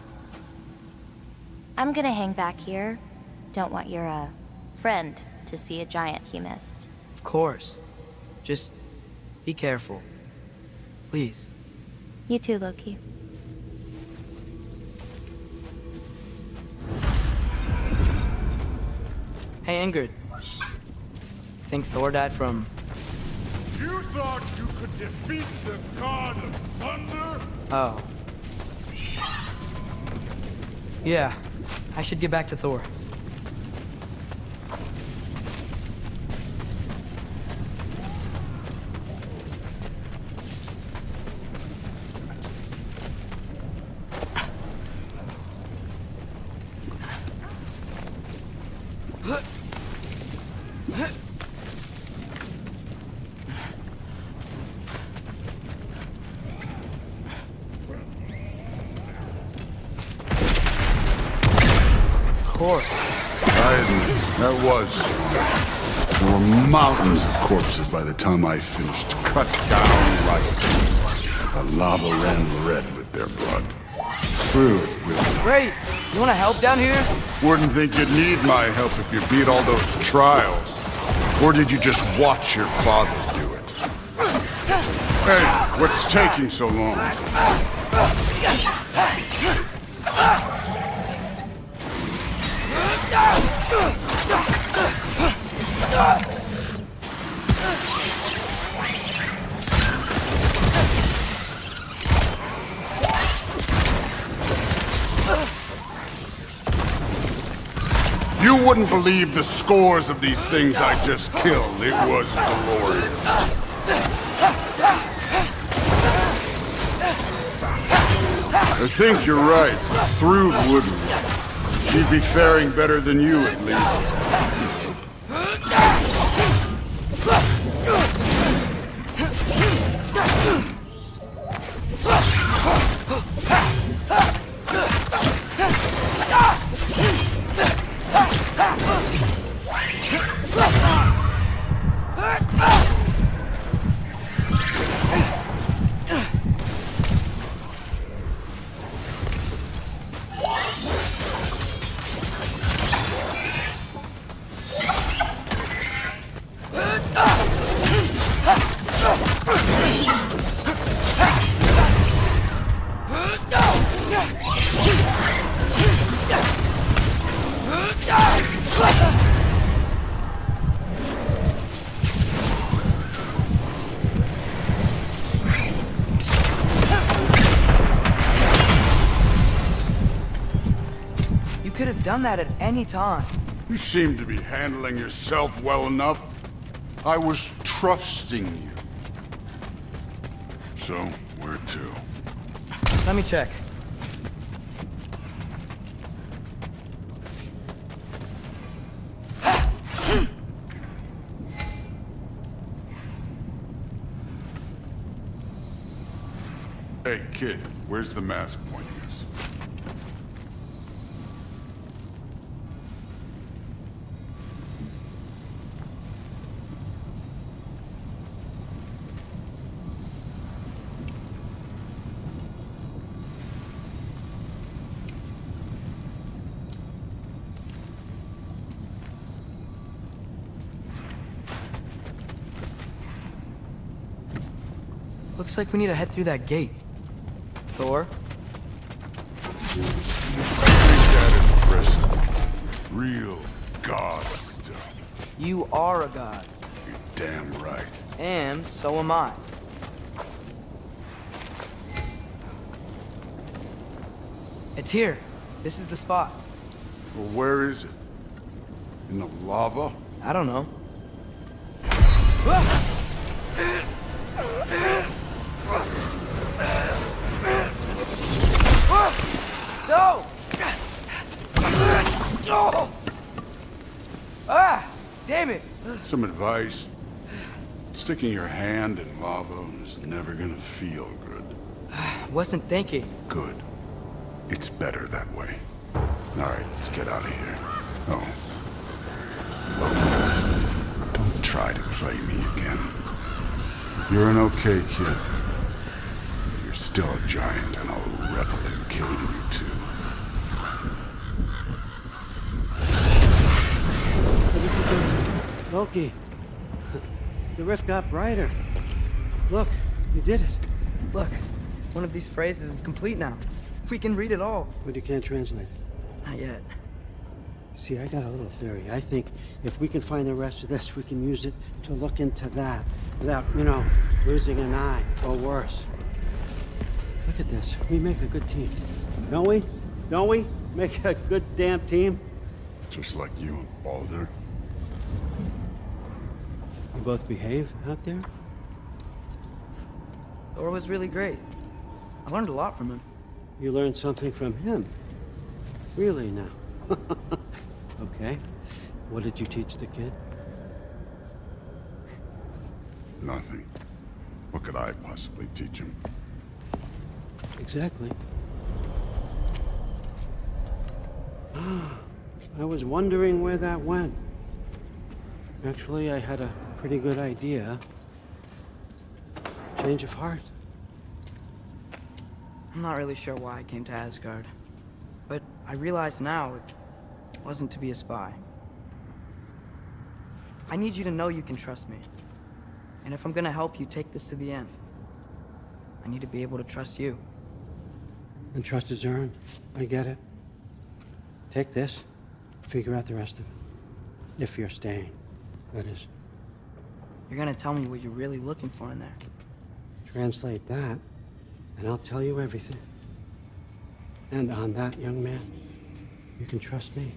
I'm gonna hang back here. Don't want your, friend to see a giant he missed. Of course. Just be careful. Please. You too, Loki. Hey, Ingrid. Think Thor died from... You thought you could defeat the god of thunder? Oh. Yeah, I should get back to Thor. That was... There were mountains of corpses by the time I finished. Cut down right. The lava ran red with their blood. Through with... Great! You wanna help down here? Wouldn't think you'd need my help if you beat all those trials. Or did you just watch your father do it? Hey, what's taking so long? You wouldn't believe the scores of these things I just killed. It was glorious. I think you're right. Through wouldn't. She'd be faring better than you, at least. have done that at any time. You seem to be handling yourself well enough. I was trusting you. So, where to? Let me check. Hey, kid, where's the mask pointing us? Looks like we need to head through that gate. Thor? That impressive. Real god stuff. You are a god. You're damn right. And so am I. It's here. This is the spot. Well, where is it? In the lava? I don't know. No! Ah! Damn it! Some advice. Sticking your hand in lava is never gonna feel good. Wasn't thinking. Good. It's better that way. Alright, let's get out of here. Oh. Look, don't try to play me again. You're an okay kid. You're still a giant, and I'll revel in killing you too. Loki, the rift got brighter. Look, you did it. Look, one of these phrases is complete now. We can read it all. But you can't translate it. Not yet. See, I got a little theory. I think if we can find the rest of this, we can use it to look into that without, you know, losing an eye or worse. Look at this. We make a good team. Don't we? Don't we? Make a good damn team? Just like you and Baldur. You both behave out there? Thor was really great. I learned a lot from him. You learned something from him? Really now? Okay. What did you teach the kid? Nothing. What could I possibly teach him? Exactly. I was wondering where that went. Actually, I had a pretty good idea. Change of heart. I'm not really sure why I came to Asgard. But I realize now it wasn't to be a spy. I need you to know you can trust me. And if I'm gonna help you take this to the end, I need to be able to trust you. And trust is earned. I get it. Take this, figure out the rest of it. If you're staying, that is. You're gonna tell me what you're really looking for in there. Translate that, and I'll tell you everything. And on that, young man, you can trust me.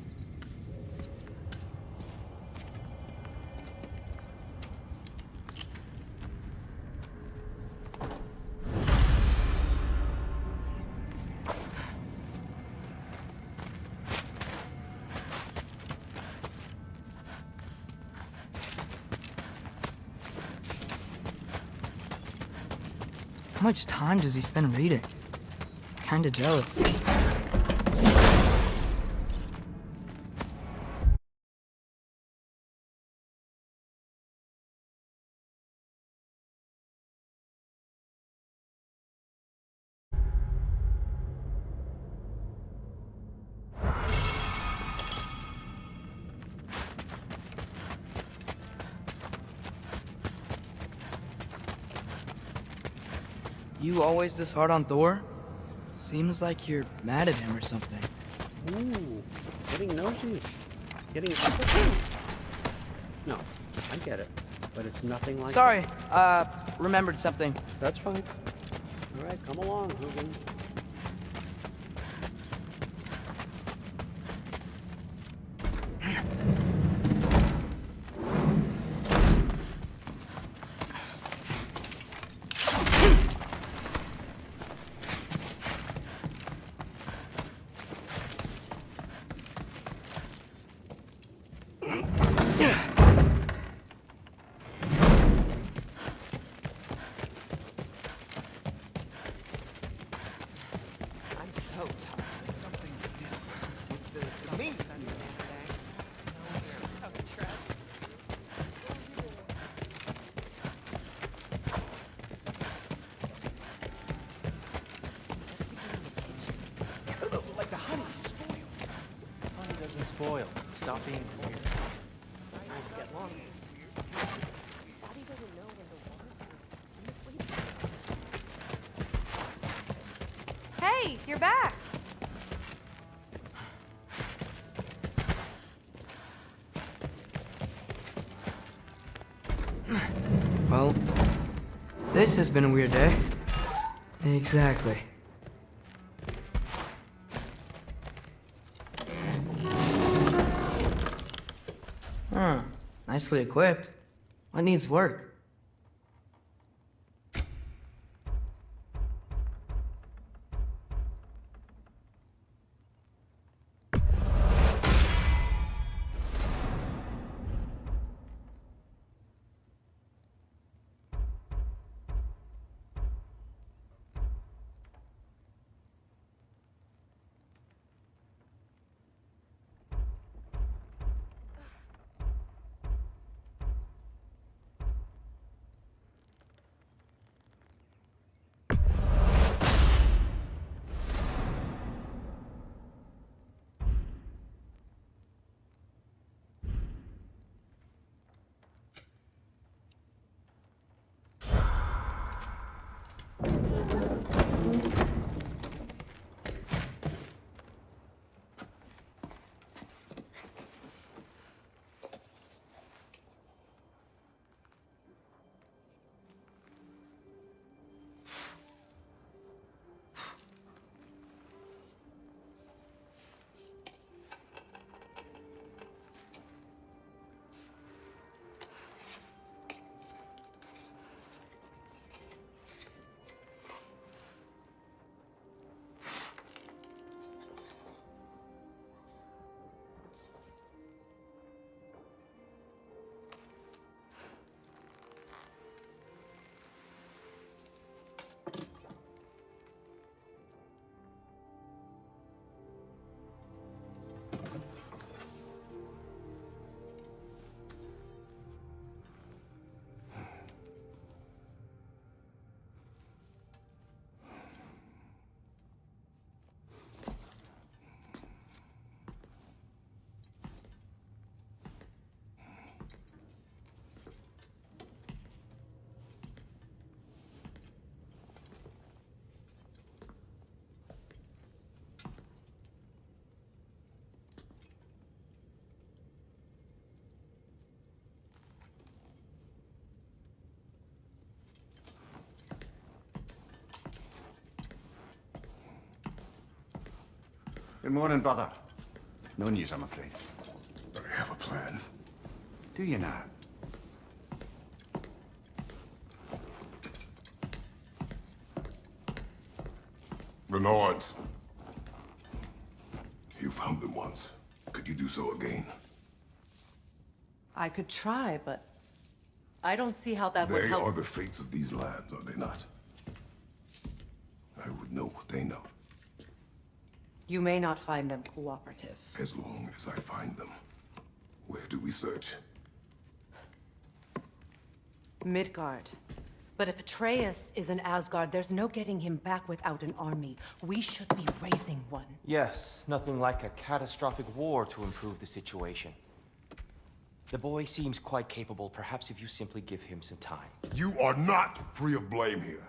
How much time does he spend reading? Kinda jealous. You always this hard on Thor? Seems like you're mad at him or something. Ooh, getting nosy. Getting... No, I get it. But it's nothing like... Sorry, remembered something. That's fine. All right, come along, Hogan. so tough. Something's different with the meat. Like the honey's spoiled. Honey doesn't spoil. Stop being weird. Nights get longer. Daddy doesn't know when to warn her. I'm asleep. Hey, you're back. Well, this has been a weird day. Exactly. Huh. Nicely equipped. What needs work? Good morning, brother. No news, I'm afraid. But I have a plan. Do you now? The Nords. You found them once. Could you do so again? I could try, but I don't see how that would They help. are the fates of these lands, are they not? I would know what they know, You may not find them cooperative. as long as I find them. Where do we search? Midgard. But if Atreus is in Asgard, there's no getting him back without an army. We should be raising one. Yes, nothing like a catastrophic war to improve the situation. The boy seems quite capable. Perhaps if you simply give him some time. You are not free of blame here.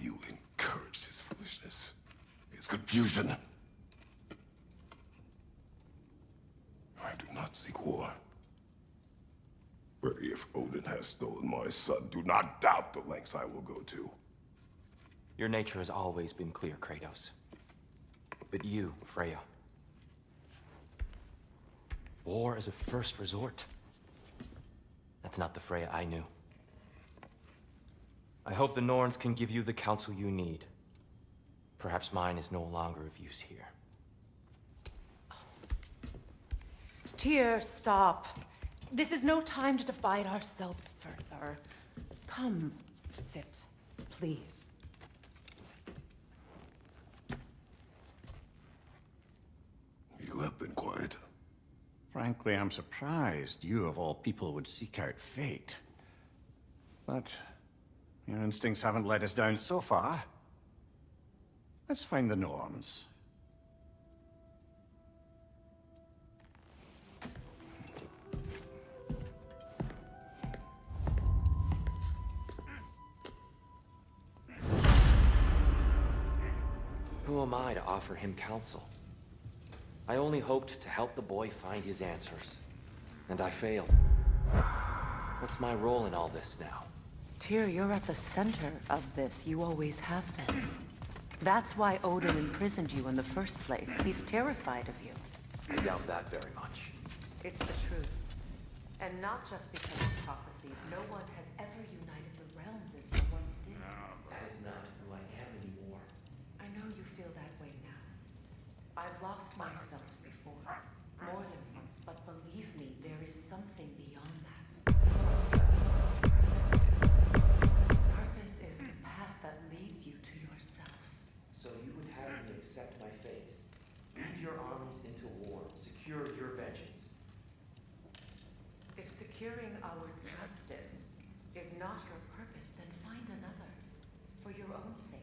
You encouraged his foolishness, his confusion. I do not seek war. But if Odin has stolen my son, do not doubt the lengths I will go to. Your nature has always been clear, Kratos. But you, Freya. War is a first resort. That's not the Freya I knew. I hope the Norns can give you the counsel you need. Perhaps mine is no longer of use here. Tyr, stop. This is no time to divide ourselves further. Come, sit, please. Frankly, I'm surprised you of all people would seek out fate. But your instincts haven't let us down so far. Let's find the norms. Who am I to offer him counsel? I only hoped to help the boy find his answers. And I failed. What's my role in all this now? Tyr, you're at the center of this. You always have been. That's why Odin imprisoned you in the first place. He's terrified of you. I doubt that very much. It's the truth. And not just because of prophecies. No one has ever united the realms as you once did. That is not who I am anymore. I know you feel that way now. I've lost myself before. More than once, but believe me, there is something beyond that. Purpose is the path that leads you to yourself. So you would have me accept my fate? Lead your armies into war. Secure your vengeance. If securing our justice is not your purpose, then find another. For your own sake.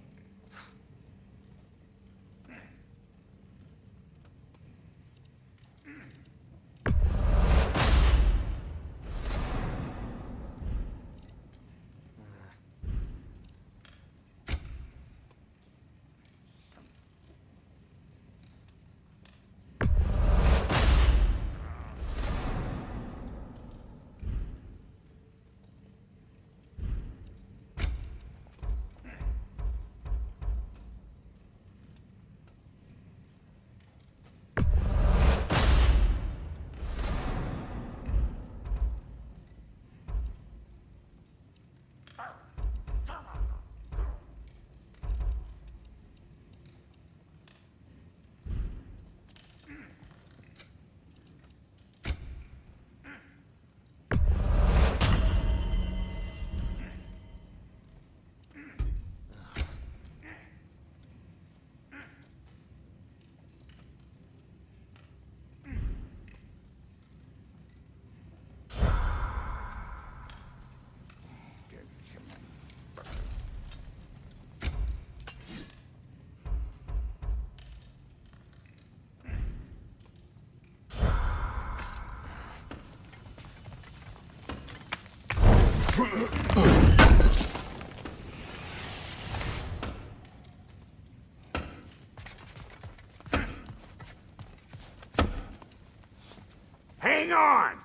Hang on!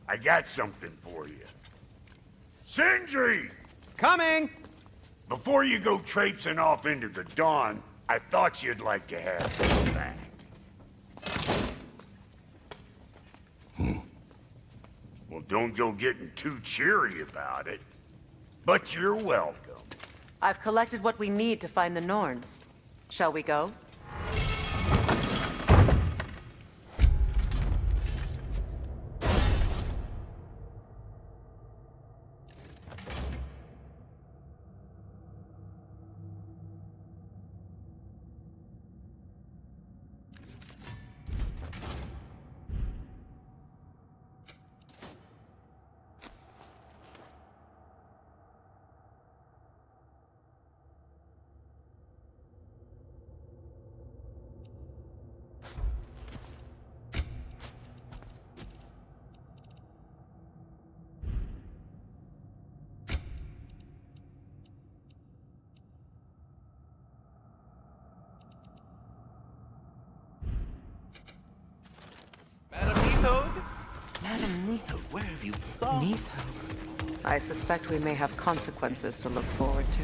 I got something for you. Sindri! Coming! Before you go traipsing off into the dawn, I thought you'd like to have this back. Well, don't go getting too cheery about it. But you're welcome. I've collected what we need to find the Norns. Shall we go? Madam Neitho, where have you gone? Neitho? I suspect we may have consequences to look forward to.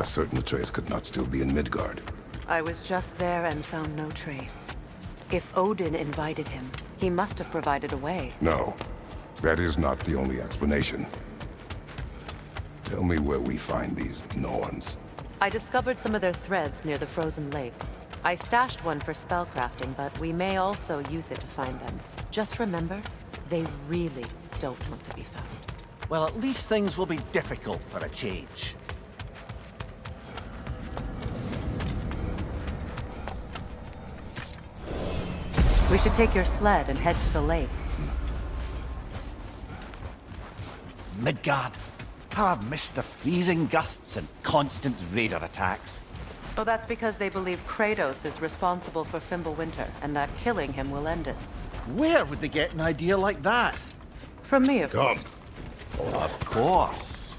are certain Atreus could not still be in Midgard. I was just there and found no trace. If Odin invited him, he must have provided a way. No, that is not the only explanation. Tell me where we find these Norns. I discovered some of their threads near the frozen lake. I stashed one for spellcrafting, but we may also use it to find them. Just remember, they really don't want to be found. Well, at least things will be difficult for a change. We should take your sled and head to the lake. Midgard. How I've missed the freezing gusts and constant raider attacks. Oh, that's because they believe Kratos is responsible for Fimbulwinter, and that killing him will end it. Where would they get an idea like that? From me, of course. Of course.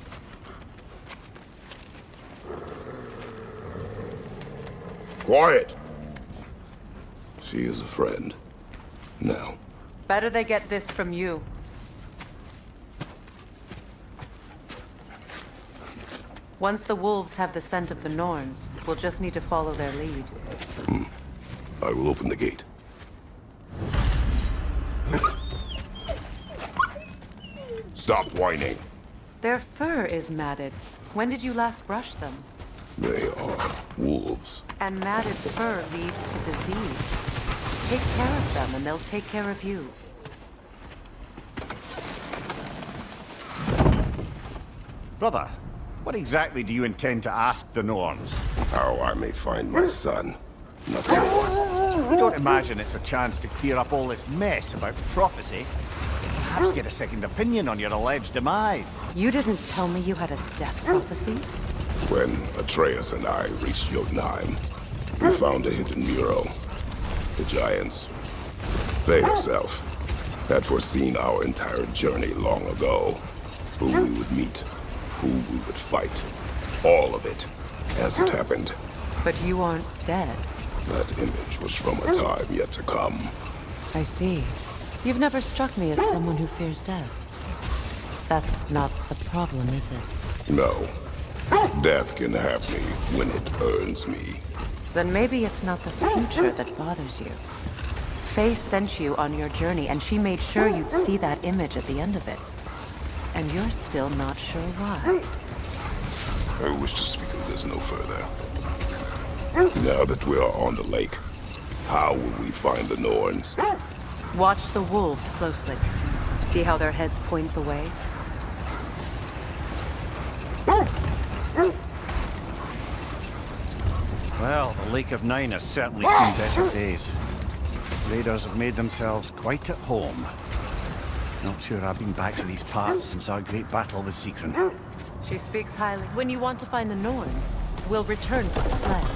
Quiet! She is a friend. Now. Better they get this from you. Once the wolves have the scent of the Norns, we'll just need to follow their lead. I will open the gate. Stop whining. Their fur is matted. When did you last brush them? They are wolves. And matted fur leads to disease. Take care of them and they'll take care of you. Brother, what exactly do you intend to ask the Norns? How I may find my son. Nothing more. Don't imagine it's a chance to clear up all this mess about prophecy. Perhaps get a second opinion on your alleged demise. You didn't tell me you had a death prophecy? When Atreus and I reached Jotunheim, we found a hidden mural. The giants, they herself, had foreseen our entire journey long ago. Who we would meet, who we would fight. All of it, as it happened. But you aren't dead. That image was from a time yet to come. I see. You've never struck me as someone who fears death. That's not the problem, is it? No. Death can have me when it earns me. Then maybe it's not the future that bothers you. Faye sent you on your journey, and she made sure you'd see that image at the end of it. And you're still not sure why. I wish to speak of this no further. Now that we are on the lake, how will we find the Norns? Watch the wolves closely. See how their heads point the way? Well, the Lake of Nine has certainly seen better days. Raiders have made themselves quite at home. Not sure I've been back to these parts since our great battle with Sigrun. She speaks highly. When you want to find the Norns, we'll return to the sled.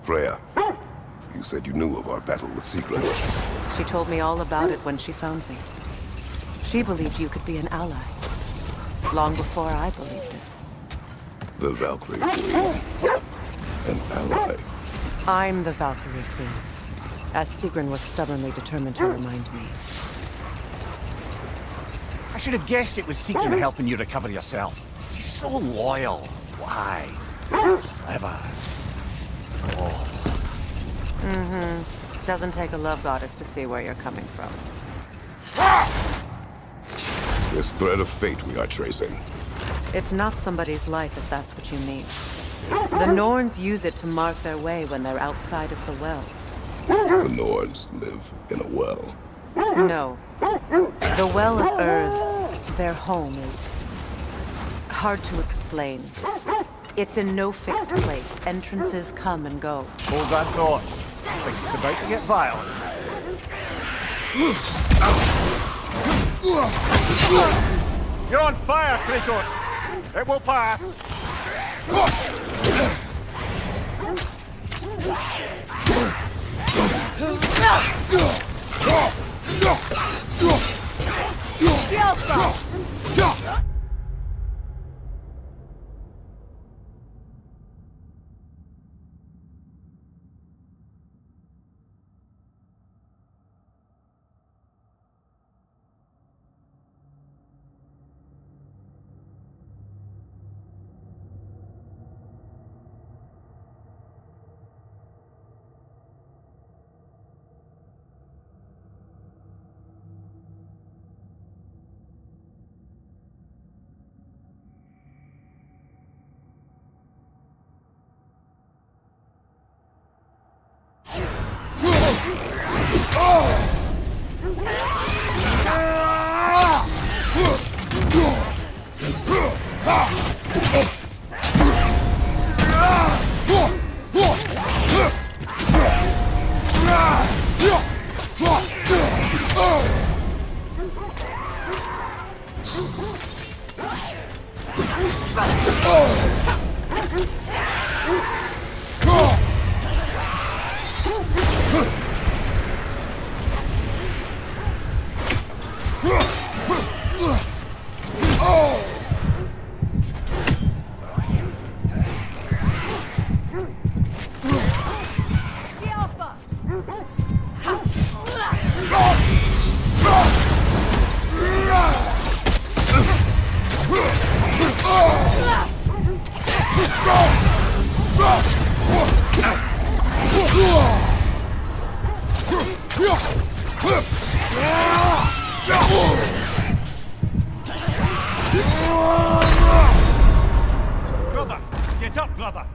Freya, you said you knew of our battle with Sigrun. She told me all about it when she found me. She believed you could be an ally. Long before I believed it. The Valkyrie Queen. An ally. I'm the Valkyrie Queen. As Sigrun was stubbornly determined to remind me. I should have guessed it was Sigrun helping you recover yourself. She's so loyal. Why? Clever. Oh. Mm-hmm. Doesn't take a love goddess to see where you're coming from. This thread of fate we are tracing. It's not somebody's life, if that's what you mean. The Norns use it to mark their way when they're outside of the well. The Norns live in a well. No. The Well of Earth, their home, is hard to explain. It's in no fixed place. Entrances come and go. Hold that thought. I think it's about to get violent. You're on fire, Kratos! It will pass! Brother! Get up, brother!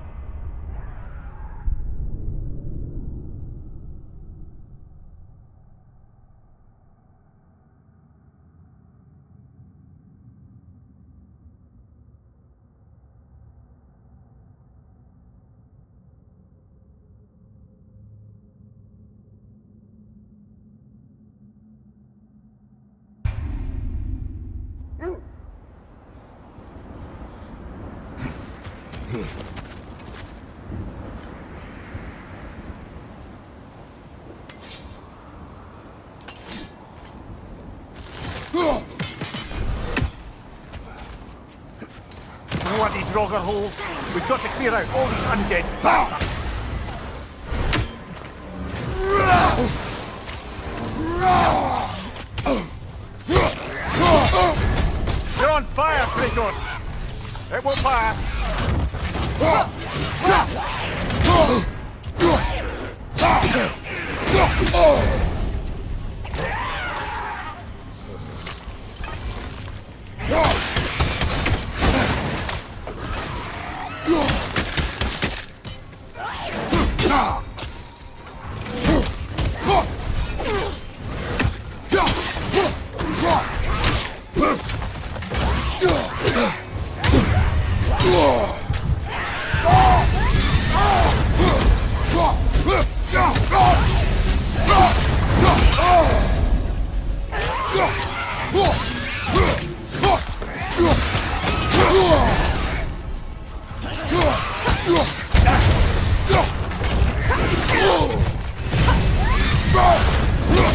Bloody Draugr holes! We've got to clear out all these undead bastards! You're on fire, Kratos! It will pass!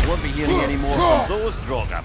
Won't be hearing any more from those Draugr.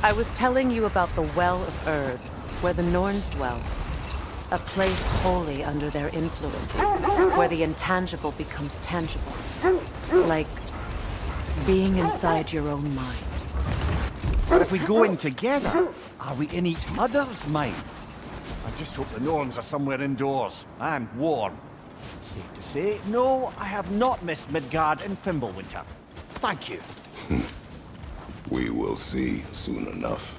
I was telling you about the Well of Earth, where the Norns dwell. A place wholly under their influence, where the intangible becomes tangible. Like being inside your own mind. But if we go in together, are we in each other's minds? I just hope the Norns are somewhere indoors, and warm. Safe to say, no, I have not missed Midgard and Fimbulwinter. Thank you. We will see soon enough.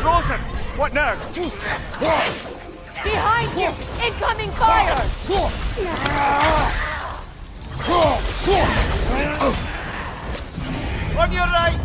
Frozen! What now? Behind you! Incoming fire! On your right!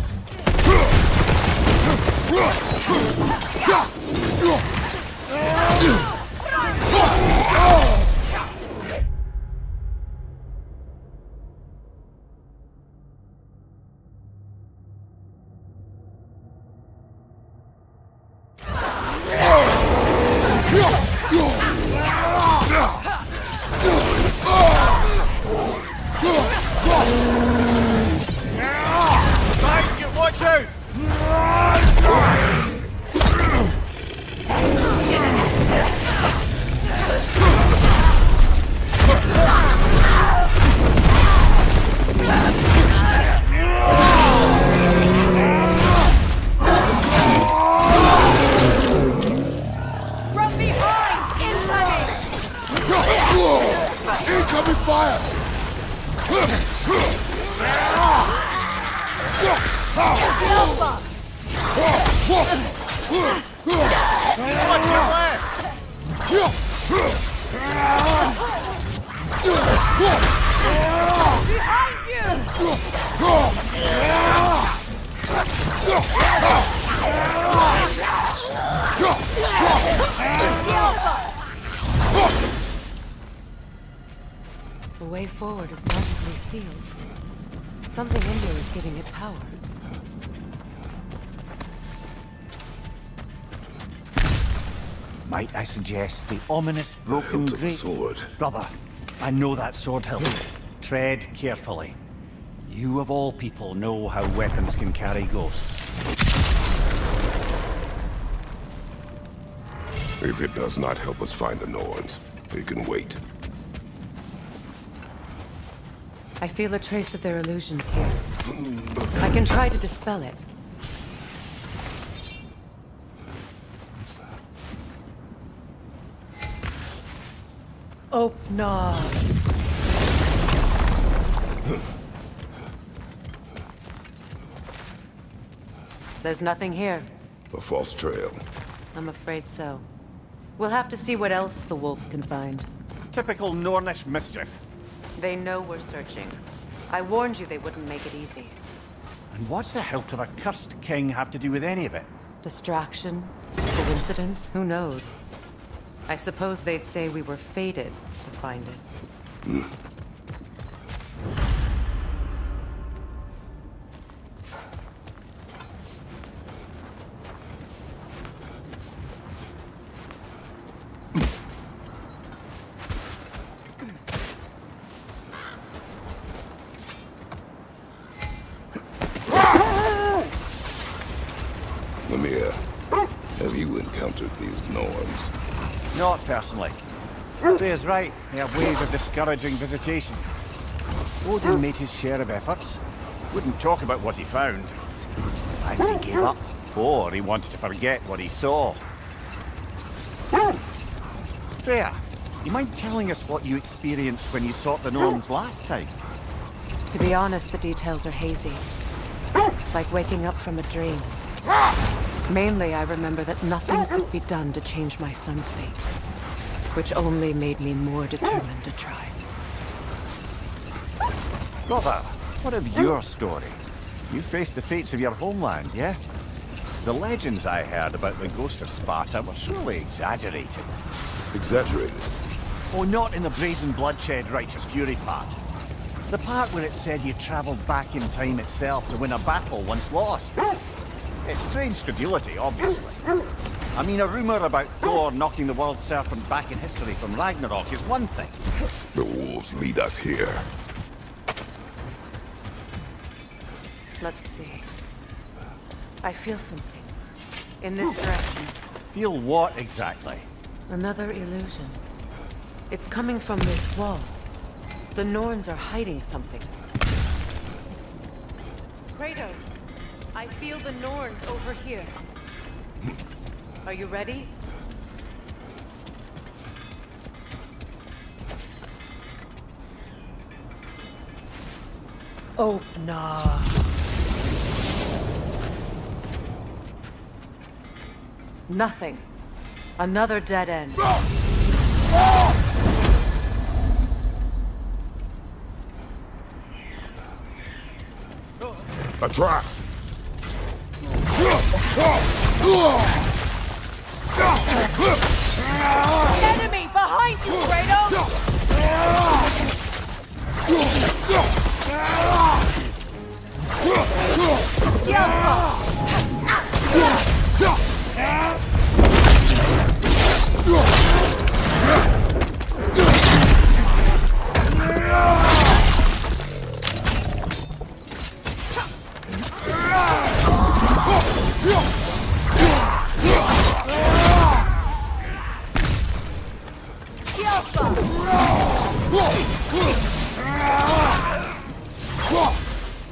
Watch out! From behind! Incoming! Incoming fire! Alpha! Watch your left! Behind The way forward is magically sealed. Something in here is giving it power. Might I suggest the ominous broken hilt of the grate? sword. Brother, I know that sword hilt. Tread carefully. You of all people know how weapons can carry ghosts. If it does not help us find the Norns, it can wait. I feel a trace of their illusions here. I can try to dispel it. Oh, no. There's nothing here. A false trail. I'm afraid so. We'll have to see what else the wolves can find. Typical Nornish mischief. They know we're searching. I warned you they wouldn't make it easy. And what's the hilt of a cursed king have to do with any of it? Distraction? Coincidence? Who knows? I suppose they'd say we were fated to find it. Lemire, have you encountered these Norns? Not personally. Freya's right. They have ways of discouraging visitation. Odin made his share of efforts. Wouldn't talk about what he found. Either he gave up, or he wanted to forget what he saw. Freya, you mind telling us what you experienced when you sought the Norns last time? To be honest, the details are hazy. Like waking up from a dream. Mainly, I remember that nothing could be done to change my son's fate, which only made me more determined to try. Brother, what of your story? You faced the fates of your homeland, yeah? The legends I heard about the ghost of Sparta were surely exaggerated. Exaggerated? Oh, not in the brazen bloodshed righteous fury part. The part where it said you travelled back in time itself to win a battle once lost. It's strange credulity, obviously. I mean, a rumor about Thor knocking the world serpent back in history from Ragnarok is one thing. The wolves lead us here. Let's see. I feel something. In this direction. Feel what exactly? Another illusion. It's coming from this wall. The Norns are hiding something. Kratos, I feel the Norns over here. Are you ready? Oh, nah. Nothing. Another dead end. A trap! Enemy behind you, Kratos!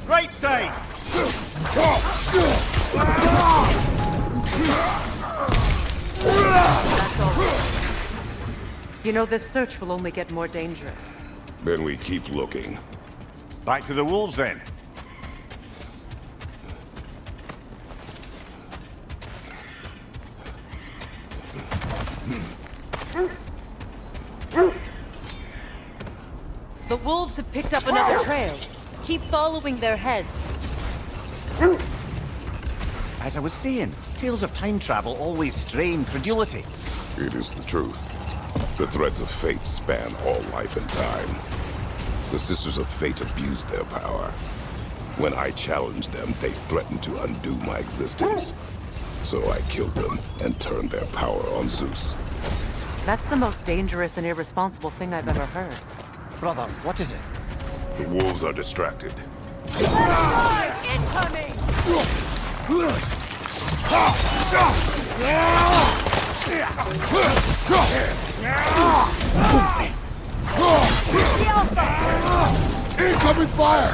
Right side! That's all. You know, this search will only get more dangerous. Then we keep looking. Back to the wolves then. The wolves have picked up another trail. Keep following their heads. As I was saying, tales of time travel always strain credulity. It is the truth. The threads of fate span all life and time. The Sisters of Fate abused their power. When I challenged them, they threatened to undo my existence. So I killed them and turned their power on Zeus. That's the most dangerous and irresponsible thing I've ever heard. Brother, what is it? The wolves are distracted. Incoming! Incoming fire!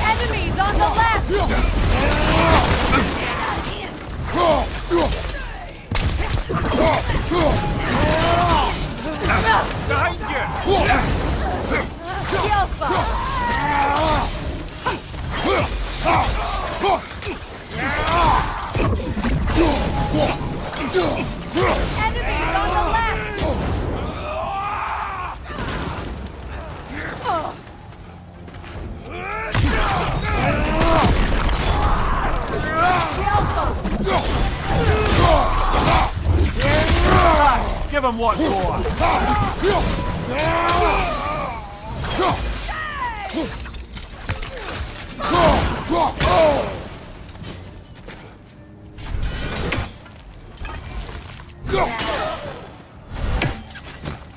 Enemies on the left! Behind Enemies on the left! Give him what for!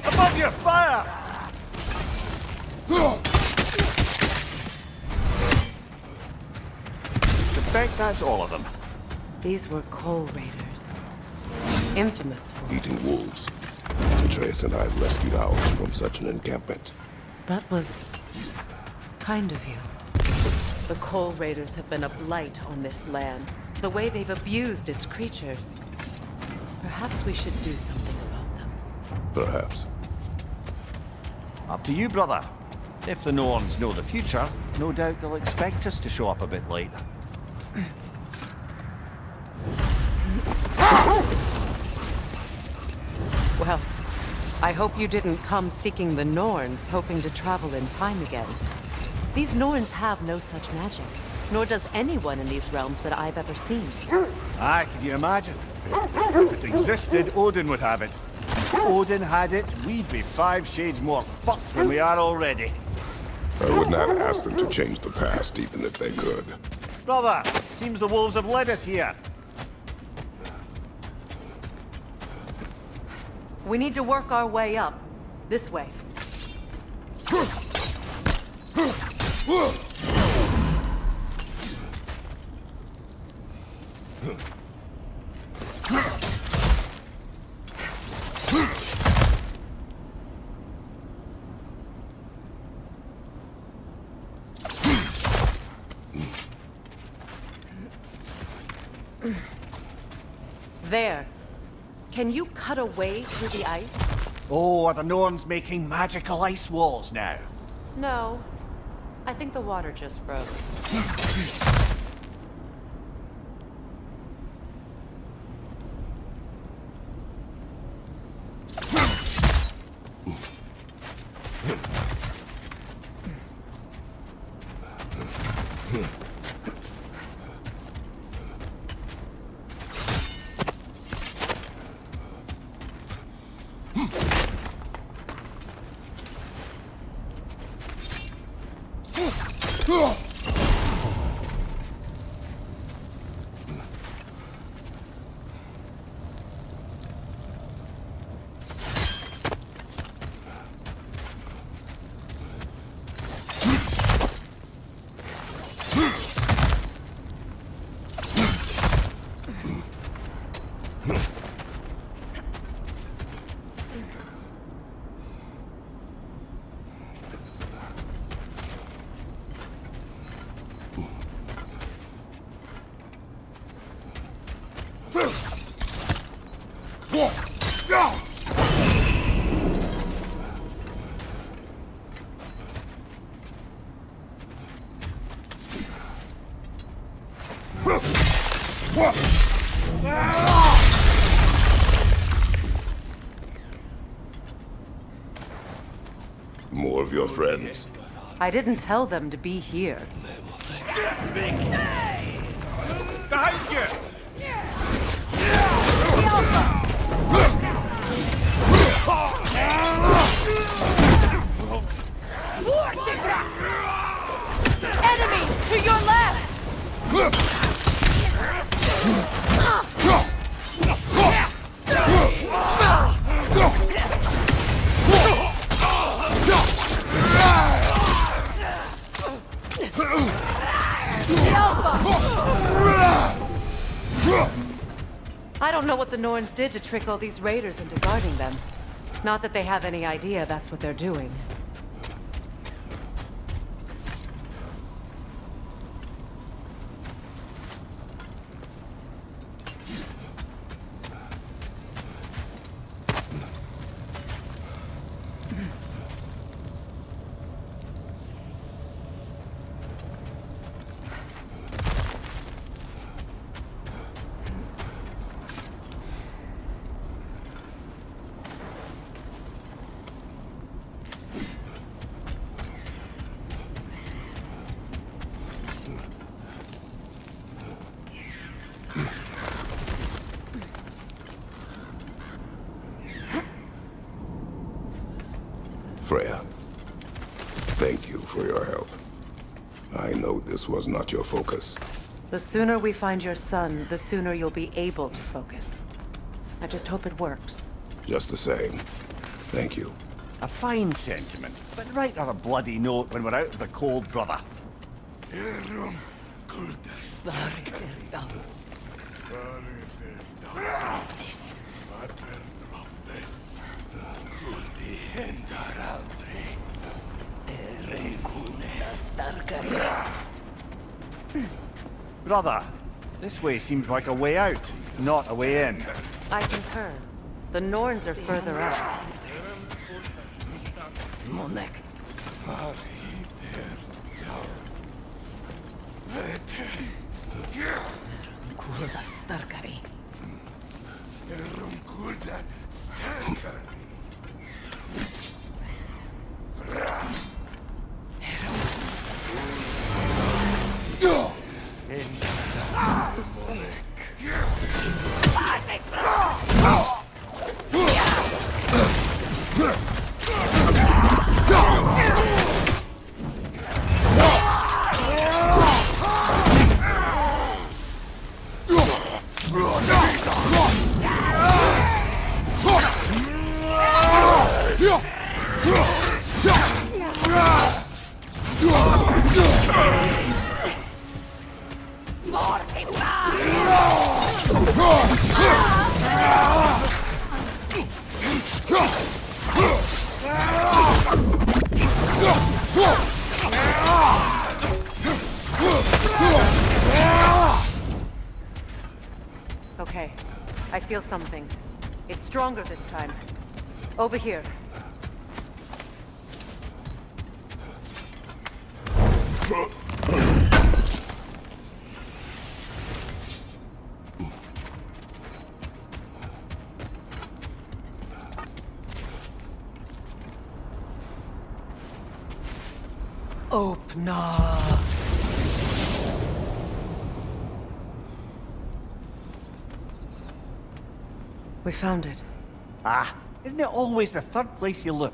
Above your fire! Suspect that's all of them. These were Coal Raiders. Infamous for Eating wolves. Atreus and I rescued ours from such an encampment. That was kind of you. The Coal Raiders have been a blight on this land. The way they've abused its creatures. Perhaps we should do something about them. Perhaps. Up to you, brother. If the Norns know the future, no doubt they'll expect us to show up a bit late. Well, I hope you didn't come seeking the Norns, hoping to travel in time again. These Norns have no such magic, nor does anyone in these realms that I've ever seen. Aye, can you imagine? If it existed, Odin would have it. If Odin had it, we'd be 5 shades more fucked than we are already. I would not ask them to change the past, even if they could. Brother, seems the wolves have led us here. We need to work our way up. This way. There. Can you cut a way through the ice? Oh, are the Norns making magical ice walls now? No. I think the water just froze. More of your friends. I didn't tell them to be here. Behind you! Enemy to your left! I don't know what the Norns did to trick all these raiders into guarding them. Not that they have any idea that's what they're doing. Freya, thank you for your help. I know this was not your focus. The sooner we find your son, the sooner you'll be able to focus. I just hope it works. Just the same, thank you. A fine sentiment, but write her a bloody note when we're out of the cold, brother. Brother, this way seems like a way out, not a way in. I concur. The Norns are further up. Monek. feel something. It's stronger this time. Over here. Open up. We found it. Ah, isn't it always the third place you look?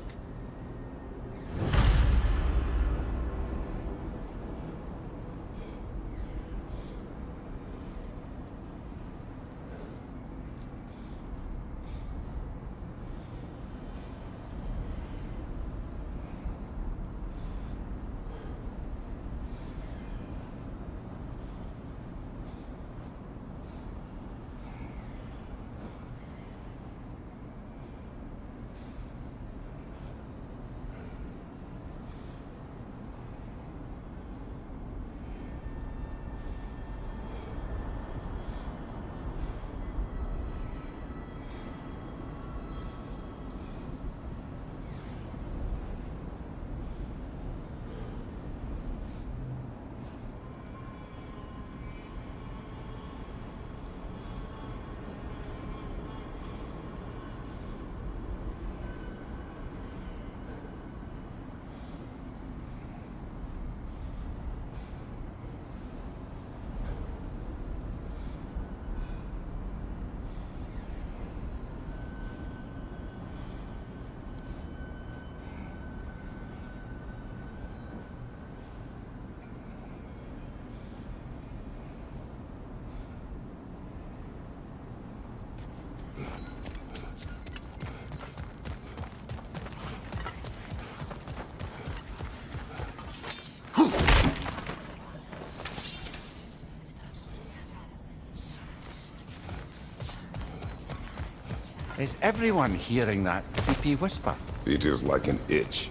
Is everyone hearing that creepy whisper? It is like an itch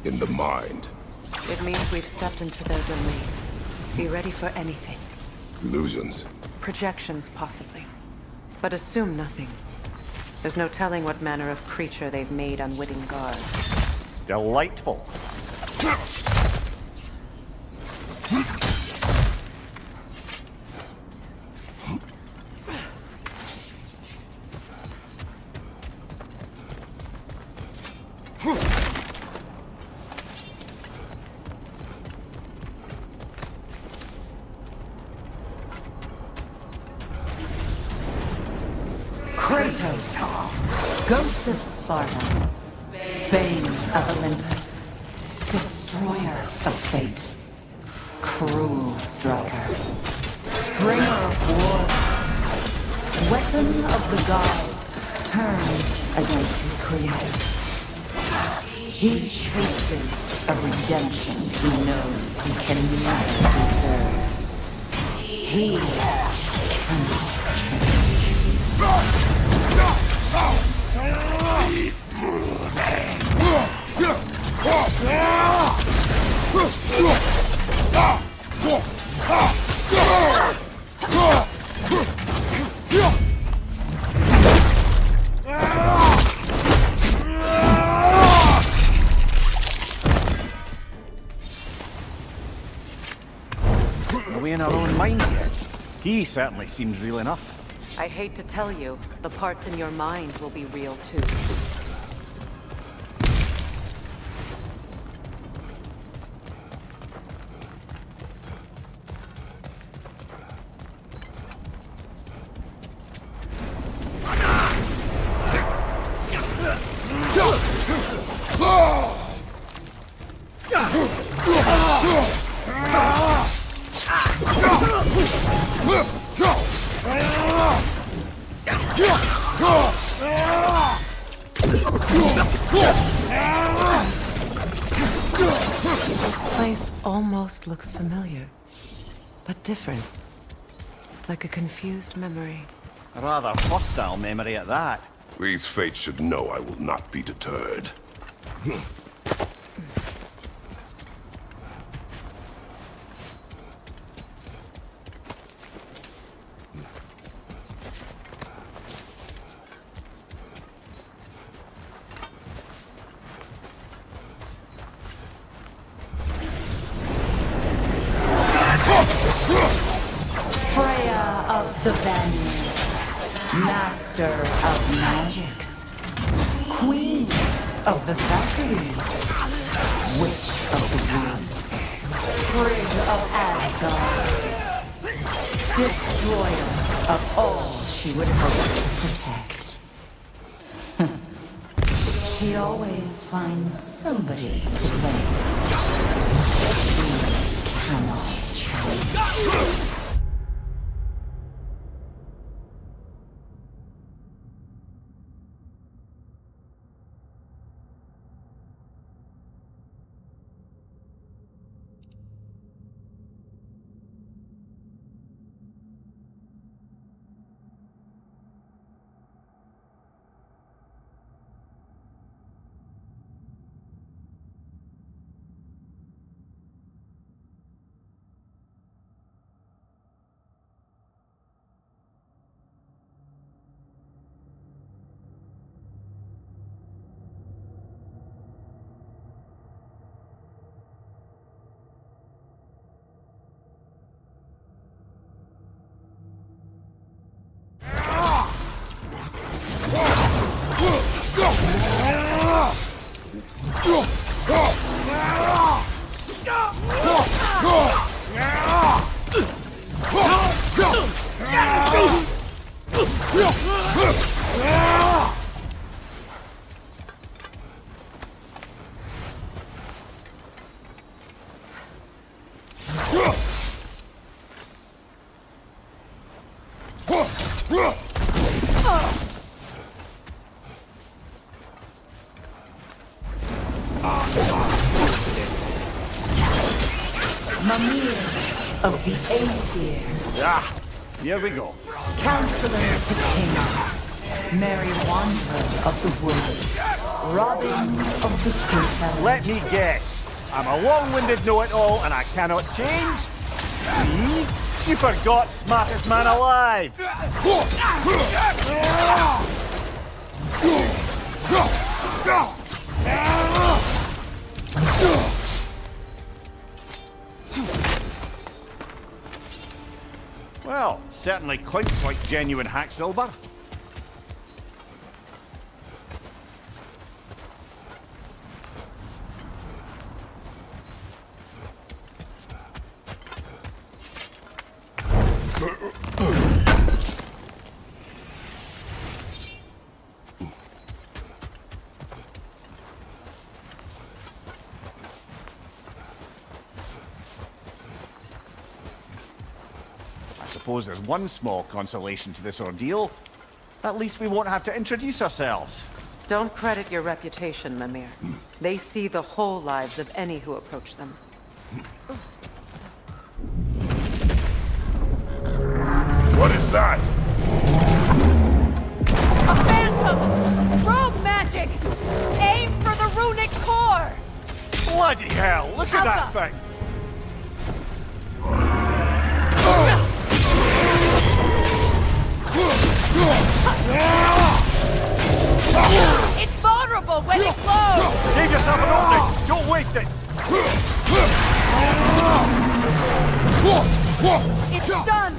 in the mind. It means we've stepped into their domain. Be ready for anything. Illusions. Projections, possibly. But assume nothing. There's no telling what manner of creature they've made unwitting guards. Delightful. Kratos, Ghost of Sparta, Bane of Olympus, Destroyer of Fate, Cruel Striker, Bringer of War, Weapon of the Gods, turned against his creators. He chases a redemption he knows he can never deserve. He cannot change. Are we in our own mind yet? He certainly seems real enough. I hate to tell you, the parts in your mind will be real too. Place almost looks familiar, but different. Like a confused memory. A rather hostile memory at that. These fates should know I will not be deterred. of magics, queen of the Valkyries, witch of the woods, frigg of Asgard, destroyer of all she would hope to protect. She always finds somebody to blame. We cannot change. Mimir of the Aesir. Ah, here we go. Counselor to kings. Merry Wanderer of the woods. Robin of the Goodfellas. Let me guess. I'm a long-winded know-it-all and I cannot change? Me? You forgot smartest man alive. Well, certainly clinks like genuine hack silver. I suppose there's one small consolation to this ordeal. At least we won't have to introduce ourselves. Don't credit your reputation, Mimir. They see the whole lives of any who approach them. What is that? A phantom! Rogue magic! Aim for the runic core! Bloody hell, look at that thing! It's vulnerable when it glows! Give yourself an opening! Don't waste it! It's done!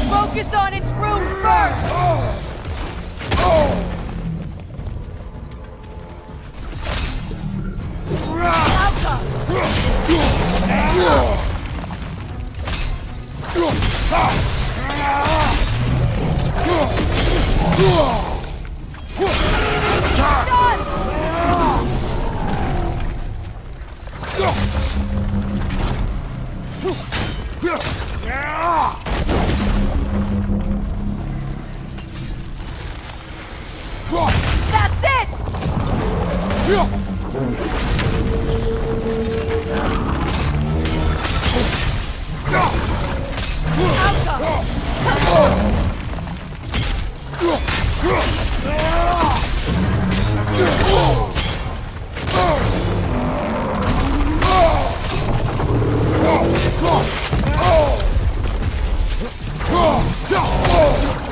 Focus on its rune first! That's it!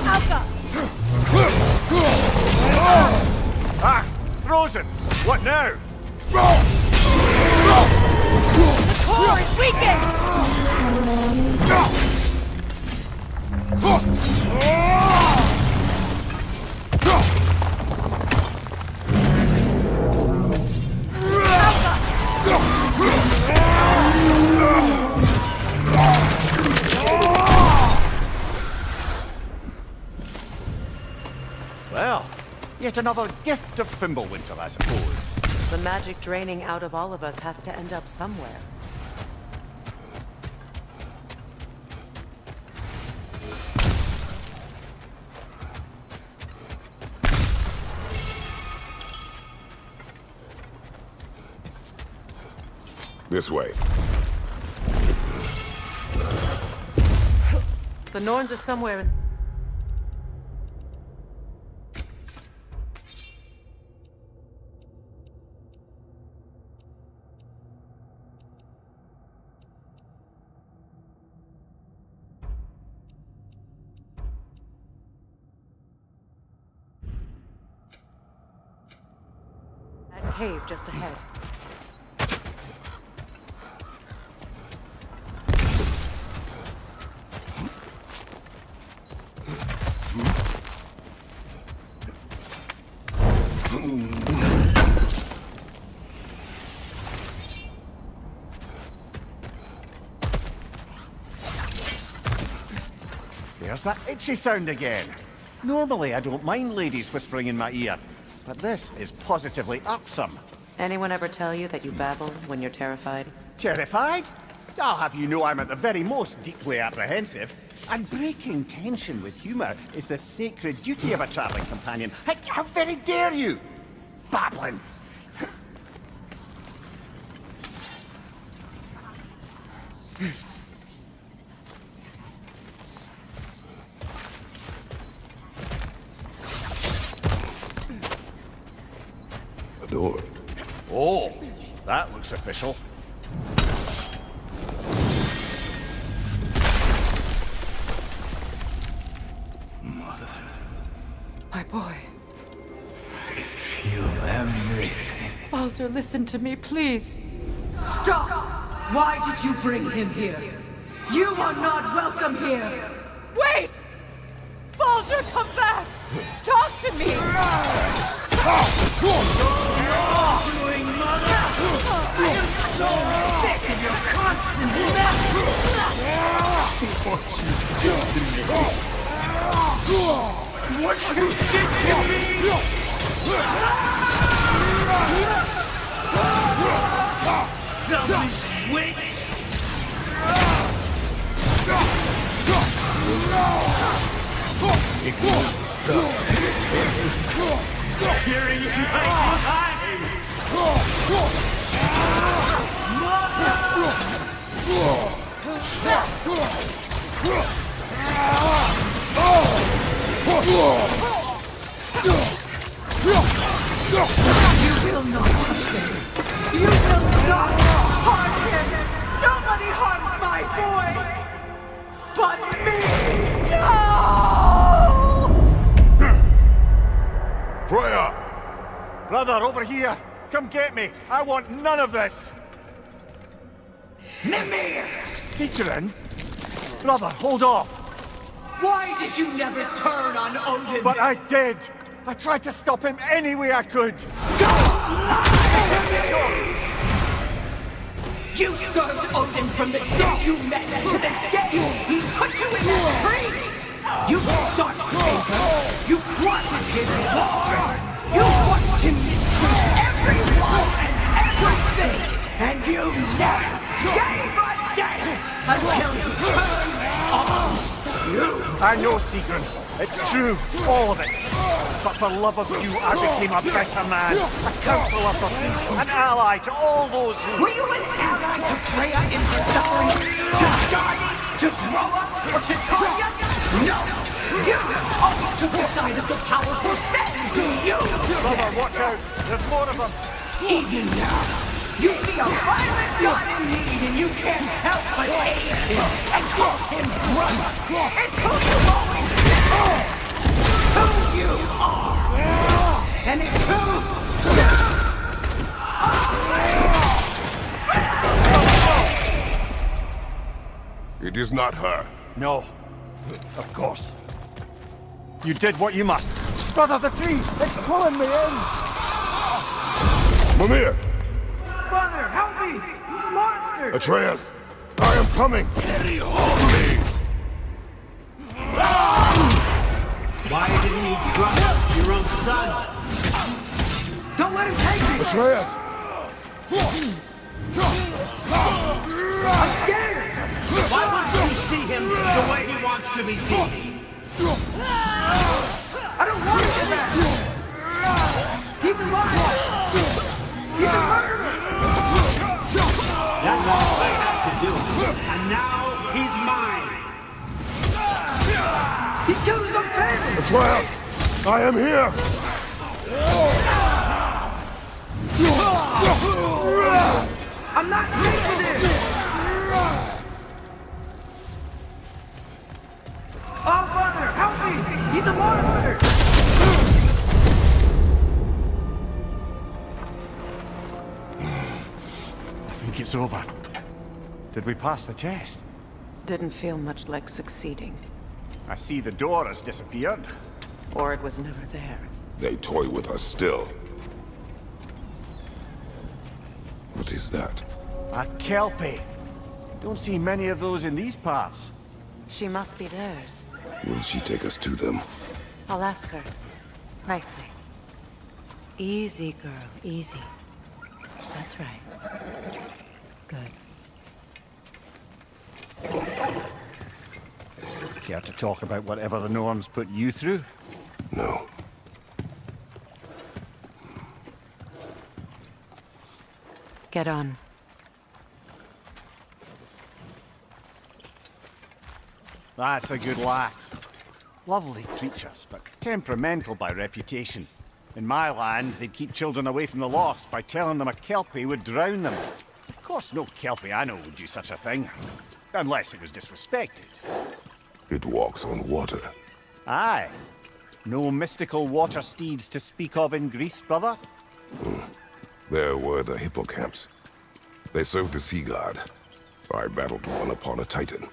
Alka! frozen! What now? The core is weakened! Well, yet another gift of Fimbulwinter, I suppose. The magic draining out of all of us has to end up somewhere. This way. The Norns are somewhere in... that cave just ahead. There's that itchy sound again. Normally I don't mind ladies whispering in my ear, but this is positively irksome. Anyone ever tell you that you babble when you're terrified? Terrified? I'll have you know I'm at the very most deeply apprehensive. And breaking tension with humour is the sacred duty of a travelling companion. How very dare you! Babbling! The door. Oh, that looks official. My boy. I can feel everything. Baldur, listen to me, please. Stop! Why did you bring him here? You are not welcome here! Wait! Baldur, come back! Talk to me! Doing, mother! I am so sick of your constant What you did to me! What you did to me! Selfish witch! It won't stop. Hearing you You will not touch him! You will not harm him! Nobody harms my boy! But me! No! Freya! Brother, over here! Come get me! I want none of this! Mimir! Sigrun? Brother, hold off! Why did you never turn on Odin? But I did! I tried to stop him any way I could! You served Odin from the day you met to the day he put you in that tree! You sought favor! You wanted his war! You watched him mistreat everyone and everything! And you never gave a damn until you turned on you! I know, Sigrun. It's true, all of it. But for love of you, I became a better man. A counselor for peace, an ally to all those who... Were you an ally to Freya in her suffering? To Skadi? To Groa? Or to Tanya? No! You always took the side of the powerful. That's who you Brother, watch out. There's more of them. Even now, you see a violent god in need and you can't help but aid him and call him brother. It's who you've always been. Who you are. And it's who It is not her. No. Of course. You did what you must. Brother, the tree! It's pulling me in! Mimir! Father, help me! Monster! Atreus! I am coming! Very holy! Why didn't you trust your own son? Don't let him take me! Atreus! I'm scared! Why won't you see him the way he wants to be seen? I don't want him back! He's alive! He's a murderer! That's all I have to do. And now he's mine! He killed his own family! Atreus! I am here! I'm not used to this! Oh, Father, help me! He's a monster! I think it's over. Did we pass the test? Didn't feel much like succeeding. I see the door has disappeared. Or it was never there. They toy with us still. What is that? A Kelpie. Don't see many of those in these parts. She must be theirs. Will she take us to them? I'll ask her. Nicely. Easy, girl. Easy. That's right. Good. Care to talk about whatever the norms put you through? No. Get on. That's a good lass. Lovely creatures, but temperamental by reputation. In my land, they'd keep children away from the lost by telling them a Kelpie would drown them. Of course, no Kelpie I know would do such a thing. Unless it was disrespected. It walks on water. Aye. No mystical water steeds to speak of in Greece, brother? There were the hippocamps. They served the sea god. I battled one upon a titan.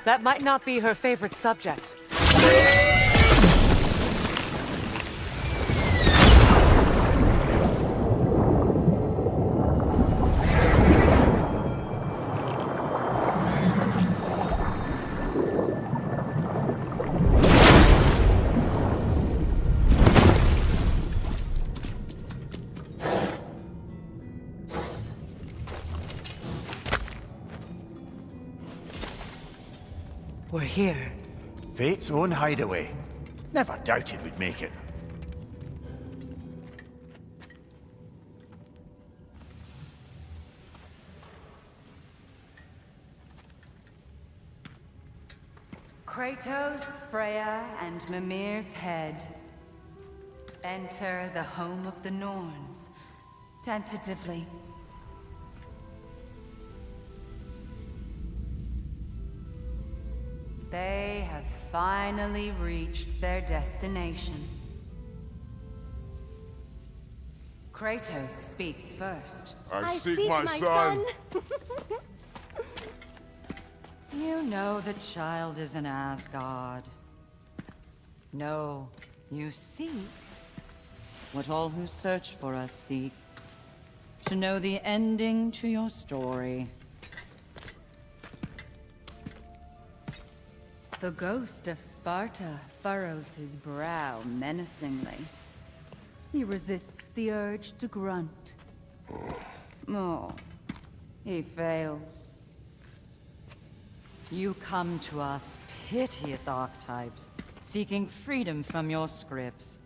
That might not be her favorite subject. We're here. Fate's own hideaway. Never doubted we'd make it. Kratos, Freya, and Mimir's head. Enter the home of the Norns, tentatively. They have finally reached their destination. Kratos speaks first. I seek my son. You know the child is in Asgard. No, you seek what all who search for us seek. To know the ending to your story. The ghost of Sparta furrows his brow menacingly. He resists the urge to grunt. Oh, he fails. You come to us, piteous archetypes, seeking freedom from your scripts.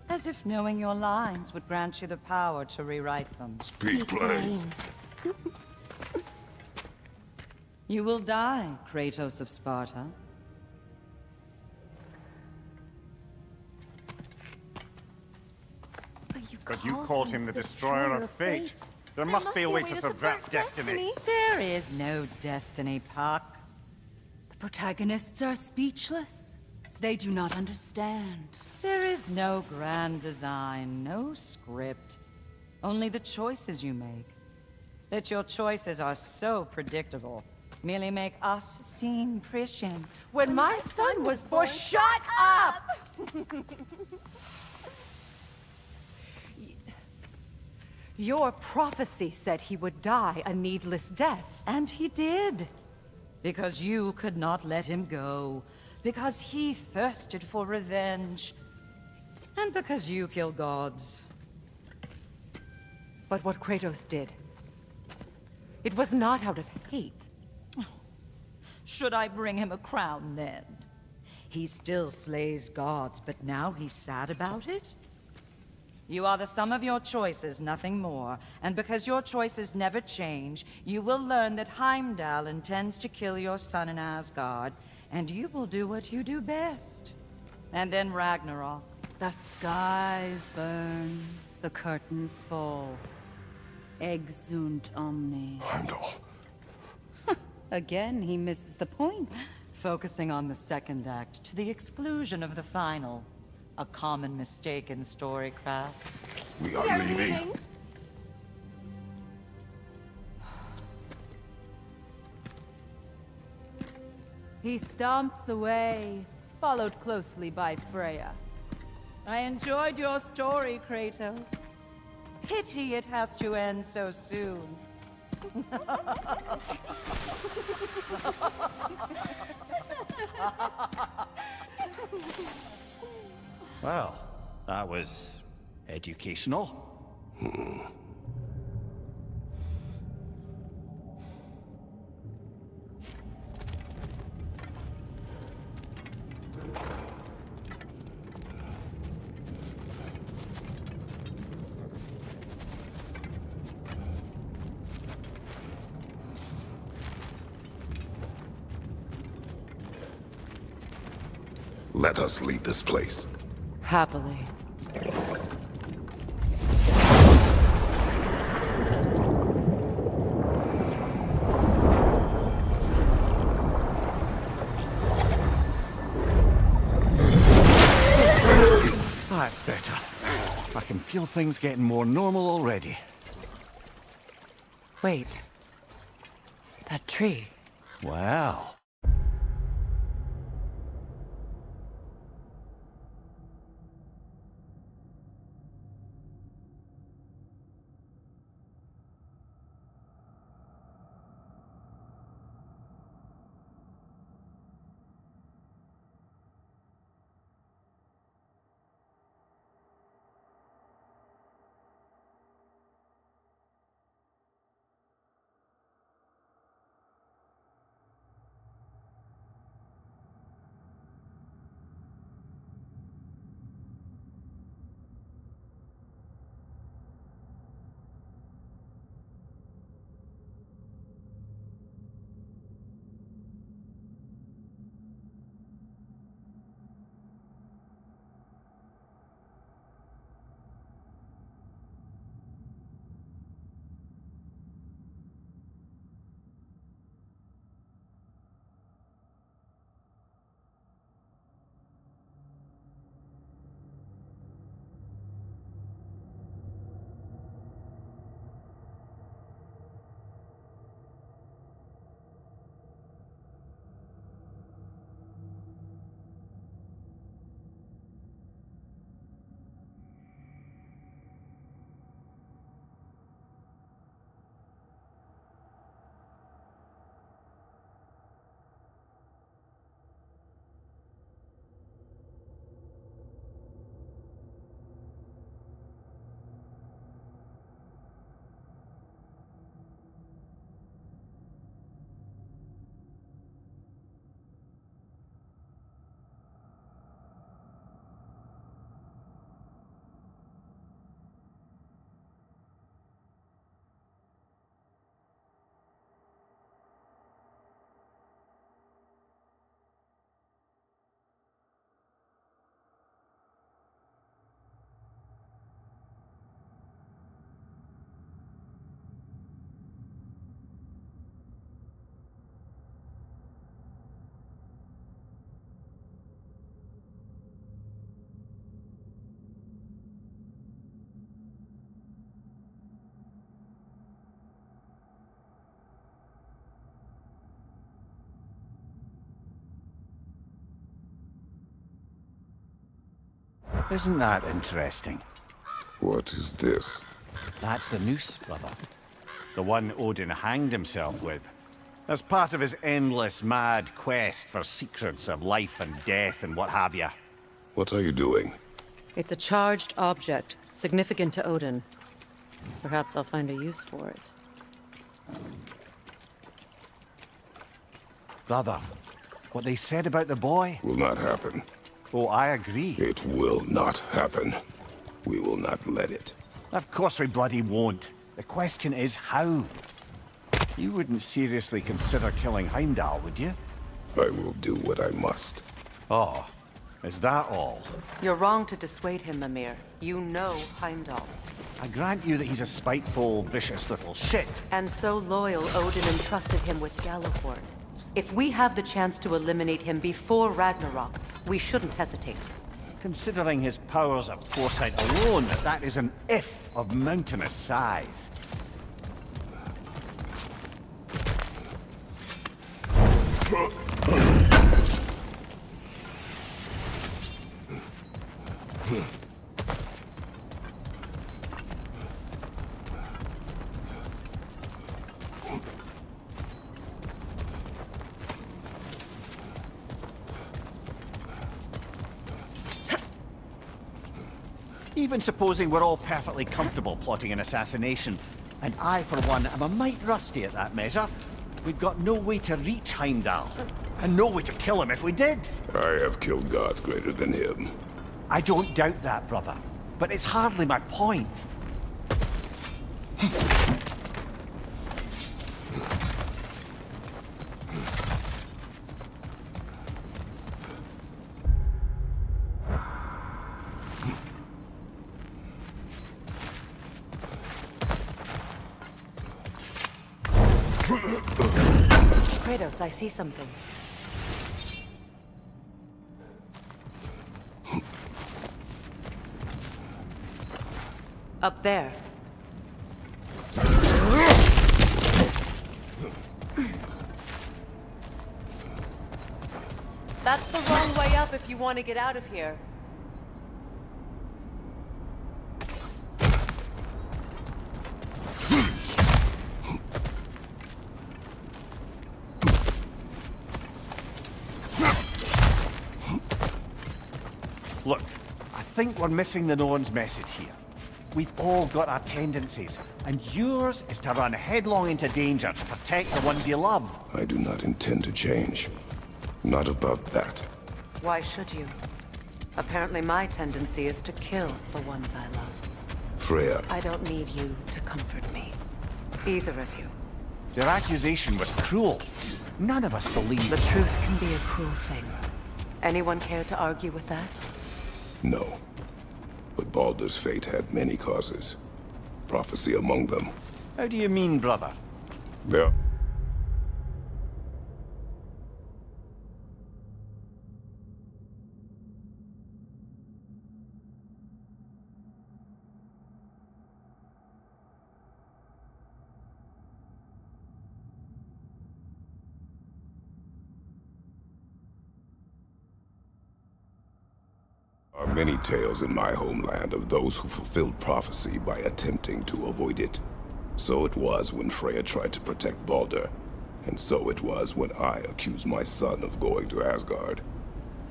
As if knowing your lines would grant you the power to rewrite them. Speak plain. You will die, Kratos of Sparta. But you called him the destroyer of fate. There must be a way to subvert destiny. There is no destiny, Puck. The protagonists are speechless. They do not understand. There is no grand design, no script. Only the choices you make. That your choices are so predictable, merely make us seem prescient. When my son was born, shut up! Your prophecy said he would die a needless death. And he did. Because you could not let him go. Because he thirsted for revenge. And because you kill gods. But what Kratos did, it was not out of hate. Should I bring him a crown then? He still slays gods, but now he's sad about it? You are the sum of your choices, nothing more. And because your choices never change, you will learn that Heimdall intends to kill your son in Asgard, and you will do what you do best. And then Ragnarok. The skies burn, the curtains fall. Exunt omnes. Heimdall. Again, he misses the point. Focusing on the second act to the exclusion of the final. A common mistake in storycraft. We are leaving. He stomps away, followed closely by Freya. I enjoyed your story, Kratos. Pity it has to end so soon. Well, that was educational. Let us leave this place. Happily. That's better. I can feel things getting more normal already. Wait. That tree. Well. Isn't that interesting? What is this? That's the noose, brother. The one Odin hanged himself with. As part of his endless, mad quest for secrets of life and death and what have you. What are you doing? It's a charged object, significant to Odin. Perhaps I'll find a use for it. Brother, what they said about the boy? Will not happen. Oh, I agree. It will not happen. We will not let it. Of course we bloody won't. The question is how? You wouldn't seriously consider killing Heimdall, would you? I will do what I must. Oh, is that all? You're wrong to dissuade him, Mimir. You know Heimdall. I grant you that he's a spiteful, vicious little shit. And so loyal, Odin entrusted him with Gjallarhorn. If we have the chance to eliminate him before Ragnarok, we shouldn't hesitate. Considering his powers of foresight alone, that is an if of mountainous size. Even supposing we're all perfectly comfortable plotting an assassination, and I, for one, am a mite rusty at that measure, we've got no way to reach Heimdall, and no way to kill him if we did. I have killed gods greater than him. I don't doubt that, brother, but it's hardly my point. Kratos, I see something. Up there. That's the wrong way up if you want to get out of here. Look, I think we're missing the Norn's message here. We've all got our tendencies, and yours is to run headlong into danger to protect the ones you love. I do not intend to change. Not about that. Why should you? Apparently my tendency is to kill the ones I love. Freya. I don't need you to comfort me. Either of you. Their accusation was cruel. None of us believe. The truth can be a cruel thing. Anyone care to argue with that? No. But Baldur's fate had many causes. Prophecy among them. How do you mean, brother? There. Are many tales in my homeland of those who fulfilled prophecy by attempting to avoid it. So it was when Freya tried to protect Baldur, and so it was when I accused my son of going to Asgard.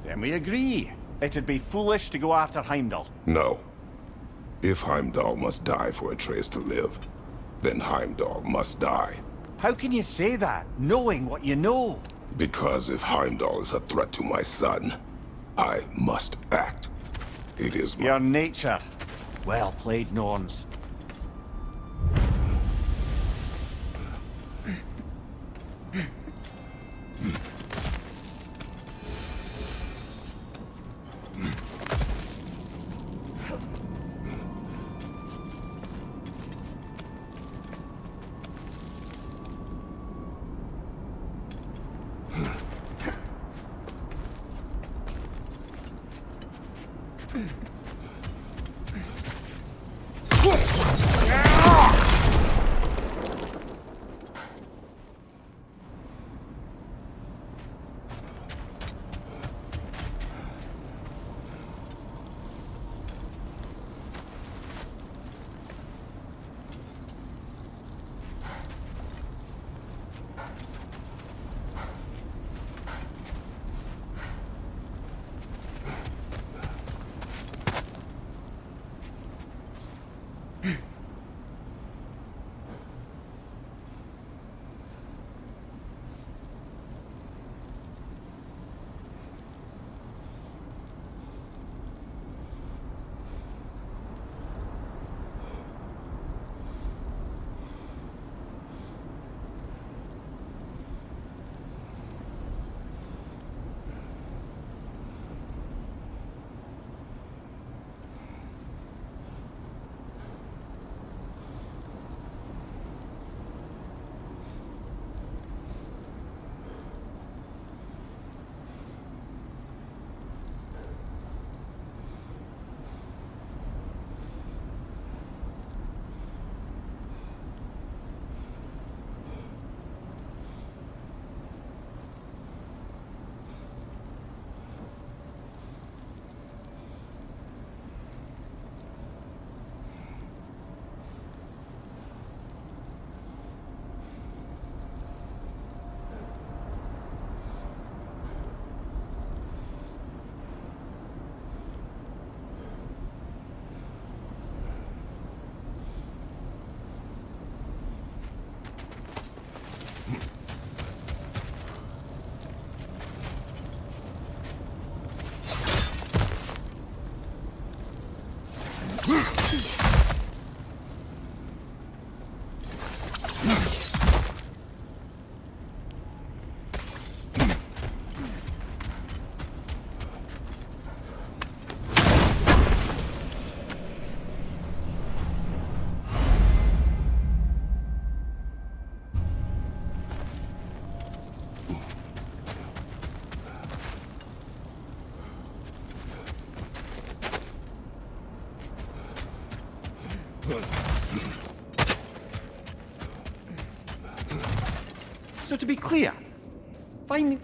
Then we agree. It'd be foolish to go after Heimdall. No. If Heimdall must die for Atreus to live, then Heimdall must die. How can you say that, knowing what you know? Because if Heimdall is a threat to my son, I must act. It is my... Your nature. Well played, Norns. So to be clear, find...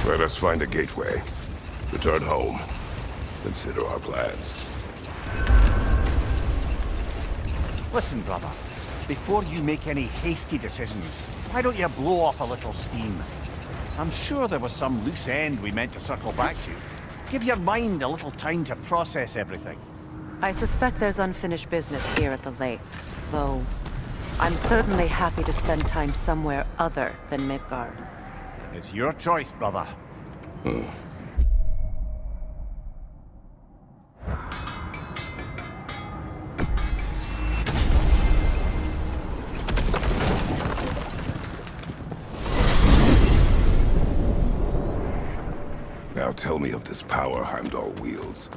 Let us find a gateway. Return home. Consider our plans. Listen, brother. Before you make any hasty decisions, why don't you blow off a little steam? I'm sure there was some loose end we meant to circle back to. Give your mind a little time to process everything. I suspect there's unfinished business here at the lake, though I'm certainly happy to spend time somewhere other than Midgard. It's your choice, brother. Now tell me of this power Heimdall wields.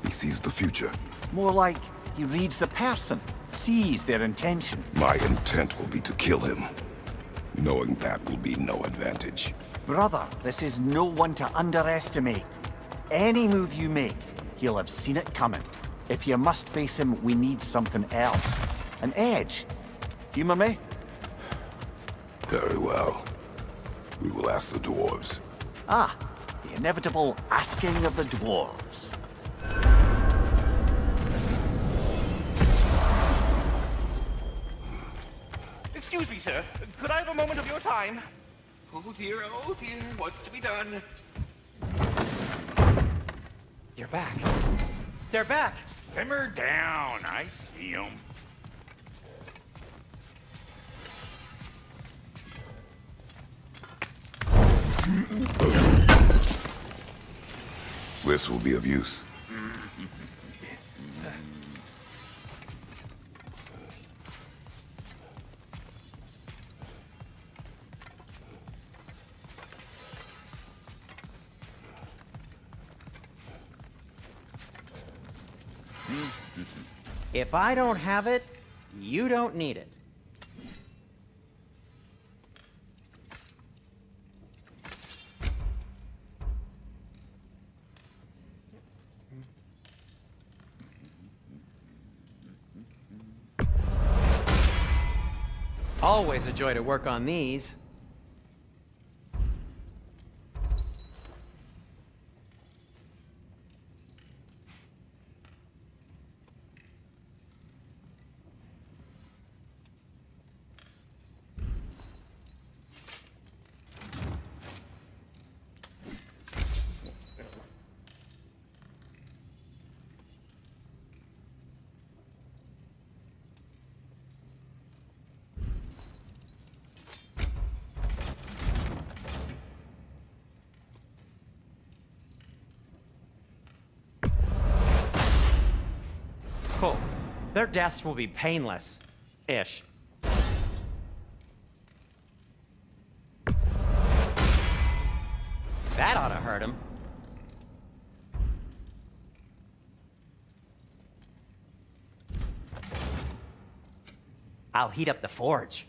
He sees the future. More like he reads the person, sees their intention. My intent will be to kill him. Knowing that will be no advantage. Brother, this is no one to underestimate. Any move you make, he'll have seen it coming. If you must face him, we need something else. An edge. Humor me? Very well. We will ask the dwarves. Ah, the inevitable asking of the dwarves. Excuse me, sir. Could I have a moment of your time? Oh dear, what's to be done? You're back. They're back. Simmer down. I see them. This will be of use. If I don't have it, you don't need it. Always a joy to work on these. Cool. Their deaths will be painless-ish. That ought to hurt him. I'll heat up the forge.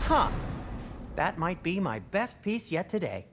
Huh. That might be my best piece yet today.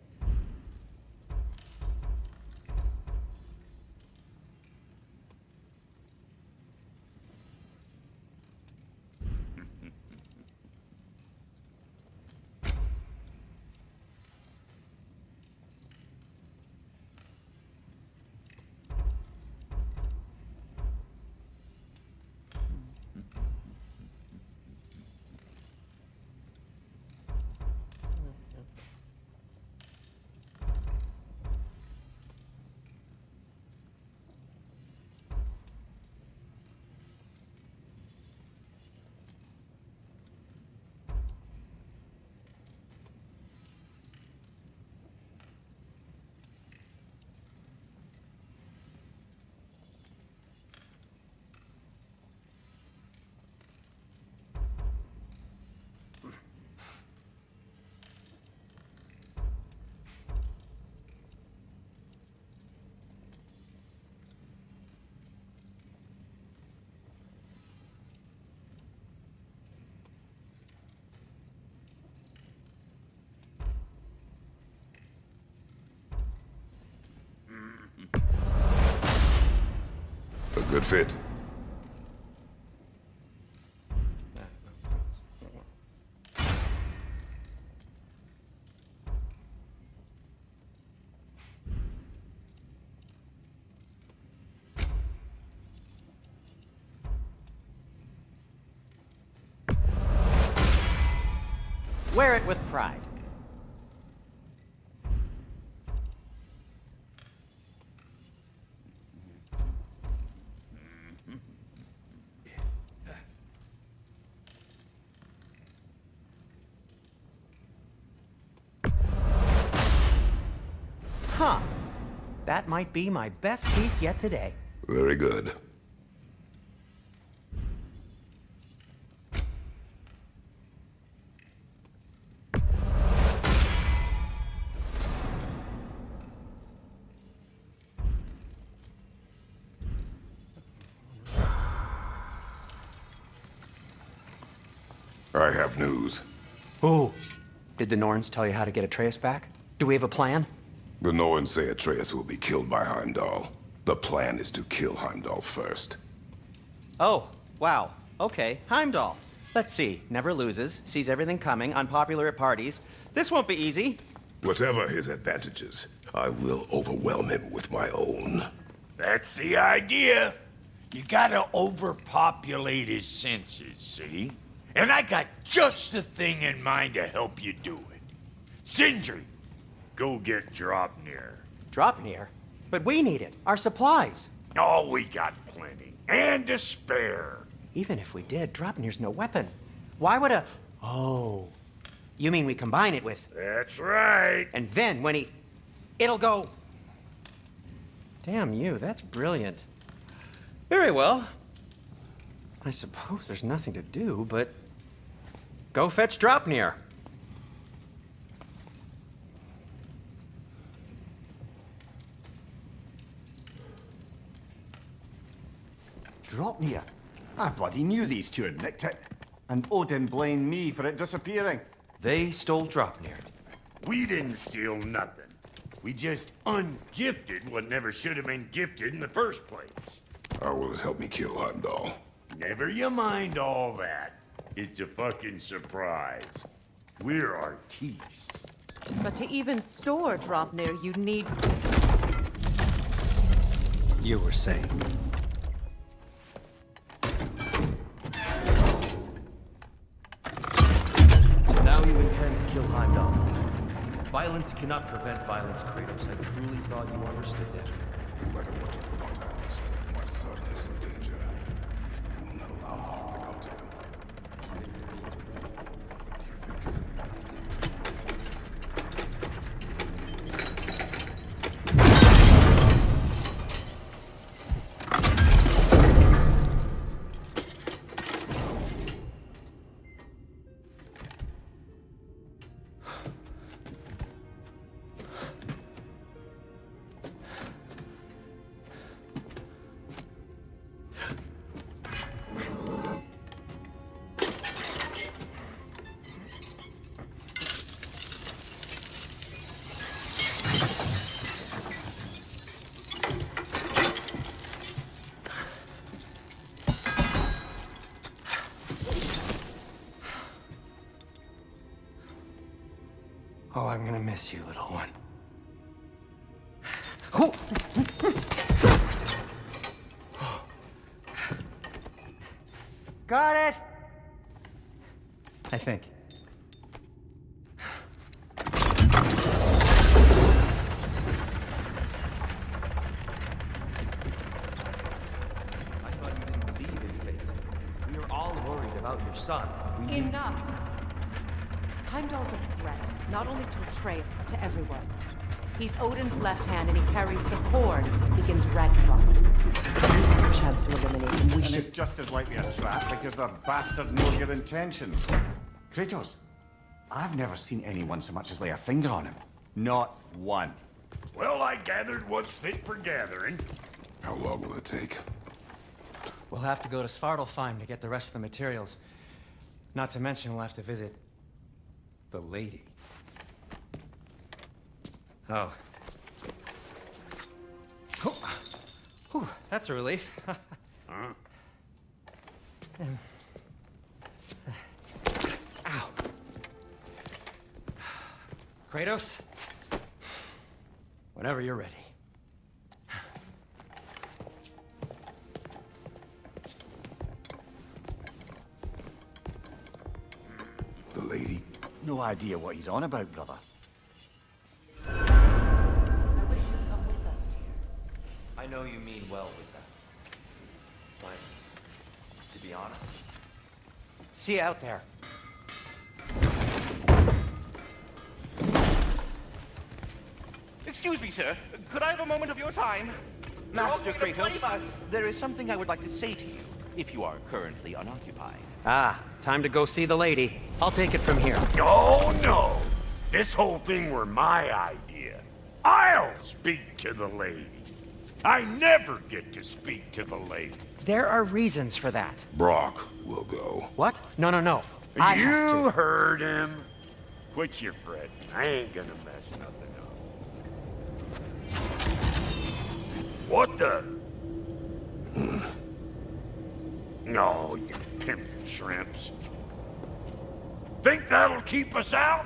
Good fit. Wear it with pride. Huh. That might be my best piece yet today. Very good. I have news. Ooh. Did the Norns tell you how to get Atreus back? Do we have a plan? The Norns say Atreus will be killed by Heimdall. The plan is to kill Heimdall first. Oh, wow. Okay, Heimdall. Let's see. Never loses, sees everything coming, unpopular at parties. This won't be easy. Whatever his advantages, I will overwhelm him with my own. That's the idea. You gotta overpopulate his senses, see? And I got just the thing in mind to help you do it. Sindri, go get Dropnir. Dropnir? But we need it. Our supplies. Oh, we got plenty. And to spare. Even if we did, Dropnir's no weapon. Why would a... Oh. You mean we combine it with... That's right. And then when he... It'll go... Damn you, that's brilliant. Very well. I suppose there's nothing to do, but... Go fetch Dropnir. Dropnir? I bloody knew these two had nicked it. And Odin blamed me for it disappearing. They stole Dropnir. We didn't steal nothing. We just ungifted what never should have been gifted in the first place. How will it help me kill Heimdall? Never you mind all that. It's a fucking surprise. We're artistes. But to even store Dropnir, you'd need... You were saying... Now you intend to kill Heimdall. Violence cannot prevent violence, Kratos. I truly thought you understood that. No matter what you thought, Atlas, my son is in danger. I will not allow harm to come to him. Oh, I'm gonna miss you, little one. Got it! I think. I thought you didn't believe in fate. We are all worried about your son. We need... Enough! Heimdall's a threat, not only to Atreus, but to everyone. He's Odin's left hand, and he carries the cord that begins Ragnarok. A chance to eliminate him. We And should... it's just as likely a trap because the bastard knows your intentions. Kratos, I've never seen anyone so much as lay a finger on him. Not one. Well, I gathered what's fit for gathering. How long will it take? We'll have to go to Svartalfheim to get the rest of the materials. Not to mention we'll have to visit... the lady. Oh. Whew, that's a relief. huh? Ow. Kratos? Whenever you're ready. The lady? No idea what he's on about, brother. I know you mean well with them. But, to be honest, See you out there. Excuse me, sir. Could I have a moment of your time? Master You're all going to blame Kratos, us. there is something I would like to say to you, if you are currently unoccupied. Ah, time to go see the lady. I'll take it from here. Oh, no. This whole thing were my idea. I'll speak to the lady. I never get to speak to the lady. There are reasons for that. Brock will go. What? No, no, no. I have You to. heard him. Quit your fretting. I ain't gonna mess nothing up. What the? No, you pimp shrimps. Think that'll keep us out?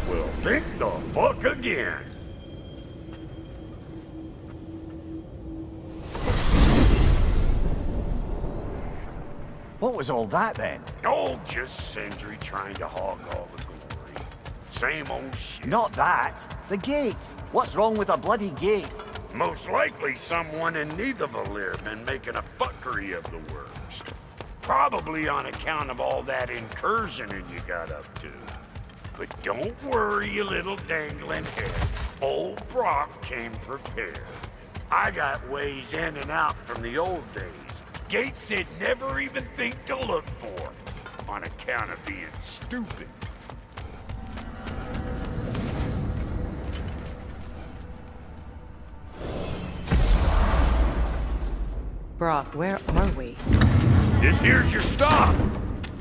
Well, think the fuck again. What was all that then? Oh, just Sindri trying to hog all the glory. Same old shit. Not that. The gate. What's wrong with a bloody gate? Most likely someone in Nidavellir been making a fuckery of the works. Probably on account of all that incursioning you got up to. But don't worry, you little dangling head. Old Brock came prepared. I got ways in and out from the old days. Gates they'd never even think to look for, on account of being stupid. Brock, where are we? This here's your stop.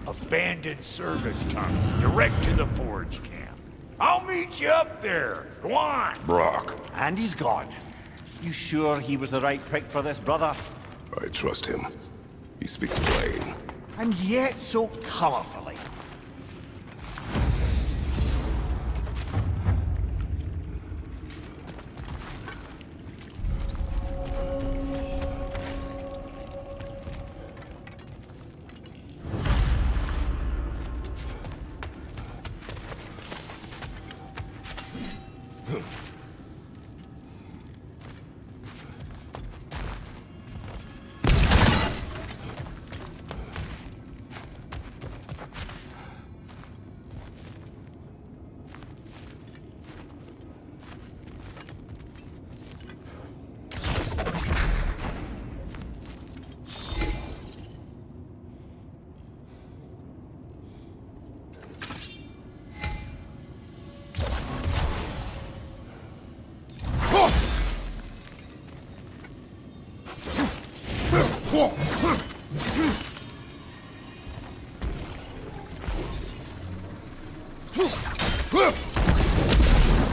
Abandoned service tunnel, direct to the forge camp. I'll meet you up there. Go on. Brock. And he's gone. You sure he was the right pick for this, brother? I trust him. He speaks plain. And yet so colorfully.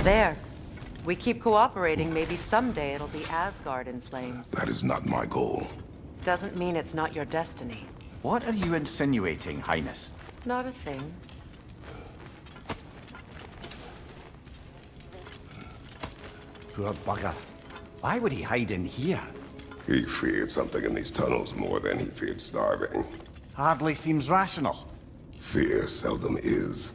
There. We keep cooperating, maybe someday it'll be Asgard in flames. That is not my goal. Doesn't mean it's not your destiny. What are you insinuating, Highness? Not a thing. Poor bugger. Why would he hide in here? He feared something in these tunnels more than he feared starving. Hardly seems rational. Fear seldom is.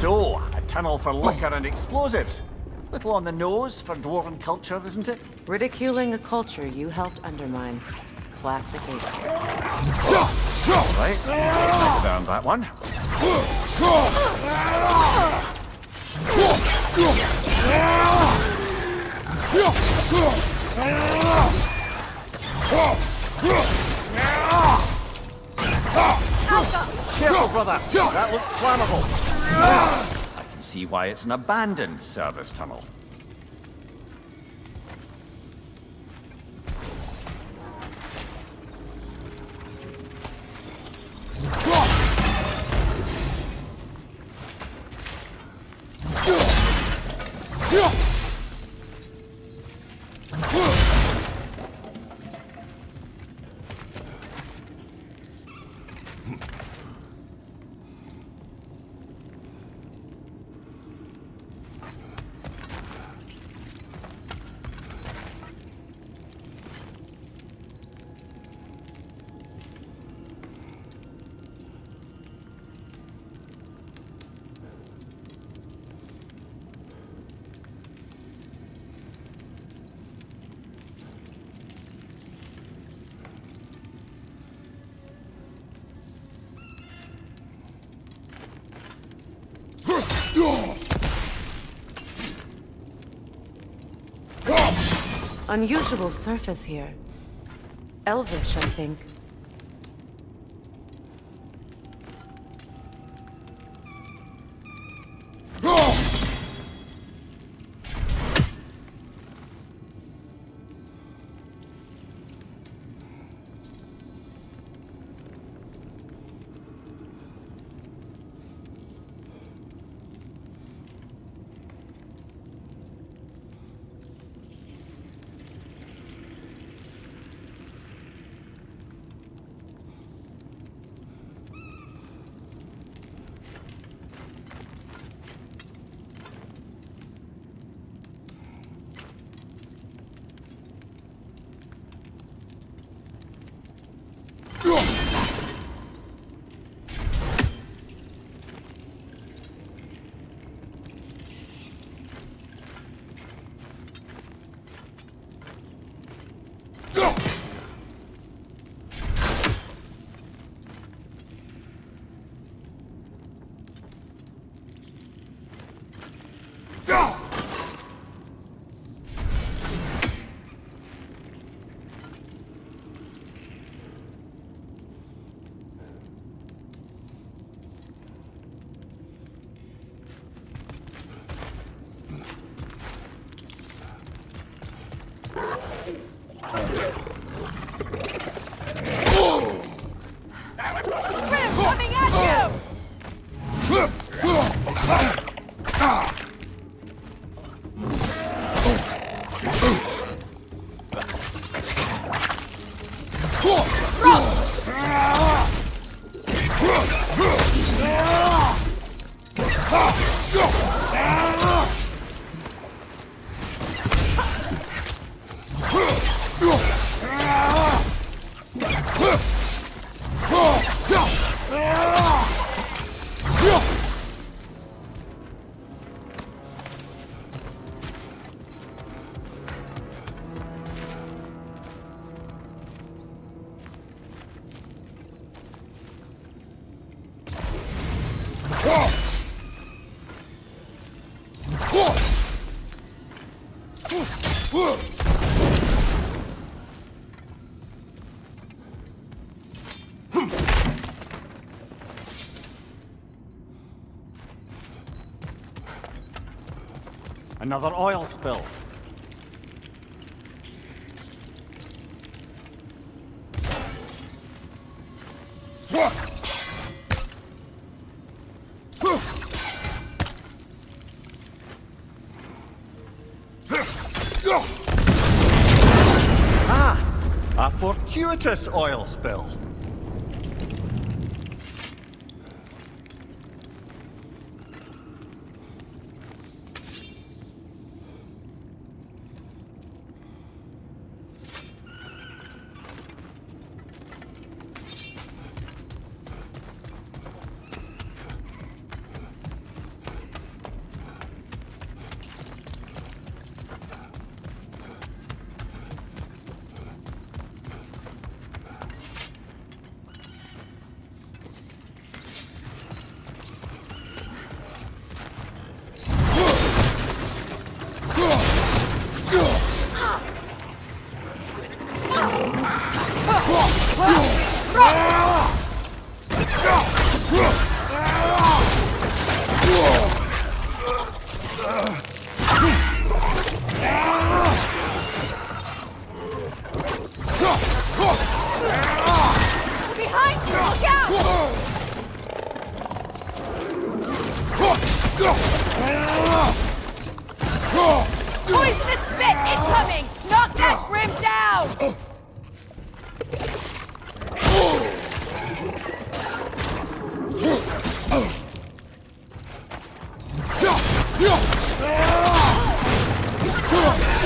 So, a tunnel for liquor and explosives. Little on the nose for dwarven culture, isn't it? Ridiculing a culture you helped undermine. Classic Acer. Right, I found that one. Careful, brother. That looks flammable. I can see why it's an abandoned service tunnel. Unusual surface here. Elvish, I think. Another oil spill. Ah, a fortuitous oil spill. Poisonous spit incoming! Knock that grim down!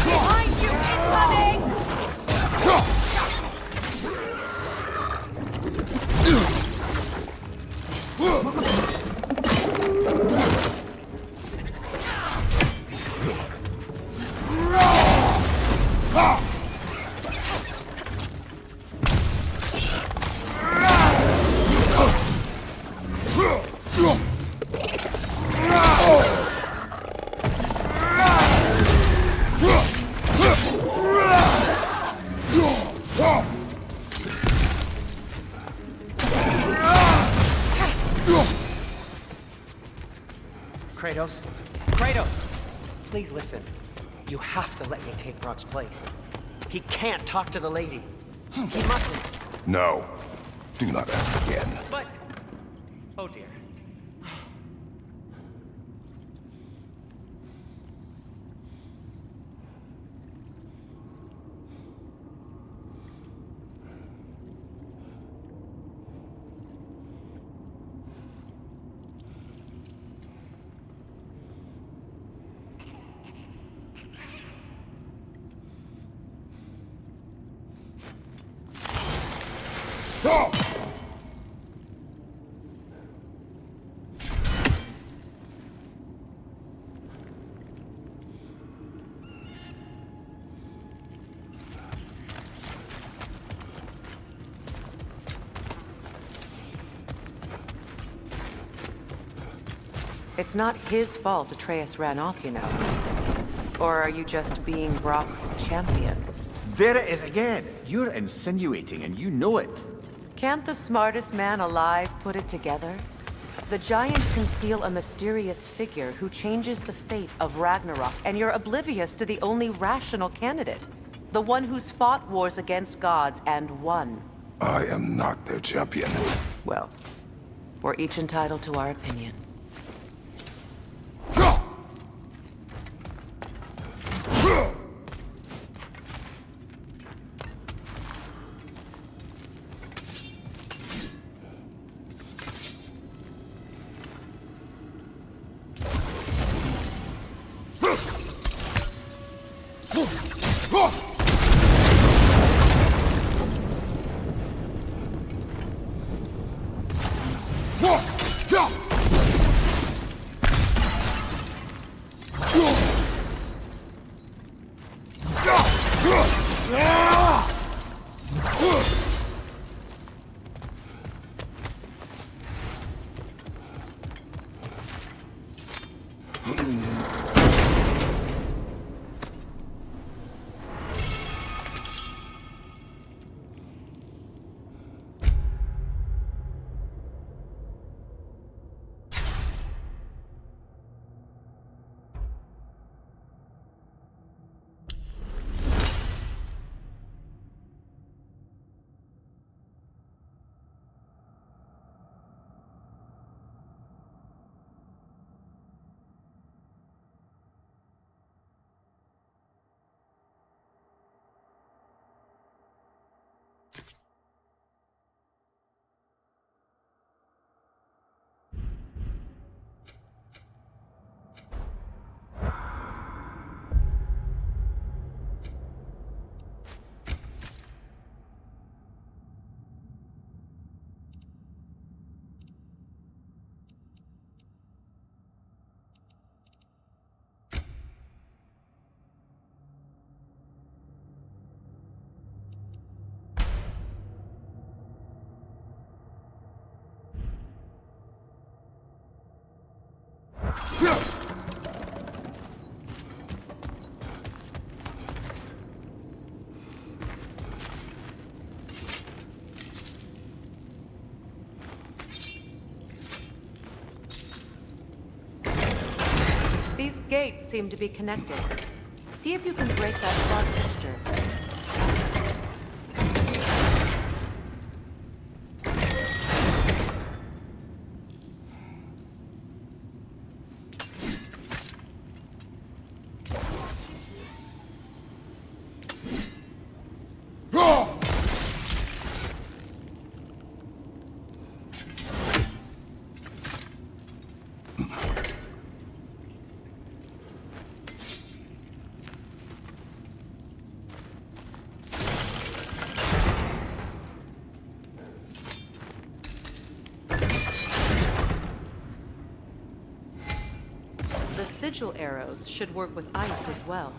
Behind you, incoming! Kratos? Kratos! Please listen. You have to let me take Rock's place. He can't talk to the lady. He mustn't. No. Do not ask again. But... Oh dear. It's not his fault Atreus ran off, you know. Or are you just being Brock's champion? There it is again. You're insinuating, and you know it. Can't the smartest man alive put it together? The Giants conceal a mysterious figure who changes the fate of Ragnarok, and you're oblivious to the only rational candidate. The one who's fought wars against gods and won. I am not their champion. Well, we're each entitled to our opinion. These gates seem to be connected. See if you can break that fog fixture. The sigil arrows should work with ice as well.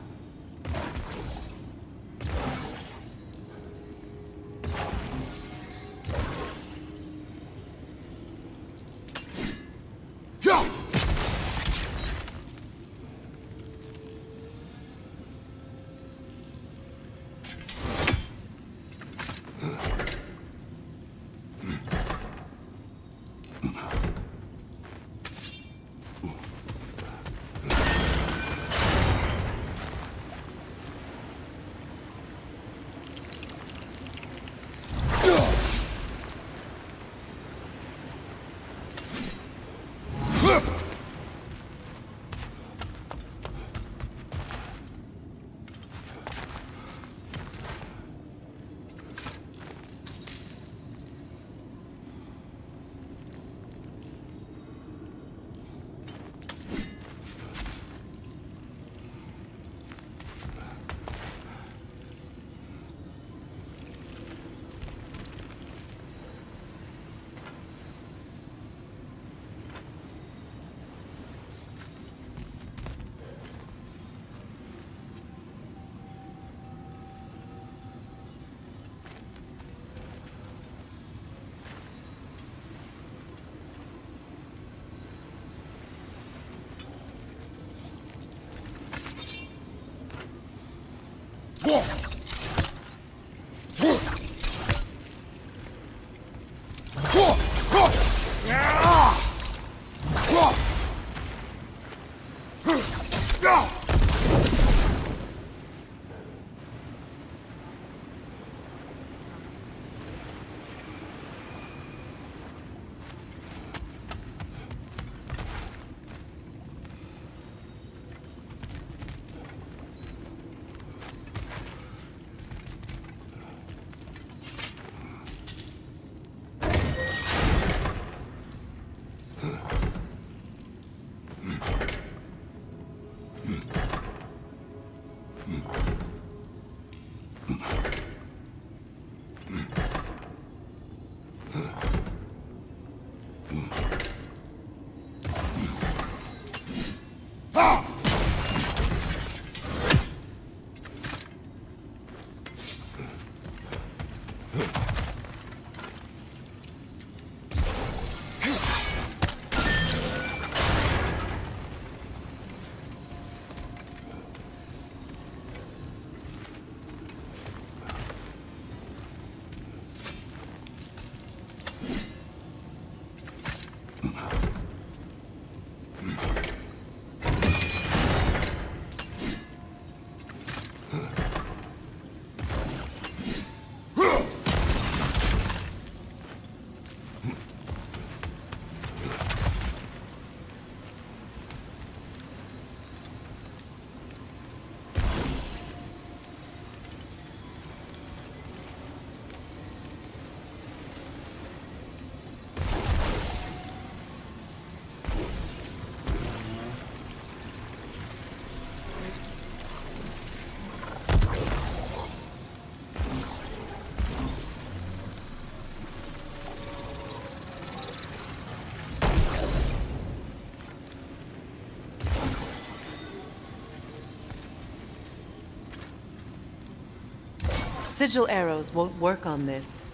Sigil arrows won't work on this.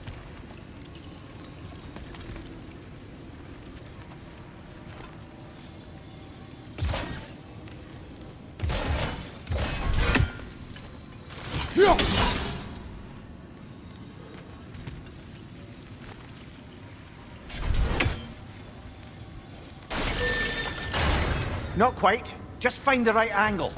Not quite. Just find the right angle.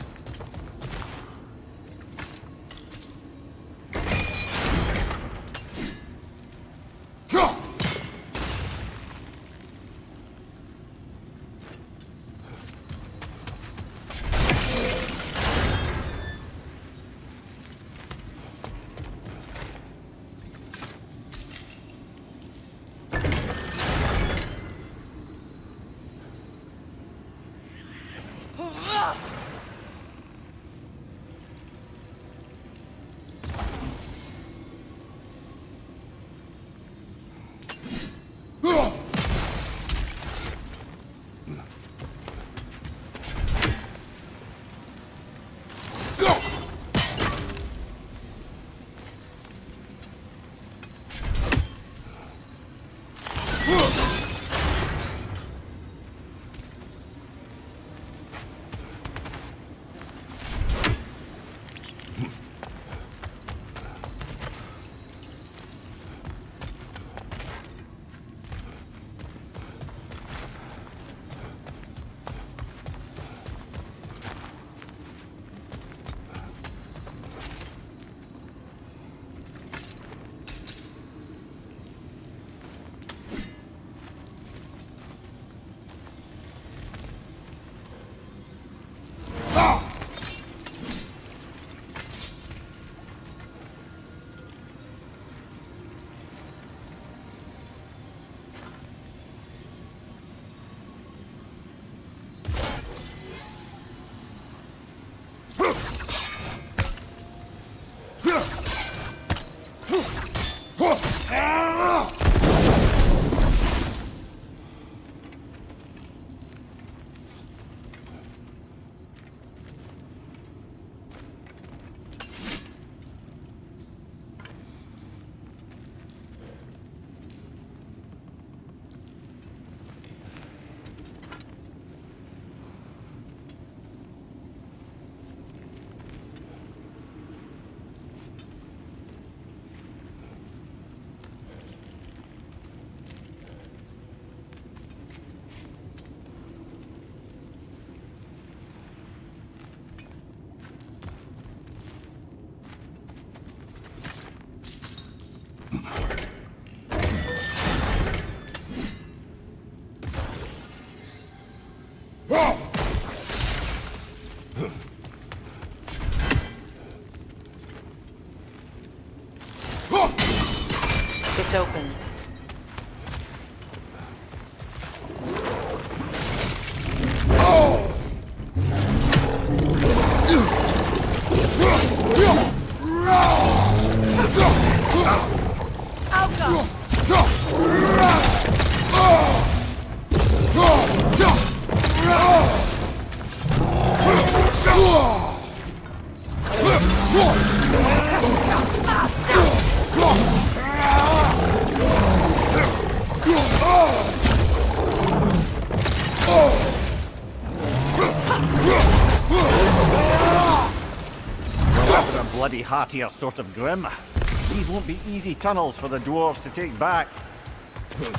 It's open. Bloody heartier sort of grim. These won't be easy tunnels for the dwarves to take back. We need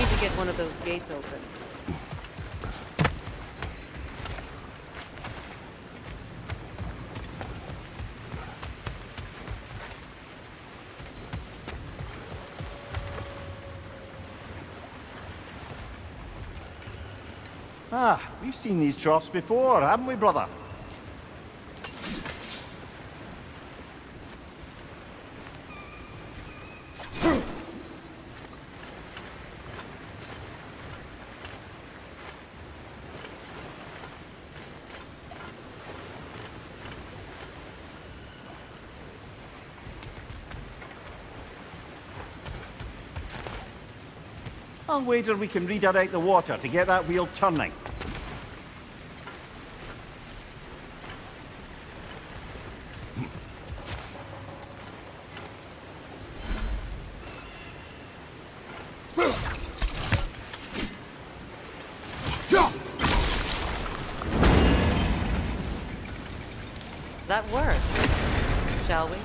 to get one of those gates open. Ah, we've seen these troughs before, haven't we, brother? I'll wager we can redirect the water to get that wheel turning. That worked, shall we?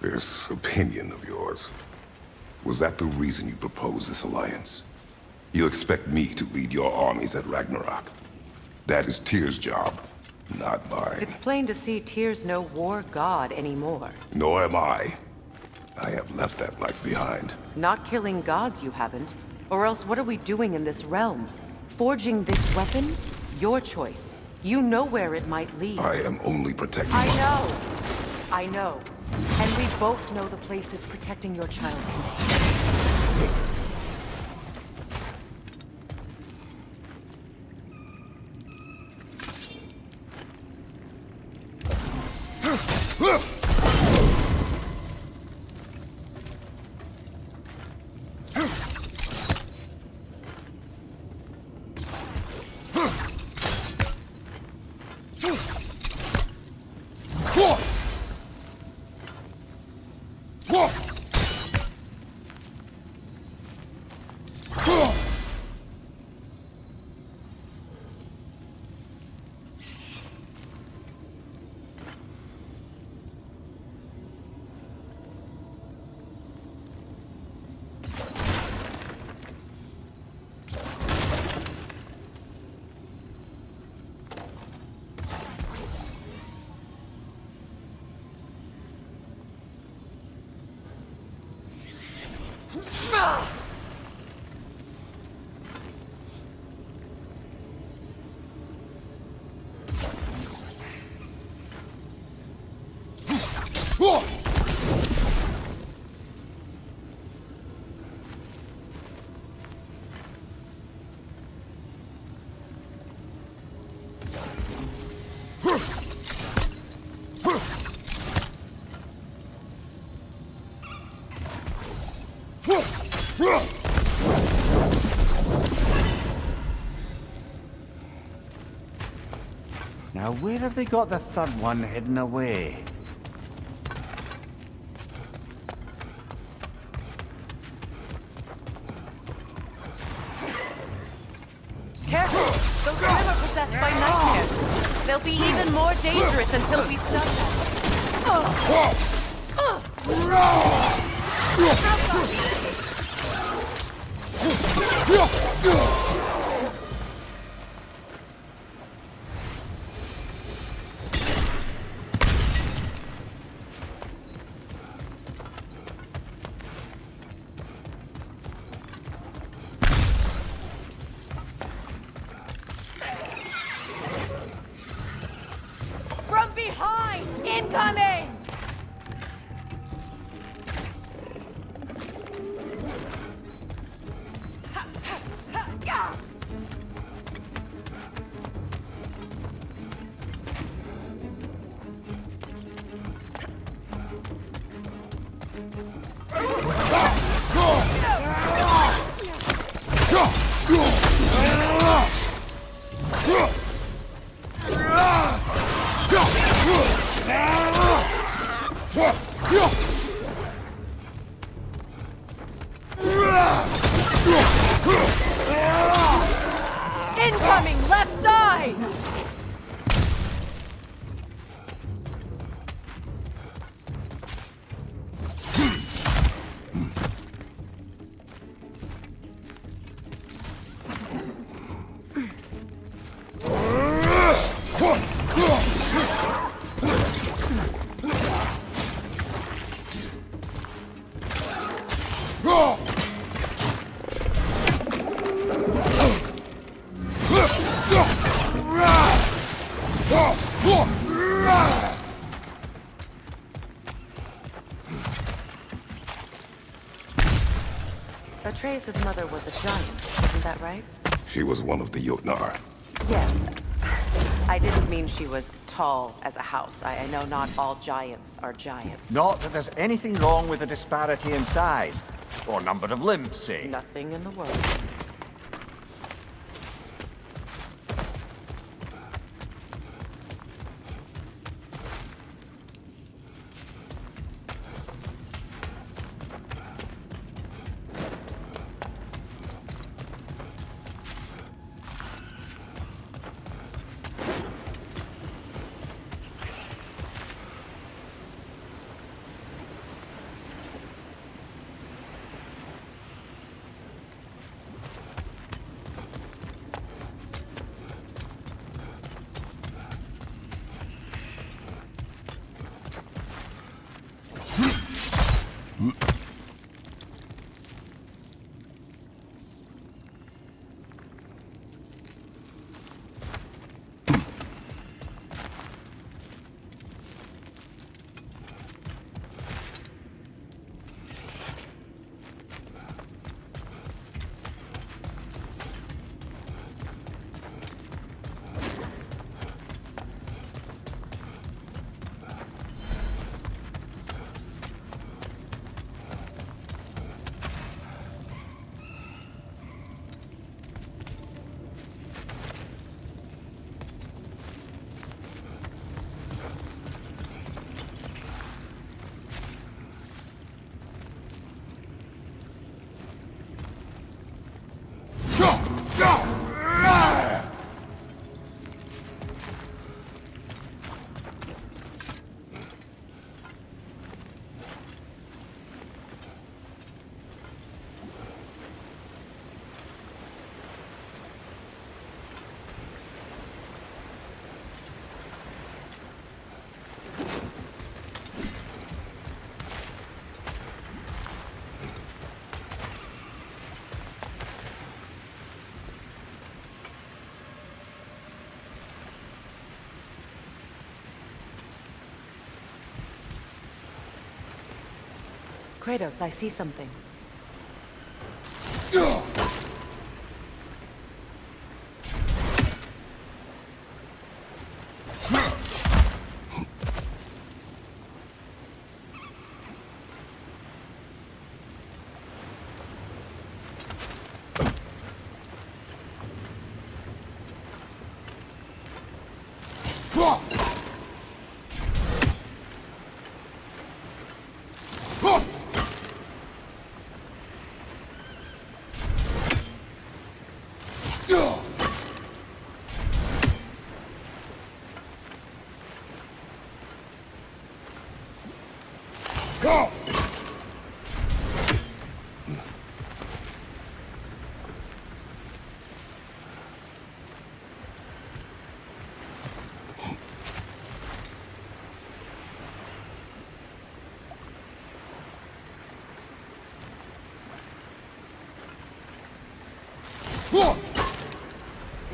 This opinion of yours, was that the reason you proposed this alliance? You expect me to lead your armies at Ragnarok? That is Tyr's job, not mine. It's plain to see Tyr's no war god anymore. Nor am I. I have left that life behind. Not killing gods, you haven't. Or else what are we doing in this realm? Forging this weapon? Your choice. You know where it might lead. I am only protecting I know. I know. And we both know the place is protecting your child. Now, where have they got the third one hidden away? Careful! Those men are possessed by nightmares. They'll be even more dangerous until we stop them. From behind! Incoming! Incoming left side! Atreus' mother was a giant, isn't that right? She was one of the Jotnar. Yes. I didn't mean she was tall as a house. I know not all giants are giants. Not that there's anything wrong with the disparity in size, or number of limbs, say. Nothing in the world. Kratos, I see something.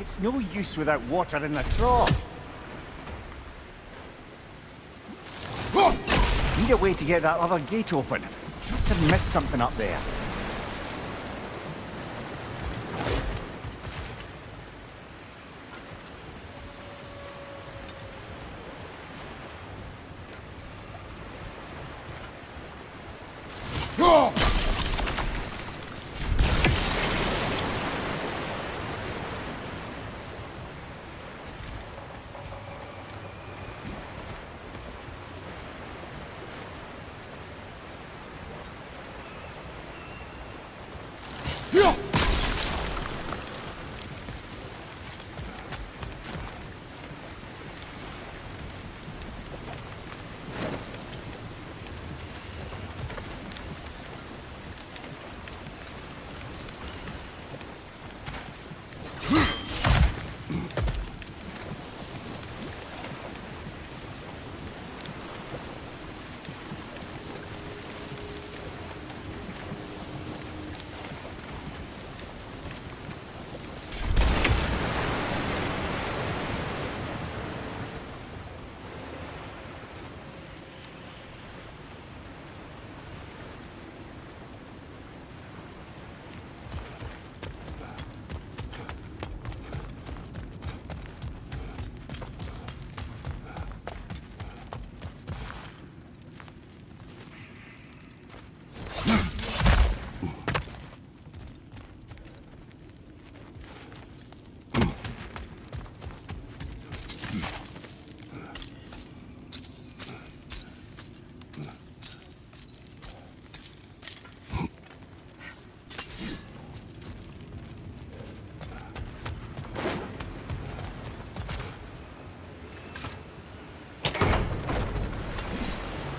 It's no use without water in the trough. Need a way to get that other gate open. Must have missed something up there.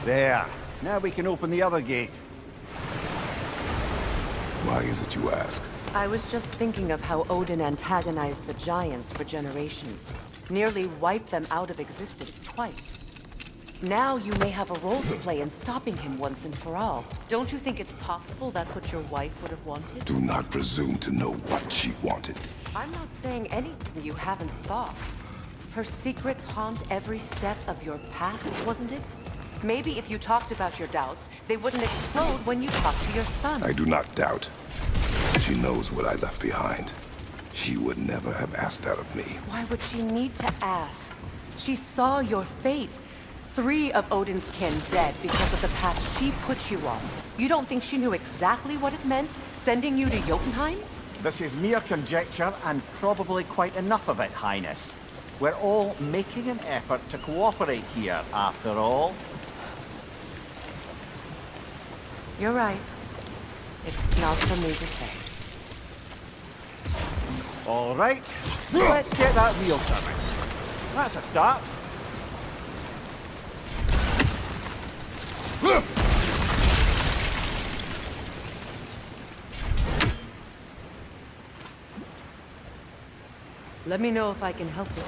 There. Now we can open the other gate. Why is it you ask? I was just thinking of how Odin antagonized the Giants for generations. Nearly wiped them out of existence twice. Now you may have a role to play in stopping him once and for all. Don't you think it's possible that's what your wife would have wanted? Do not presume to know what she wanted. I'm not saying anything you haven't thought. Her secrets haunt every step of your path, wasn't it? Maybe if you talked about your doubts, they wouldn't explode when you talked to your son. I do not doubt. She knows what I left behind. She would never have asked that of me. Why would she need to ask? She saw your fate. 3 of Odin's kin dead because of the path she put you on. You don't think she knew exactly what it meant, sending you to Jotunheim? This is mere conjecture, and probably quite enough of it, Highness. We're all making an effort to cooperate here, after all. You're right. It's not for me to say. All right, let's get that wheel turning. That's a start. Let me know if I can help you.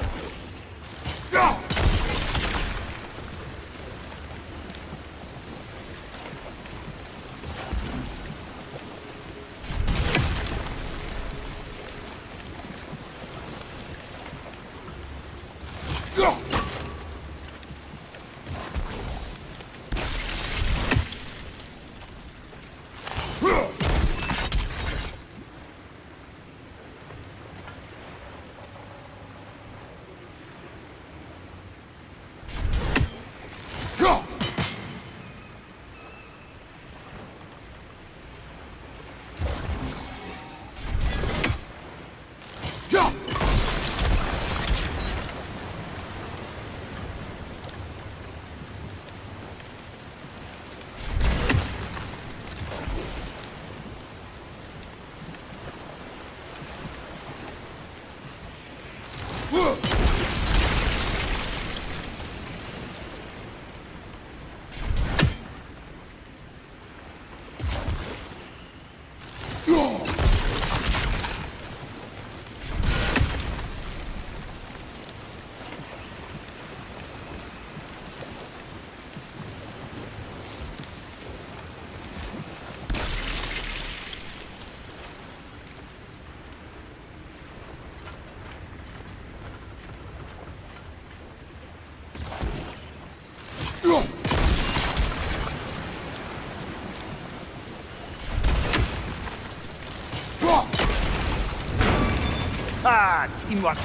Teamwork.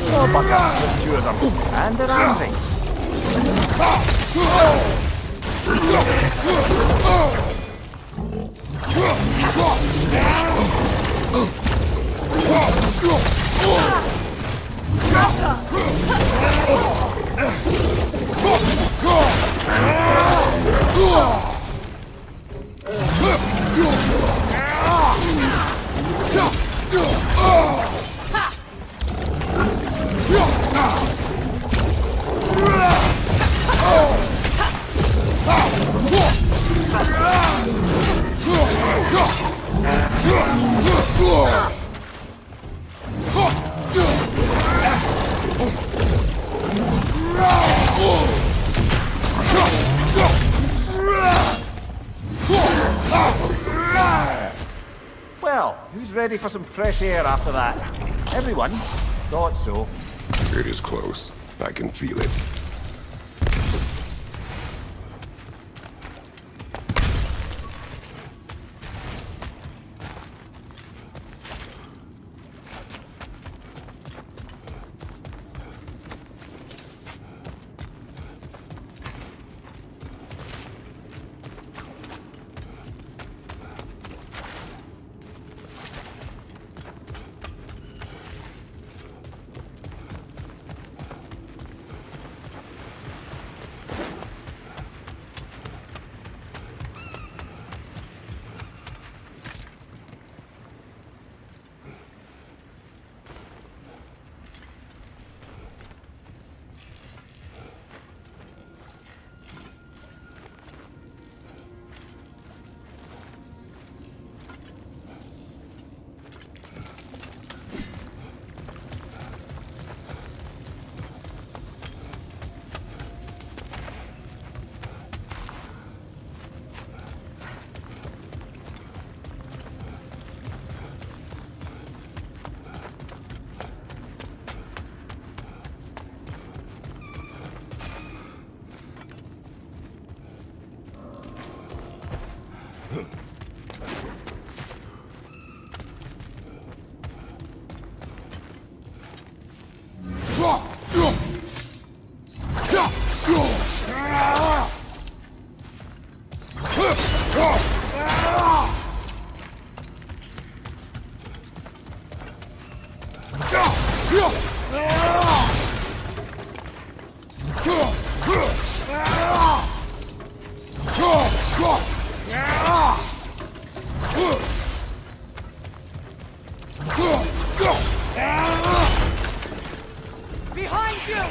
Oh, bugger. There's two of them. And they're angry. Well, who's ready for some fresh air after that? Everyone? Thought so. It is close. I can feel it. Behind you!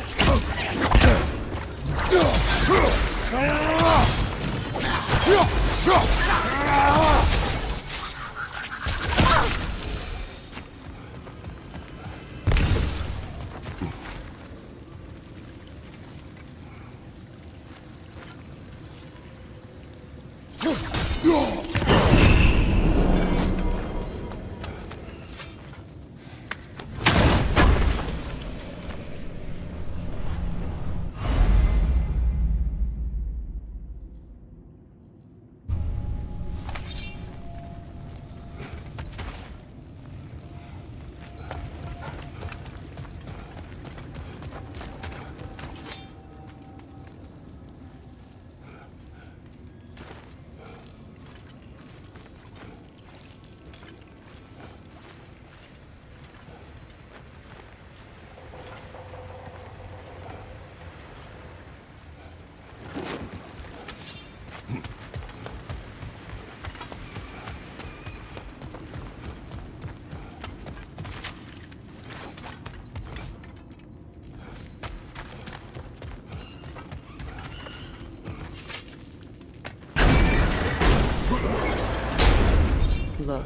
Look,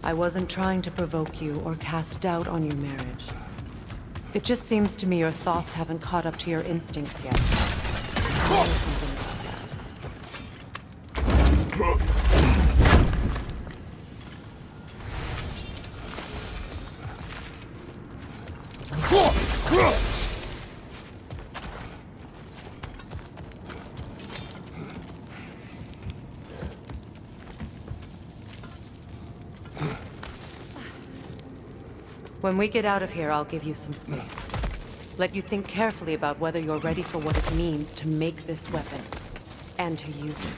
I wasn't trying to provoke you or cast doubt on your marriage. It just seems to me your thoughts haven't caught up to your instincts yet. There is something about that. When we get out of here, I'll give you some space. Let you think carefully about whether you're ready for what it means to make this weapon, and to use it.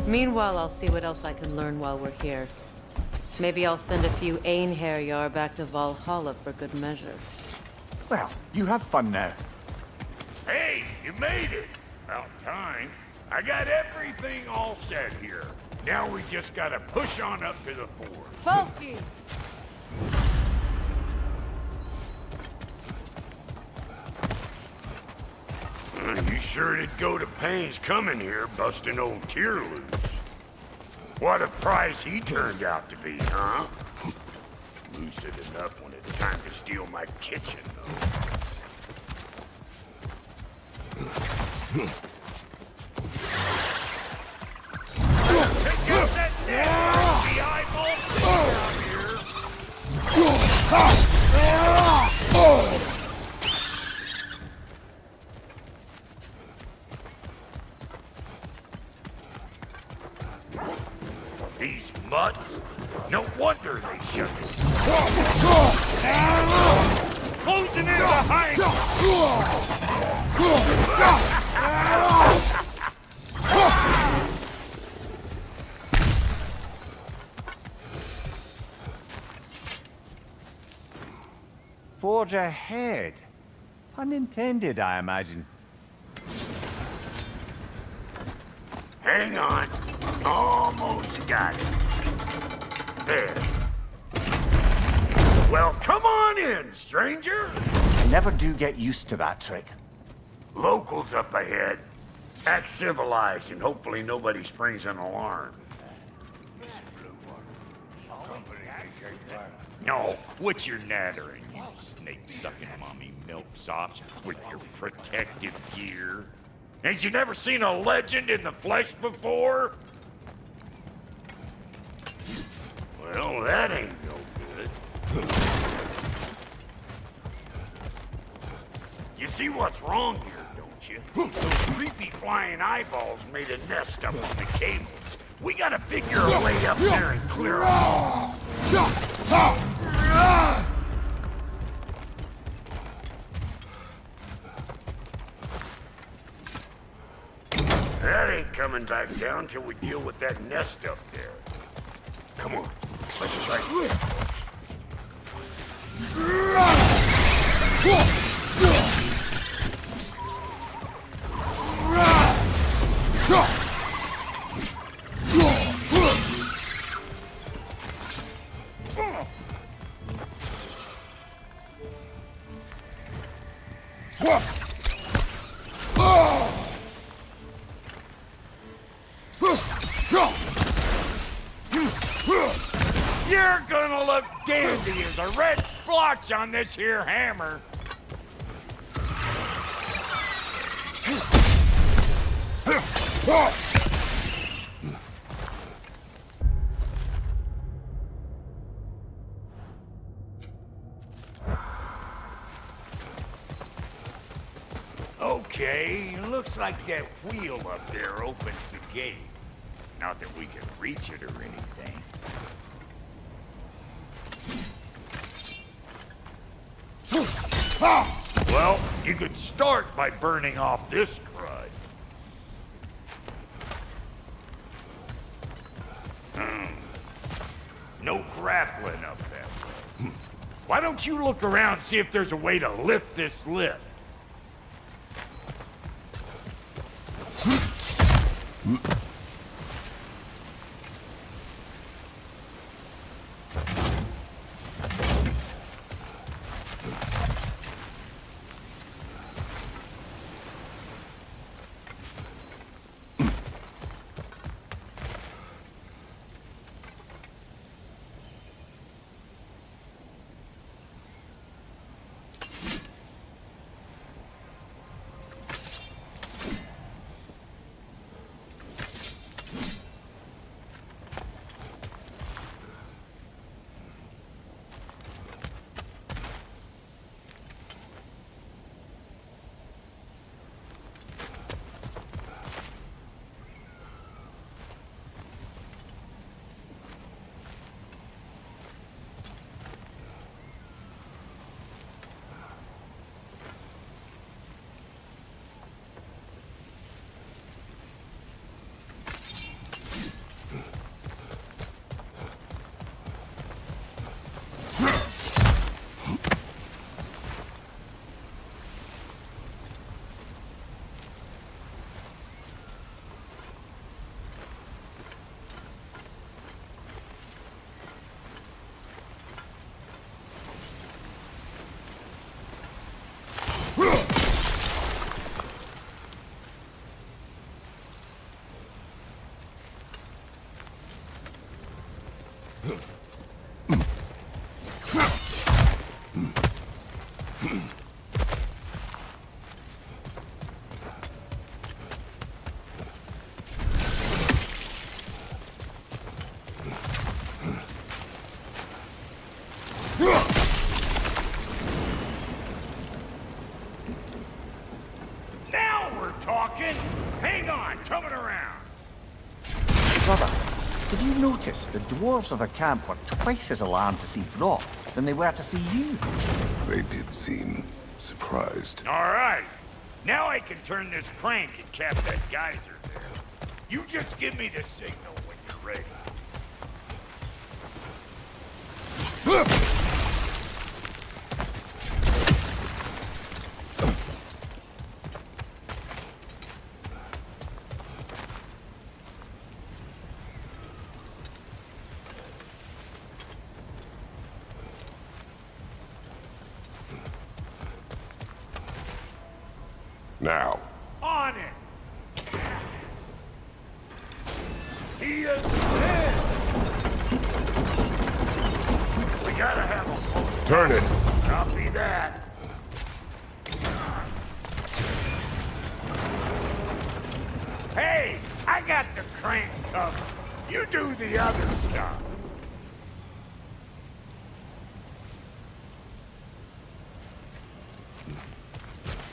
Meanwhile, I'll see what else I can learn while we're here. Maybe I'll send a few Einherjar back to Valhalla for good measure. Well, you have fun now. Hey, you made it! About time. I got everything all set here. Now we just gotta push on up to the fort. Falky! You sure did go to pains coming here, busting old Tyr loose. What a prize he turned out to be, huh? Lucid enough when it's time to steal my kitchen, though. Pick up that damn the eyeball thing out here! These mutts? No wonder they shut it. Closing in behind Forge ahead. Unintended, I imagine. Hang on. Almost got it. There. Well, come on in, stranger. I never do get used to that trick. Locals up ahead. Act civilized and hopefully nobody springs an alarm. No, quit your nattering, you snake-sucking mommy milksops with your protective gear. Ain't you never seen a legend in the flesh before? Well, that ain't no good. You see what's wrong here, don't you? Those creepy flying eyeballs made a nest up on the cables. We gotta figure a way up there and clear them all. That ain't coming back down till we deal with that nest up there. Come on, let's try it. You're gonna look dandy as a red splotch on this here hammer. Okay, looks like that wheel up there opens the gate. Not that we can reach it or anything. Well, you could start by burning off this crud. No grappling up that way. Why don't you look around and see if there's a way to lift this lift? Now we're talking! Hang on, coming around. Brother, did you notice the dwarves of the camp were twice as alarmed to see Brock than they were to see you? They did seem surprised. All right. Now I can turn this crank and cap that geyser there. You just give me the signal when you're ready. Now, On it! He is dead! We gotta have a full... turn it. Copy that. Hey, I got the crank covered. You do the other stuff.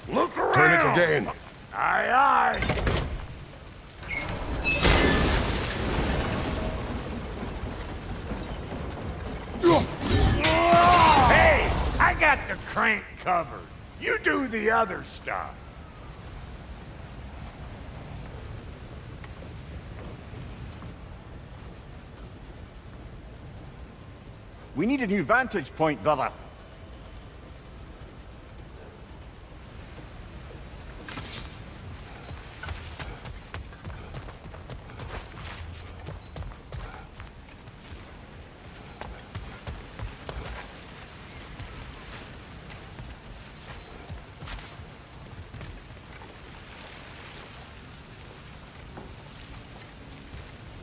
Look around! Turn it again. Aye, aye. Hey, I got the crank covered. You do the other stuff. We need a new vantage point, brother.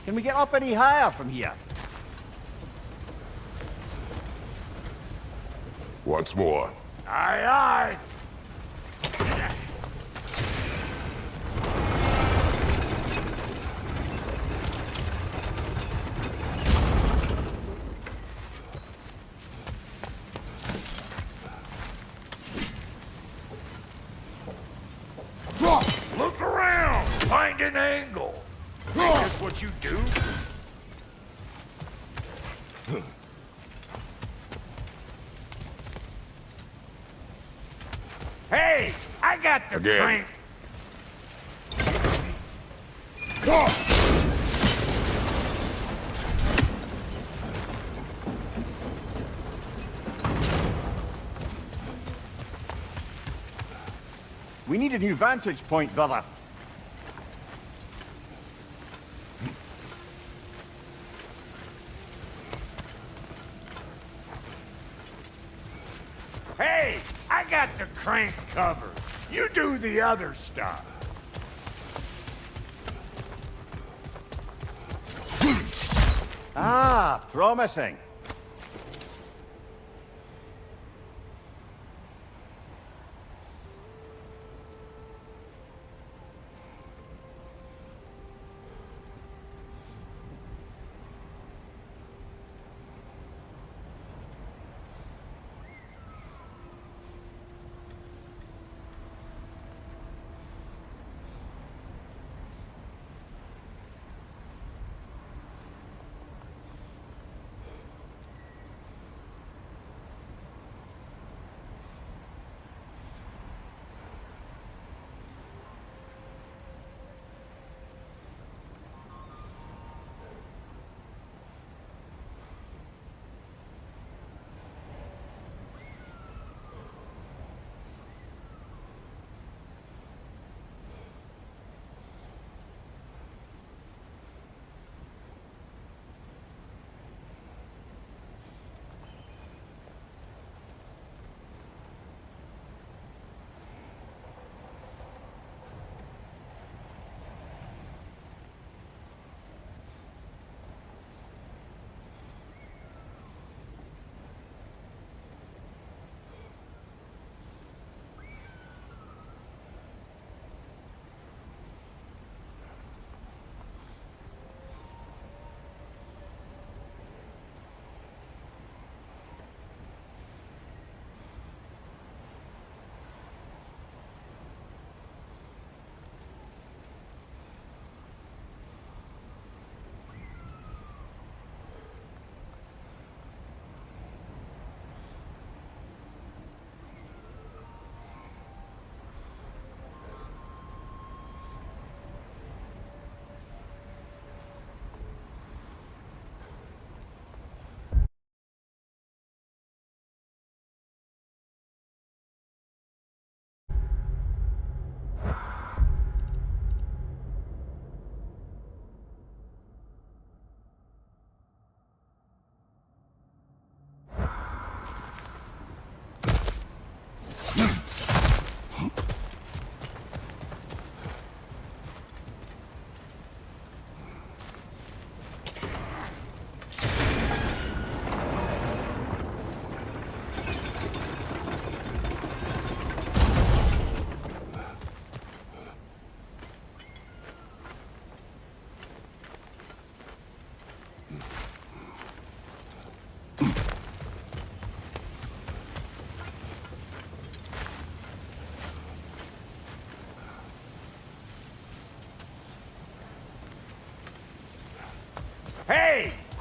Can we get up any higher from here? Once more. Aye, aye. Look around! Find an angle! Ain't this what you do? Hey! I got the Again. crank! We need a new vantage point, brother. Hey! I got the crank covered. You do the other stuff. Ah, promising.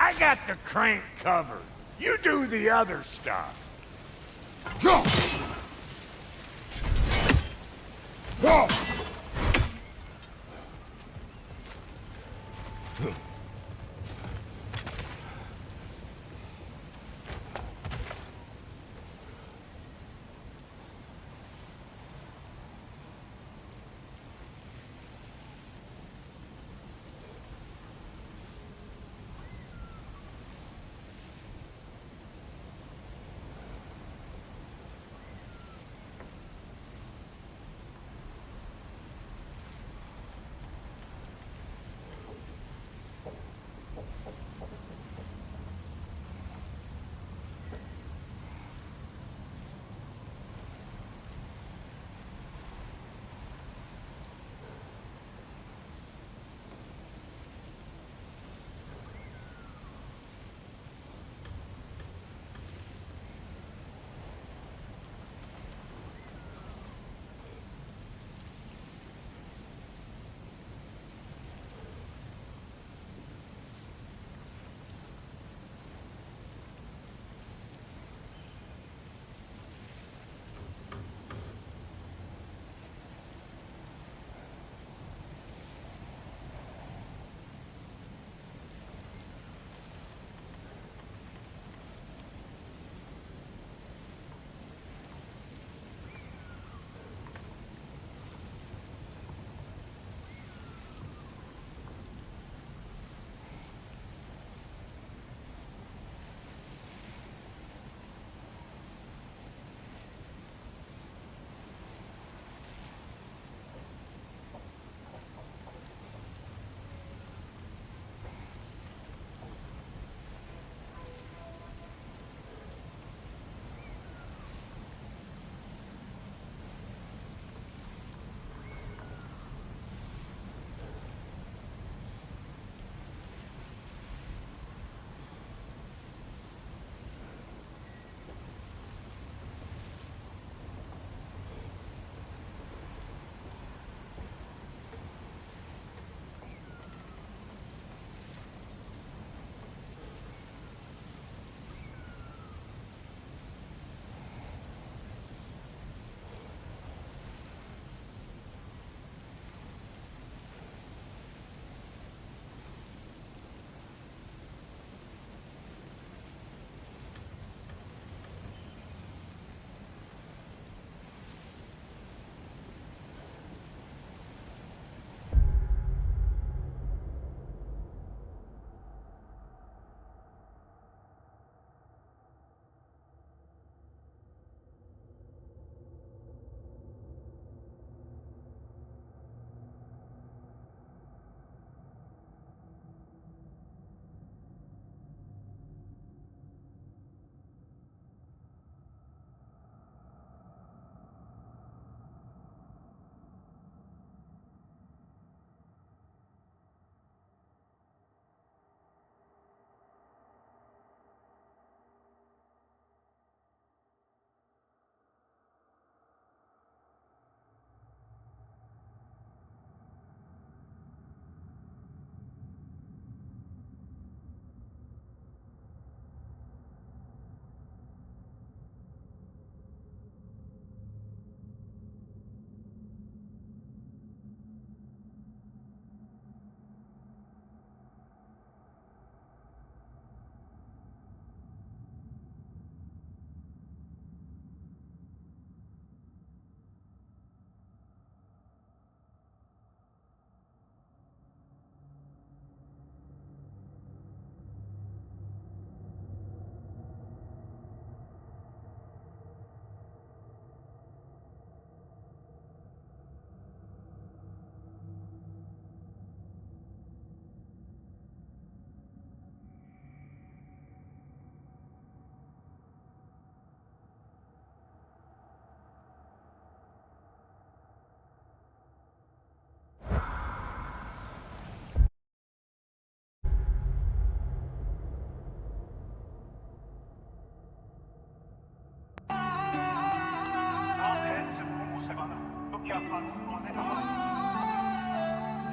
I got the crank covered. You do the other stuff.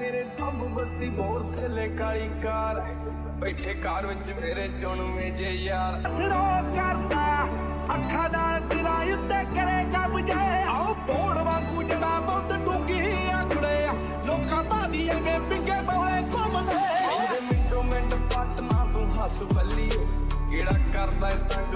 ਮੇਰੇ ਦਮ ਬੱਤੀ bore ਥੱਲੇ ਕਾਲੀ ਕਾਰ ਬੈਠੇ ਕਾਰ ਵਿੱਚ ਮੇਰੇ ਚੁਣਵੇਂ ਜੇ ਯਾਰ ਰੋ ਕਰਦਾ ਅੱਖਾਂ ਨਾਲ ਦਿਲਾਂ ਉੱਤੇ ਕਰੇ ਕਬਜੇ ਆਓ ਪੋੜ ਵਾਂਗੂ ਜੜਾ ਬਹੁਤ ਡੂੰਗੀ ਆਖੜੇ ਲੋਕਾਂ ਬਾਦੀ ਐਵੇਂ ਪਿੰਗੇ ਬੌਲੇ ਘੁੰਮਦੇ ਉਹਦੇ ਮਿੰਟੋ ਮਿੰਟ ਪੱਟ ਨਾ ਤੂੰ ਹੱਸ ਬੱਲੀਏ ਕਿਹੜਾ ਕਰਦਾ ਤੰਗ